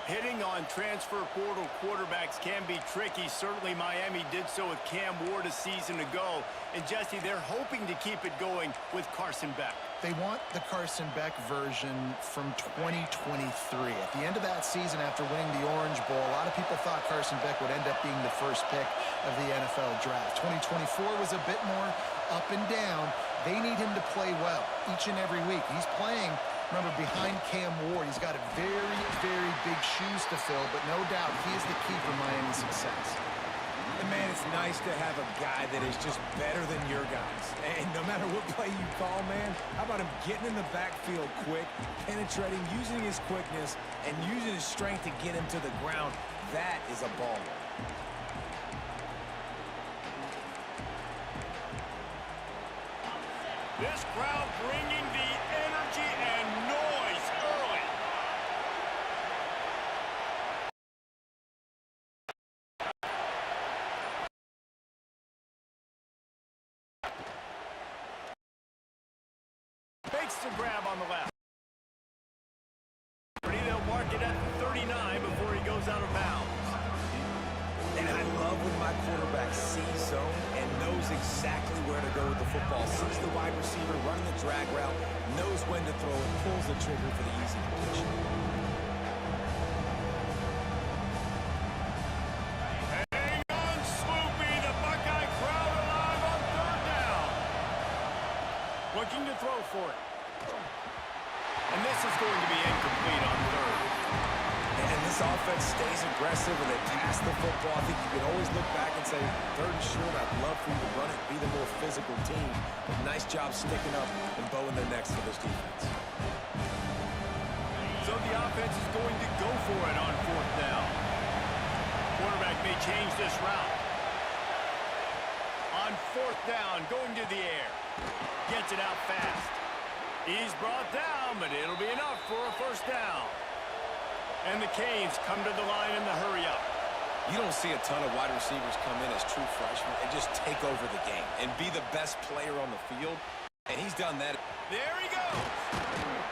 Hitting on transfer portal quarterbacks can be tricky. Certainly Miami did so with Cam Ward a season ago. And Jesse, they're hoping to keep it going with Carson Beck. They want the Carson Beck version from 2023. At the end of that season, after winning the Orange Bowl, a lot of people thought Carson Beck would end up being the first pick of the NFL draft. 2024 was a bit more up and down. They need him to play well each and every week. He's playing, remember, behind Cam Ward. He's got a very, very big shoes to fill, but no doubt he is the key for Miami's success. And man, it's nice to have a guy that is just better than your guys. And no matter what play you call, man, how about him getting in the backfield quick, penetrating, using his quickness, and using his strength to get him to the ground? That is a ball. This crowd bringing the energy and noise early. Makes the grab on the left. They'll mark it at the 39 before he goes out of bounds. And I love when my quarterback sees zone and knows exactly where to go with the football. Sees the wide receiver running the drag route, knows when to throw and pulls the trigger for the easy completion. Hang on, Swoopy. The Buckeye crowd alive on third down. Looking to throw for it. And this is going to be incomplete on third. And this offense stays aggressive and they pass the football. I think you can always look back and say, third and short, I'd love for you to run it, be the more physical team. But nice job sticking up and bowing their necks for this defense. So the offense is going to go for it on fourth down. Quarterback may change this route. On fourth down, going to the air. Gets it out fast. He's brought down, but it'll be enough for a first down. And the Canes come to the line in the hurry-up. You don't see a ton of wide receivers come in as true freshmen and just take over the game and be the best player on the field. And he's done that. There he goes.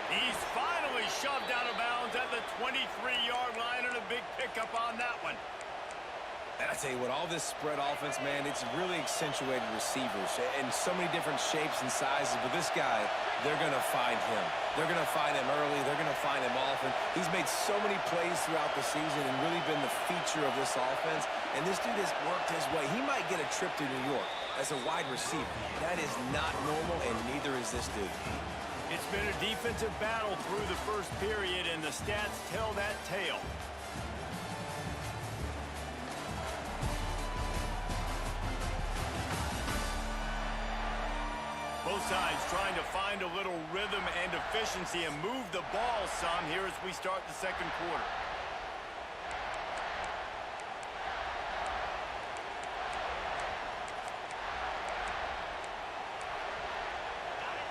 He's finally shoved out of bounds at the 23-yard line, and a big pickup on that one. And I tell you what, all this spread offense, man, it's really accentuated receivers in so many different shapes and sizes. But this guy, they're going to find him. They're going to find him early. They're going to find him often. He's made so many plays throughout the season and really been the feature of this offense. And this dude has worked his way. He might get a trip to New York as a wide receiver. That is not normal, and neither is this dude. It's been a defensive battle through the first period, and the stats tell that tale. Both sides trying to find a little rhythm and efficiency and move the ball some here as we start the second quarter.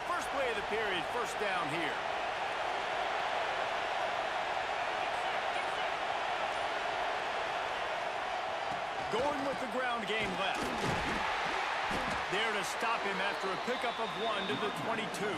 First play of the period, first down here. Going with the ground game left. There to stop him after a pickup of 1 to the 22.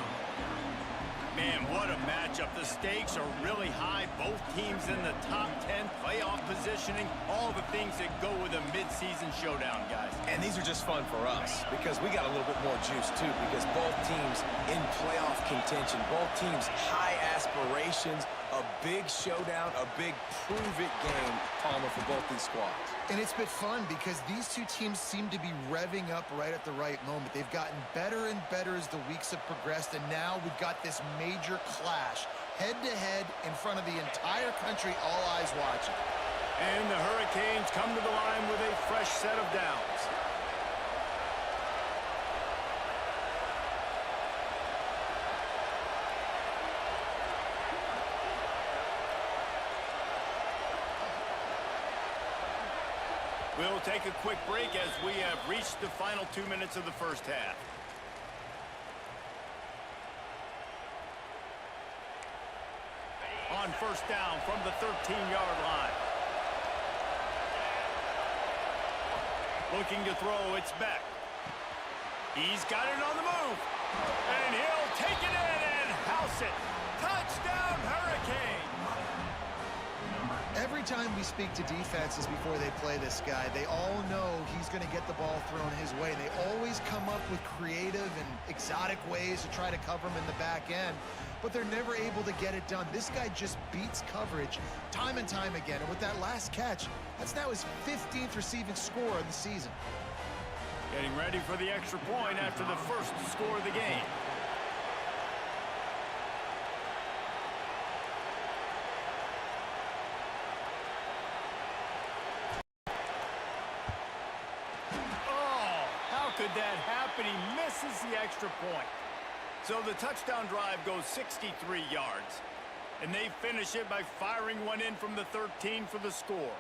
Man, what a matchup. The stakes are really high. Both teams in the top 10, playoff positioning, all the things that go with a midseason showdown, guys. And these are just fun for us because we got a little bit more juice, too, because both teams in playoff contention, both teams high aspirations, a big showdown, a big prove-it game, Palmer, for both these squads. And it's been fun because these two teams seem to be revving up right at the right moment. They've gotten better and better as the weeks have progressed, and now we've got this major clash, head-to-head in front of the entire country, all eyes watching. And the Hurricanes come to the line with a fresh set of downs. We'll take a quick break as we have reached the final 2 minutes of the first half. On first down from the 13-yard line. Looking to throw, it's Beck. He's got it on the move. And he'll take it in and house it. Touchdown, Hurricanes! Every time we speak to defenses before they play this guy, they all know he's going to get the ball thrown his way. They always come up with creative and exotic ways to try to cover him in the back end, but they're never able to get it done. This guy just beats coverage time and time again, and with that last catch, that's now his 15th receiving score of the season. Getting ready for the extra point after the first score of the game. Oh, how could that happen? He misses the extra point. So the touchdown drive goes 63 yards. And they finish it by firing one in from the 13 for the score.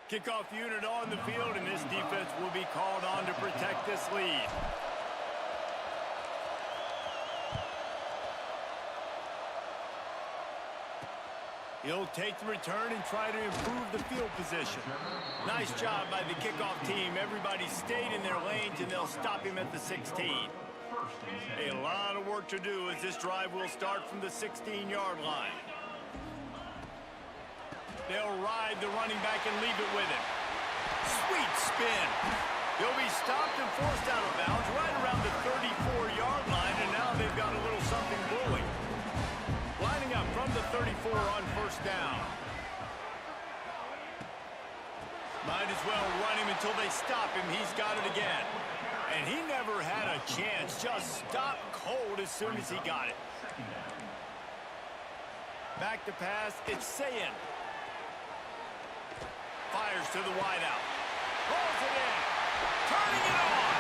Kickoff unit on the field, and this defense will be called on to protect this lead. He'll take the return and try to improve the field position. Nice job by the kickoff team. Everybody stayed in their lanes, and they'll stop him at the 16. A lot of work to do as this drive will start from the 16-yard line. They'll ride the running back and leave it with him. Sweet spin. He'll be stopped and forced out of bounds right around the 34-yard line, and now they've got a little something brewing. Lining up from the 34 on first down. Might as well run him until they stop him. He's got it again. And he never had a chance. Just stopped cold as soon as he got it. Back to pass. It's Sayin. Fires to the wideout. Rolls it in. Turning it on.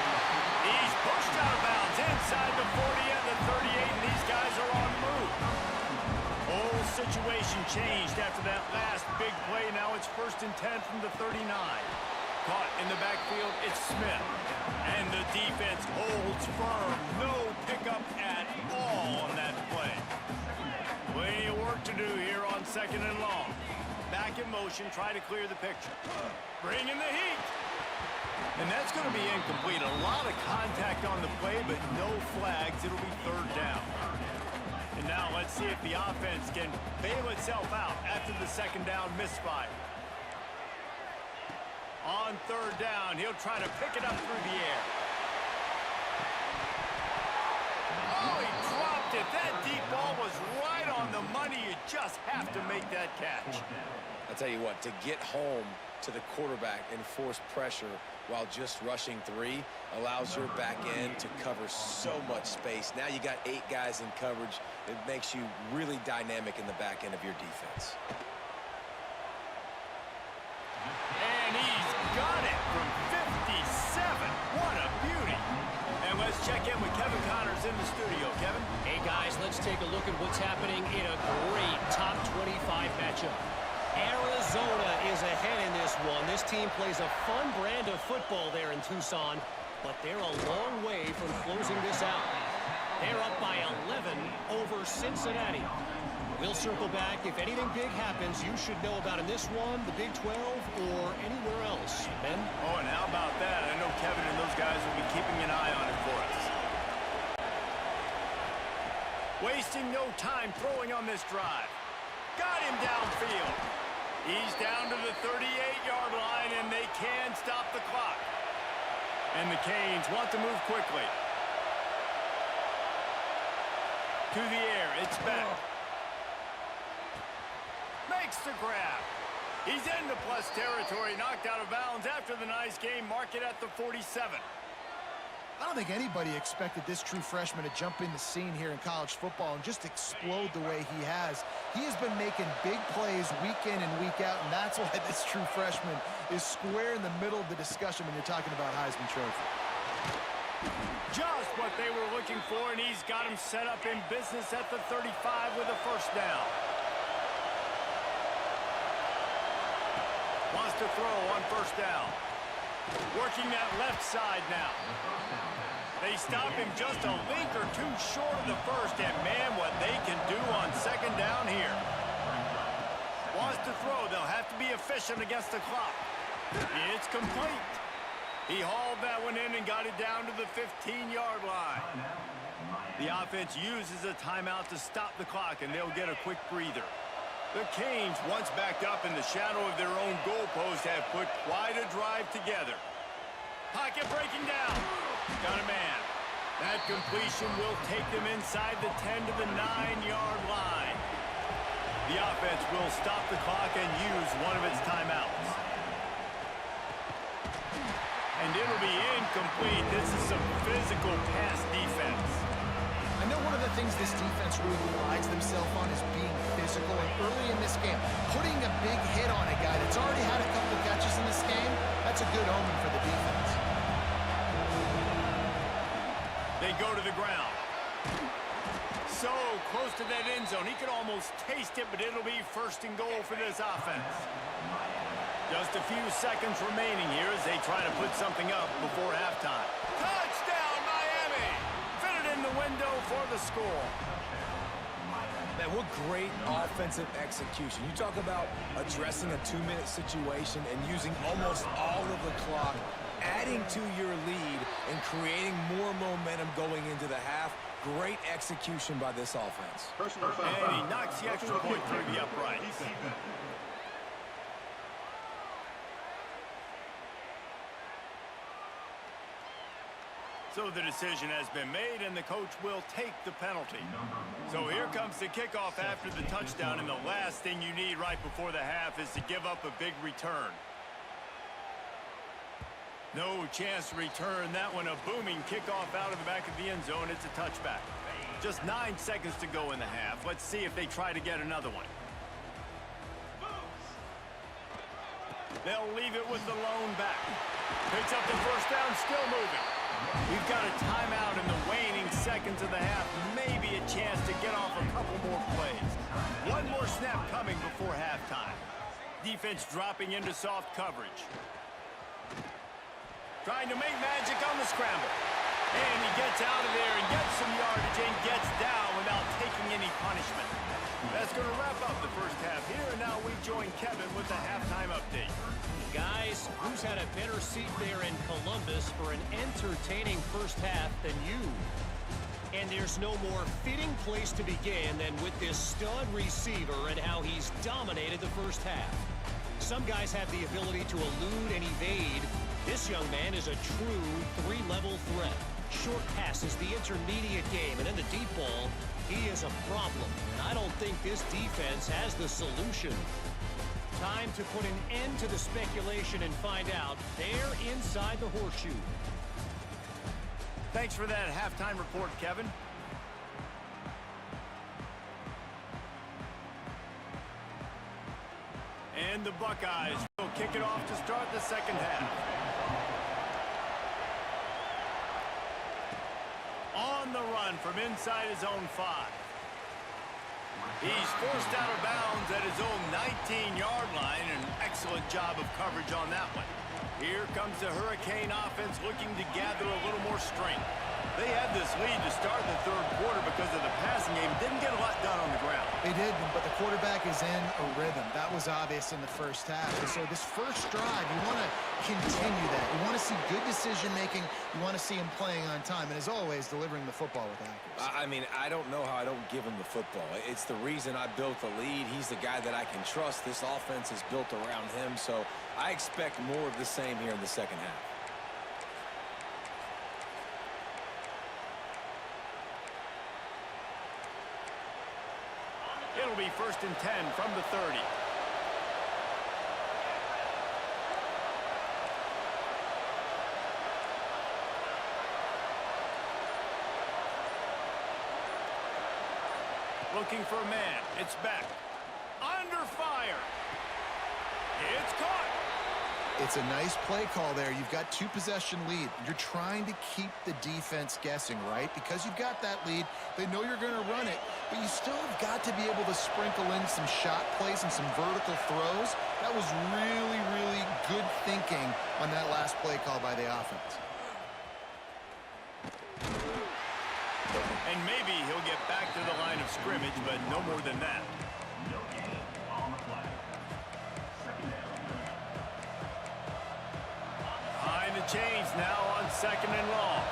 He's pushed out of bounds inside the 40 and the 38, and these guys are on the move. Whole situation changed after that last big play. Now it's 1st and 10 from the 39. Caught in the backfield, it's Smith. And the defense holds firm. No pickup at all on that play. Plenty of work to do here on 2nd and long. Back in motion, try to clear the picture. Bring in the heat. And that's going to be incomplete. A lot of contact on the play, but no flags. It'll be 3rd down. And now let's see if the offense can bail itself out after the 2nd down misfire. On 3rd down, he'll try to pick it up through the air. Oh, he dropped it. That deep ball was right on the money. You just have to make that catch. I'll tell you what, to get home to the quarterback and force pressure while just rushing 3 allows your back end to cover so much space. Now you got 8 guys in coverage. It makes you really dynamic in the back end of your defense. And he's got it from 57. What a beauty. And let's check in with Kevin Connors in the studio. Kevin? Hey, guys, let's take a look at what's happening in a great top 25 matchup. Arizona is ahead in this one. This team plays a fun brand of football there in Tucson, but they're a long way from closing this out. They're up by 11 over Cincinnati. We'll circle back. If anything big happens, you should know about in this one, the Big 12, or anywhere else. Ben? Oh, and how about that? I know Kevin and those guys will be keeping an eye on it for us. Wasting no time throwing on this drive. Got him downfield. He's down to the 38-yard line, and they can stop the clock. And the Canes want to move quickly. To the air, it's Beck. Makes the grab. He's into plus territory, knocked out of bounds after the nice game. Mark it at the 47. I don't think anybody expected this true freshman to jump in the scene here in college football and just explode the way he has. He has been making big plays week in and week out, and that's why this true freshman is square in the middle of the discussion when you're talking about Heisman Trophy. Just what they were looking for, and he's got him set up in business at the 35 with a first down. Wants to throw on first down. Working that left side now. They stop him just a link or two short of the first, and man, what they can do on second down here. Wants to throw. They'll have to be efficient against the clock. It's complete. He hauled that one in and got it down to the 15-yard line. The offense uses a timeout to stop the clock, and they'll get a quick breather. The Canes, once backed up in the shadow of their own goalpost, have put quite a drive together. Pocket breaking down. Got a man. That completion will take them inside the 10 to the 9-yard line. The offense will stop the clock and use one of its timeouts. And it'll be incomplete. This is some physical pass defense. I know one of the things this defense really prides themselves on is being physical, and early in this game, putting a big hit on a guy that's already had a couple catches in this game, that's a good omen for the defense. They go to the ground. So close to that end zone. He could almost taste it, but it'll be first and goal for this offense. Just a few seconds remaining here as they try to put something up before halftime. Touchdown, Miami! Fitted in the window for the score. Man, what great offensive execution. You talk about addressing a 2-minute situation and using almost all of the clock, adding to your lead and creating more momentum going into the half. Great execution by this offense. And he knocks the extra point through the uprights. So the decision has been made, and the coach will take the penalty. So here comes the kickoff after the touchdown, and the last thing you need right before the half is to give up a big return. No chance to return that one. A booming kickoff out of the back of the end zone. It's a touchback. Just 9 seconds to go in the half. Let's see if they try to get another one. They'll leave it with the lone back. Picks up the first down, still moving. We've got a timeout in the waning seconds of the half. Maybe a chance to get off a couple more plays. One more snap coming before halftime. Defense dropping into soft coverage. Trying to make magic on the scramble. And he gets out of there and gets some yardage and gets down without taking any punishment. That's going to wrap up the first half here, and now we join Kevin with the halftime update. Guys, who's had a better seat there in Columbus for an entertaining first half than you? And there's no more fitting place to begin than with this stud receiver and how he's dominated the first half. Some guys have the ability to elude and evade. This young man is a true three-level threat. Short passes, the intermediate game, and in the deep ball, he is a problem. And I don't think this defense has the solution. Time to put an end to the speculation and find out. They're inside the horseshoe. Thanks for that halftime report, Kevin. And the Buckeyes will kick it off to start the second half. On the run from inside his own 5. He's forced out of bounds at his own 19-yard line. An excellent job of coverage on that one. Here comes the Hurricane offense looking to gather a little more strength. They had this lead to start the third quarter because of the passing game. Didn't get a lot done on the ground. They did, but the quarterback is in a rhythm. That was obvious in the first half. And so this first drive, you want to continue that. You want to see good decision-making. You want to see him playing on time. And as always, delivering the football with accuracy. I mean, I don't know how I don't give him the football. It's the reason I built the lead. He's the guy that I can trust. This offense is built around him. So I expect more of the same here in the second half. It'll be 1st and 10 from the 30. Looking for a man. It's Beck. Under fire. It's caught. It's a nice play call there. You've got 2-possession lead. You're trying to keep the defense guessing, right? Because you've got that lead. They know you're going to run it, but you still have got to be able to sprinkle in some shot plays and some vertical throws. That was really, really good thinking on that last play call by the offense. And maybe he'll get back to the line of scrimmage, but no more than that. No gain on the play. Second down. Behind the chains now on 2nd and long.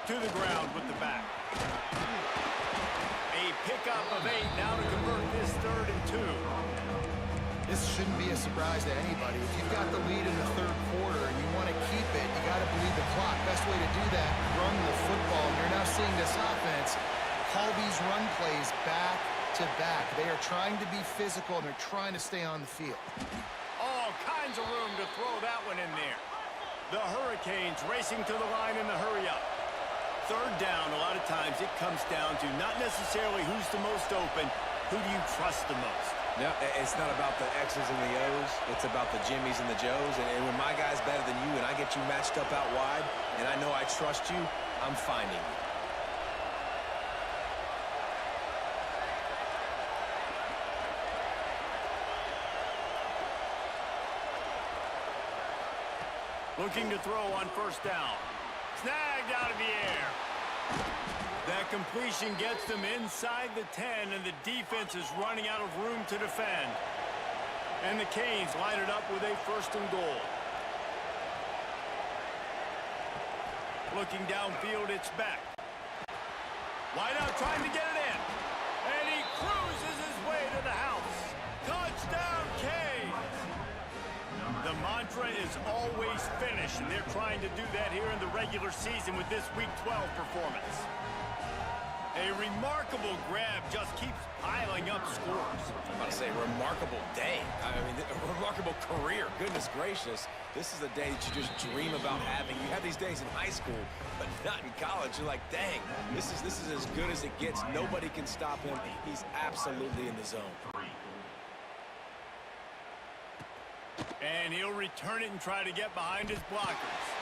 To the ground with the back. A pickup of 8 now to convert this 3rd and 2. This shouldn't be a surprise to anybody. If you've got the lead in the 3rd quarter and you want to keep it, you got to believe the clock. Best way to do that, run the football. And you're now seeing this offense call these run plays back to back. They are trying to be physical, and they're trying to stay on the field. All kinds of room to throw that one in there. The Hurricanes racing to the line in the hurry-up. 3rd down, a lot of times it comes down to not necessarily who's the most open, who do you trust the most? No, it's not about the X's and the O's. It's about the Jimmies and the Joes. And when my guy's better than you and I get you matched up out wide and I know I trust you, I'm finding you. Looking to throw on 1st down. Snagged out of the air. That completion gets them inside the 10, and the defense is running out of room to defend. And the Canes line it up with a 1st and goal. Looking downfield, it's Beck. Wide out trying to get it in. And he cruises his way to the house. Touchdown, Canes! The mantra is always finish, and they're trying to do that here in the regular season with this Week 12 performance. A remarkable grab just keeps piling up scores. I'm about to say remarkable day. I mean, a remarkable career. Goodness gracious. This is a day that you just dream about having. You have these days in high school, but not in college. You're like, dang, this is as good as it gets. Nobody can stop him. He's absolutely in the zone. And he'll return it and try to get behind his blockers.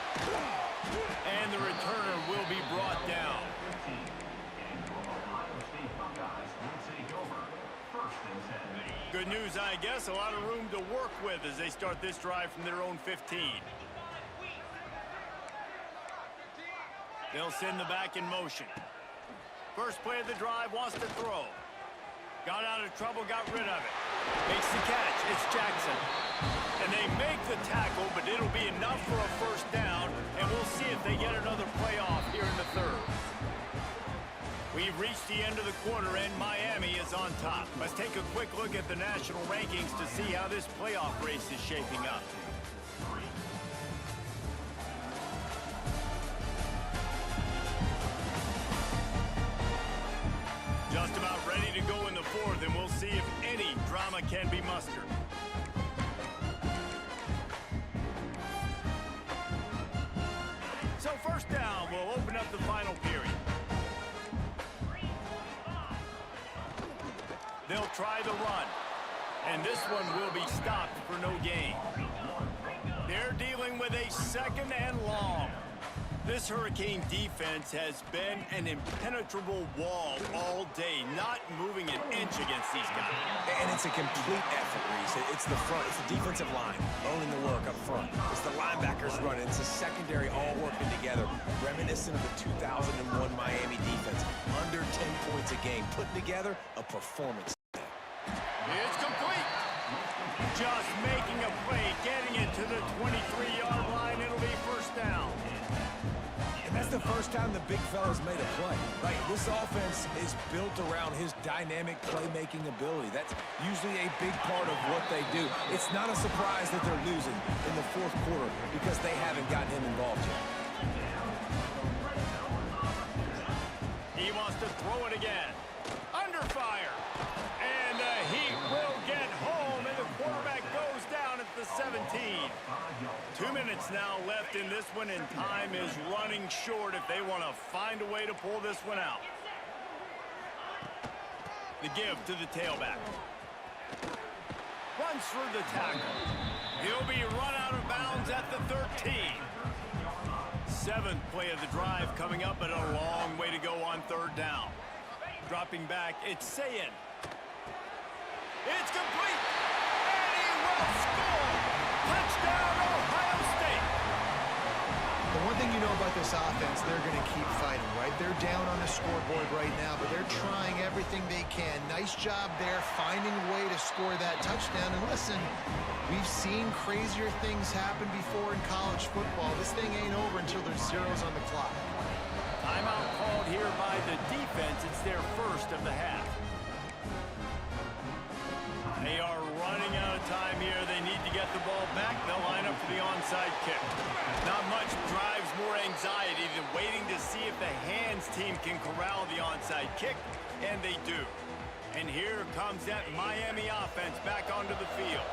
And the returner will be brought down. Good news, I guess. A lot of room to work with as they start this drive from their own 15. They'll send the back in motion. First play of the drive, wants to throw. Got out of trouble, got rid of it. Makes the catch. It's Jackson. And they make the tackle, but it'll be enough for a 1st down, and we'll see if they get another playoff here in the 3rd. We've reached the end of the quarter, and Miami is on top. Let's take a quick look at the national rankings to see how this playoff race is shaping up. Just about ready to go in the 4th, and we'll see if any drama can be mustered. So 1st down, we'll open up the final period. They'll try the run, and this one will be stopped for no gain. They're dealing with a 2nd and long. This Hurricane defense has been an impenetrable wall all day, not moving an inch against these guys. And it's a complete effort, Reese. It's the front. It's the defensive line owning the work up front. It's the linebackers running. It's the secondary all working together, reminiscent of the 2001 Miami defense. Under 10 points a game, putting together a performance. It's complete. Just making a play, getting it to the 23-yard line. It'll be 1st down. And that's the first time the big fella's made a play. Right? This offense is built around his dynamic playmaking ability. That's usually a big part of what they do. It's not a surprise that they're losing in the 4th quarter because they haven't gotten him involved yet. He wants to throw it again. Under fire. And the Heat will get home, and the quarterback goes down at the 17. 2 minutes minutes now left in this one, and time is running short if they want to find a way to pull this one out. The give to the tailback. Runs through the tackle. He'll be run out of bounds at the 13. Seventh play of the drive coming up, but a long way to go on third down. Dropping back, it's Sayin. It's complete. And he will score. Touchdown, Ohio State. The one thing you know about this offense, they're going to keep fighting, right? They're down on the scoreboard right now, but they're trying everything they can. Nice job there, finding a way to score that touchdown. And listen, we've seen crazier things happen before in college football. This thing ain't over until there's zeros on the clock. Timeout called here by the defense. It's their first of the half. They are running out of time here. They need to get the ball back. They'll line up for the onside kick. Not much drives more anxiety than waiting to see if the hands team can corral the onside kick, and they do. And here comes that Miami offense back onto the field.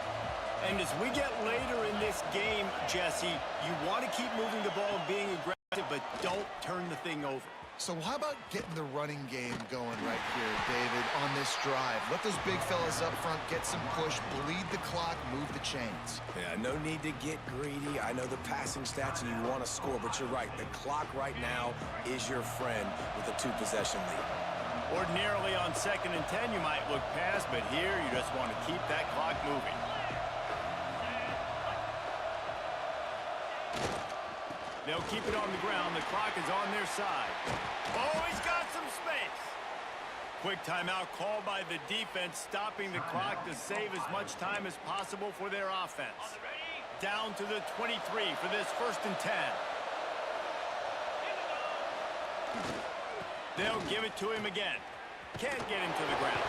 And as we get later in this game, Jesse, you want to keep moving the ball and being aggressive, but don't turn the thing over. So how about getting the running game going right here, David, on this drive? Let those big fellas up front get some push, bleed the clock, move the chains. Yeah, no need to get greedy. I know the passing stats and you want to score, but you're right. The clock right now is your friend with a two-possession lead. Ordinarily on 2nd and 10, you might look past, but here you just want to keep that clock moving. They'll keep it on the ground. The clock is on their side. Oh, he's got some space. Quick timeout called by the defense, stopping the clock to save as much time as possible for their offense. Down to the 23 for this 1st and 10. They'll give it to him again. Can't get him to the ground.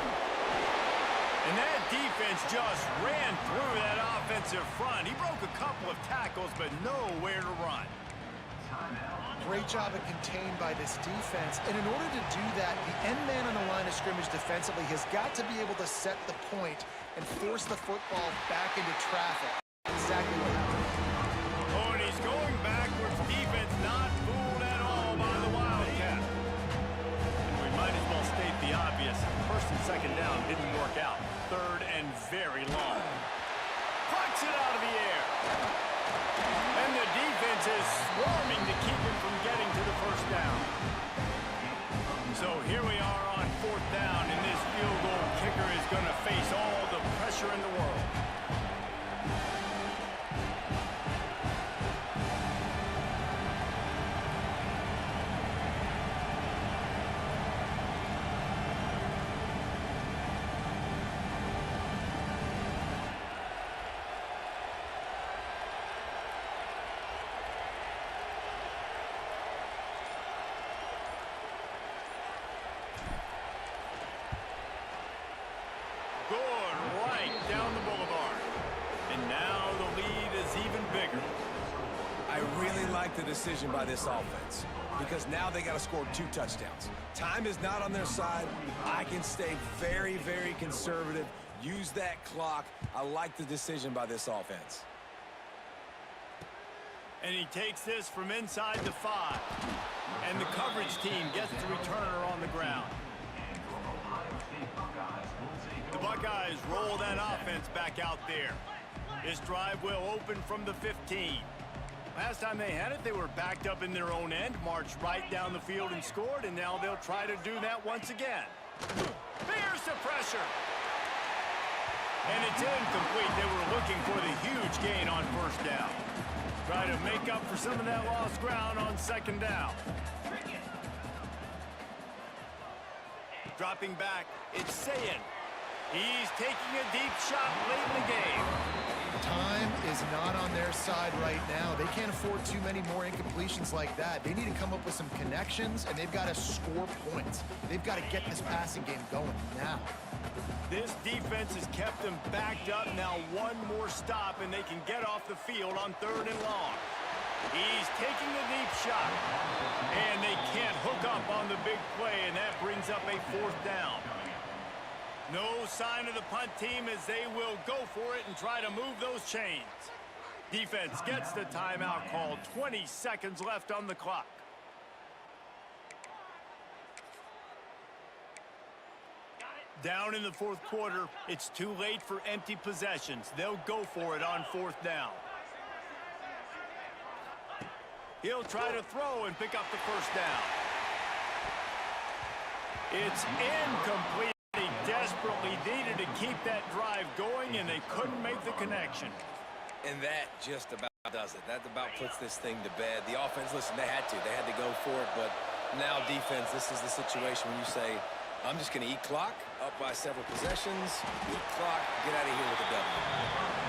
And that defense just ran through that offensive front. He broke a couple of tackles, but nowhere to run. Great job of contained by this defense. And in order to do that, the end man on the line of scrimmage defensively has got to be able to set the point and force the football back into traffic. Exactly what happened. Oh, and he's going backwards. Defense not fooled at all by the Wildcat. And we might as well state the obvious. 1st and 2nd down didn't work out. 3rd and very long. Plucks it out of the air. And the defense is swarming to keep him from getting to the 1st down. So here we are on 4th down, and this field goal kicker is going to face all the pressure in the world. Right down the boulevard. And now the lead is even bigger. I really like the decision by this offense because now they got to score 2 touchdowns. Time is not on their side. I can stay very, very conservative. Use that clock. I like the decision by this offense. And he takes this from inside the 5. And the coverage team gets the returner on the ground. The Buckeyes roll that offense back out there. This drive will open from the 15. Last time they had it, they were backed up in their own end, marched right down the field and scored, and now they'll try to do that once again. Fierce the pressure. And it's incomplete. They were looking for the huge gain on 1st down. Try to make up for some of that lost ground on 2nd down. Dropping back, it's Sayin. He's taking a deep shot late in the game. Time is not on their side right now. They can't afford too many more incompletions like that. They need to come up with some connections, and they've got to score points. They've got to get this passing game going now. This defense has kept them backed up. Now one more stop, and they can get off the field on 3rd and long. He's taking a deep shot, and they can't hook up on the big play, and that brings up a 4th down. No sign of the punt team as they will go for it and try to move those chains. Defense gets the timeout called. 20 seconds left on the clock. Down in the fourth quarter, it's too late for empty possessions. They'll go for it on fourth down. He'll try to throw and pick up the first down. It's incomplete. They desperately needed to keep that drive going, and they couldn't make the connection. And that just about does it. That about puts this thing to bed. The offense, listen, they had to go for it, but now defense, this is the situation when you say, I'm just going to eat clock, up by several possessions, eat clock, get out of here with a W.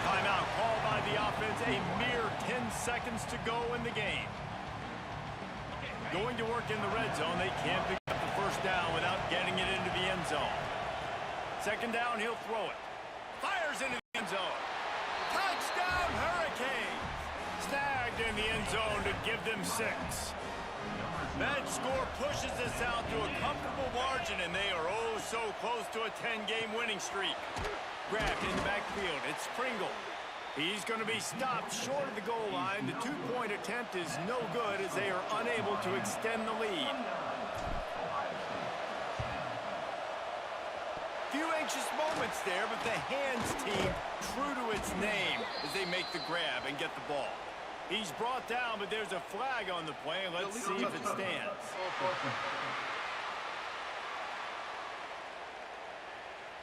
Timeout called by the offense, a mere 10 seconds to go in the game. Going to work in the red zone, they can't pick up the first down without getting it into the end zone. Second down, he'll throw it. Fires into the end zone. Touchdown, Hurricanes! Snagged in the end zone to give them 6. That score pushes us out to a comfortable margin, and they are oh so close to a 10-game winning streak. Grabbed in the backfield, it's Pringle. He's going to be stopped short of the goal line. The two-point attempt is no good as they are unable to extend the lead. Few anxious moments there, but the hands team true to its name as they make the grab and get the ball. He's brought down, but there's a flag on the play. Let's see if it stands.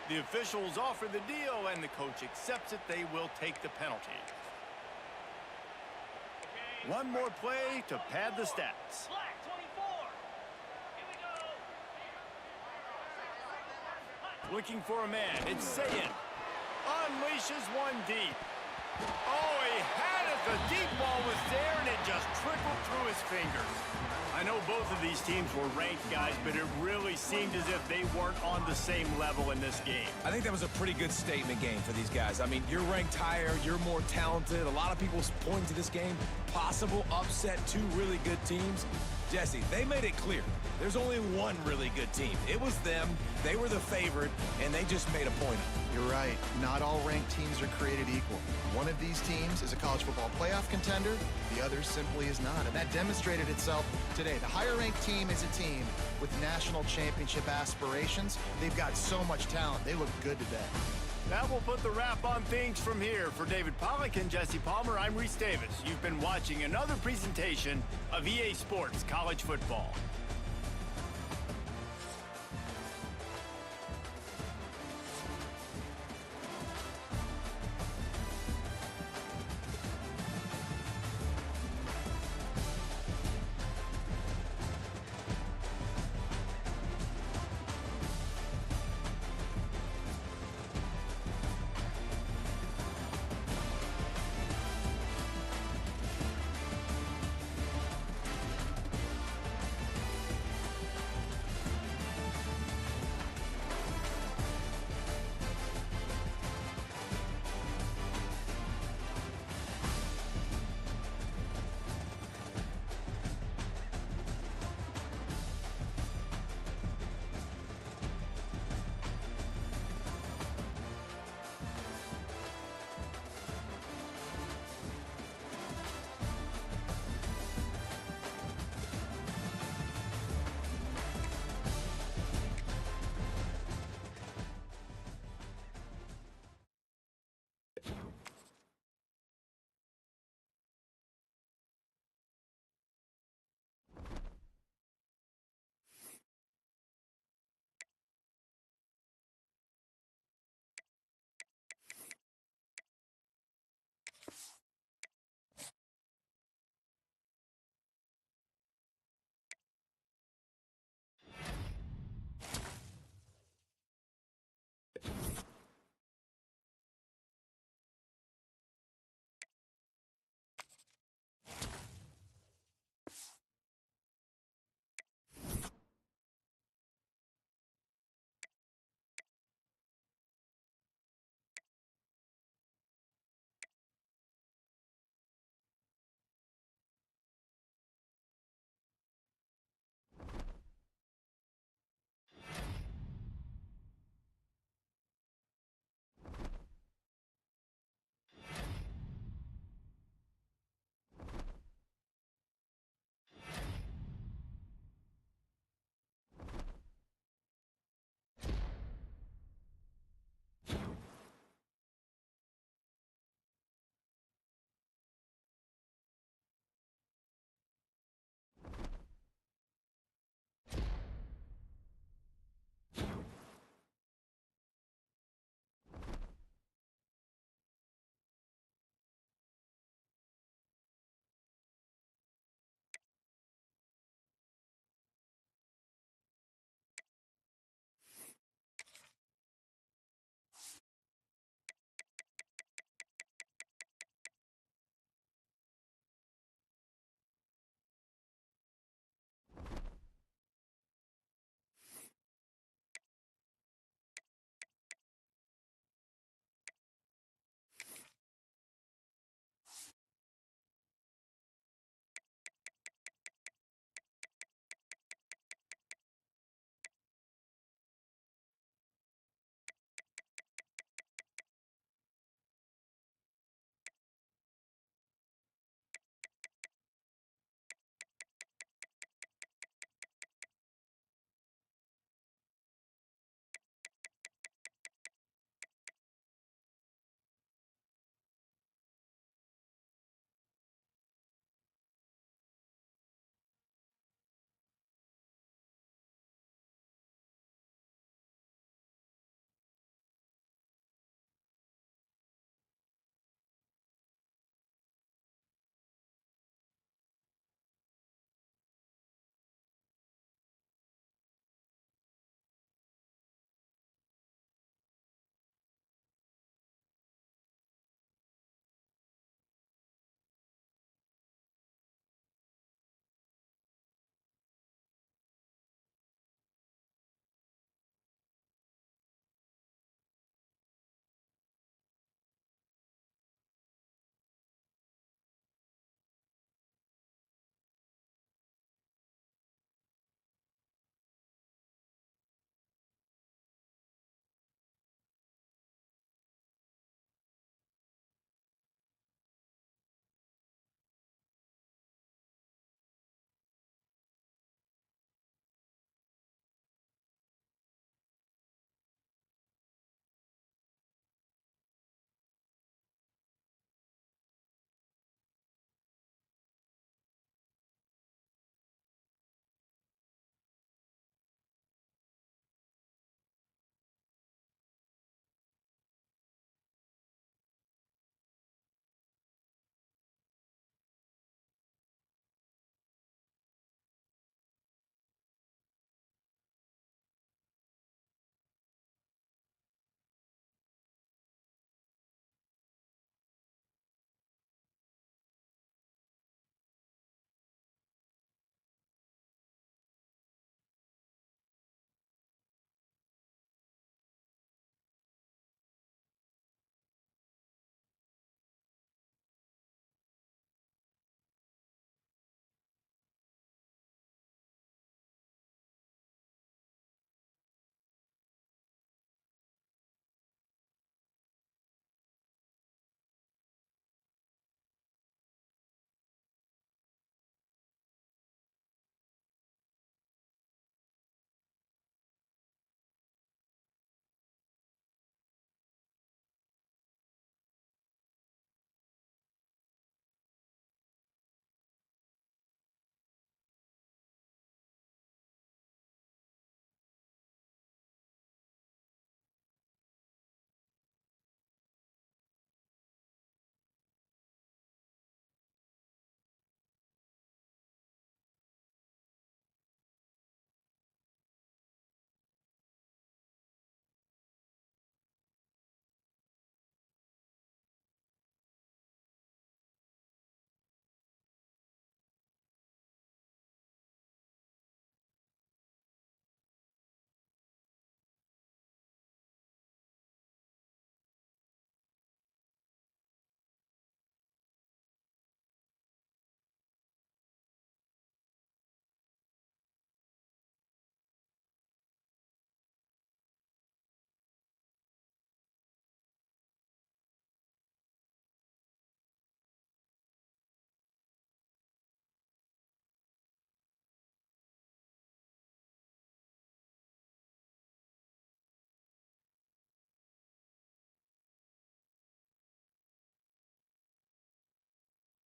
The officials offer the deal, and the coach accepts it. They will take the penalty. One more play to pad the stats. Black 24. Here we go. Looking for a man. It's Sayin. Unleashes one deep. Oh, he had it. The deep ball was there, and it just trickled through his fingers. I know both of these teams were ranked, guys, but it really seemed as if they weren't on the same level in this game. I think that was a pretty good statement game for these guys. I mean, you're ranked higher, you're more talented. A lot of people point to this game, possible upset, 2 really good teams. Jesse, they made it clear. There's only one really good team. It was them. They were the favorite, and they just made a point of it. You're right. Not all ranked teams are created equal. One of these teams is a college football playoff contender. The other simply is not. And that demonstrated itself today. The higher-ranked team is a team with national championship aspirations. They've got so much talent. They look good today. That will put the wrap on things from here. For David Pollack and Jesse Palmer, I'm Reese Davis. You've been watching another presentation of EA Sports College Football.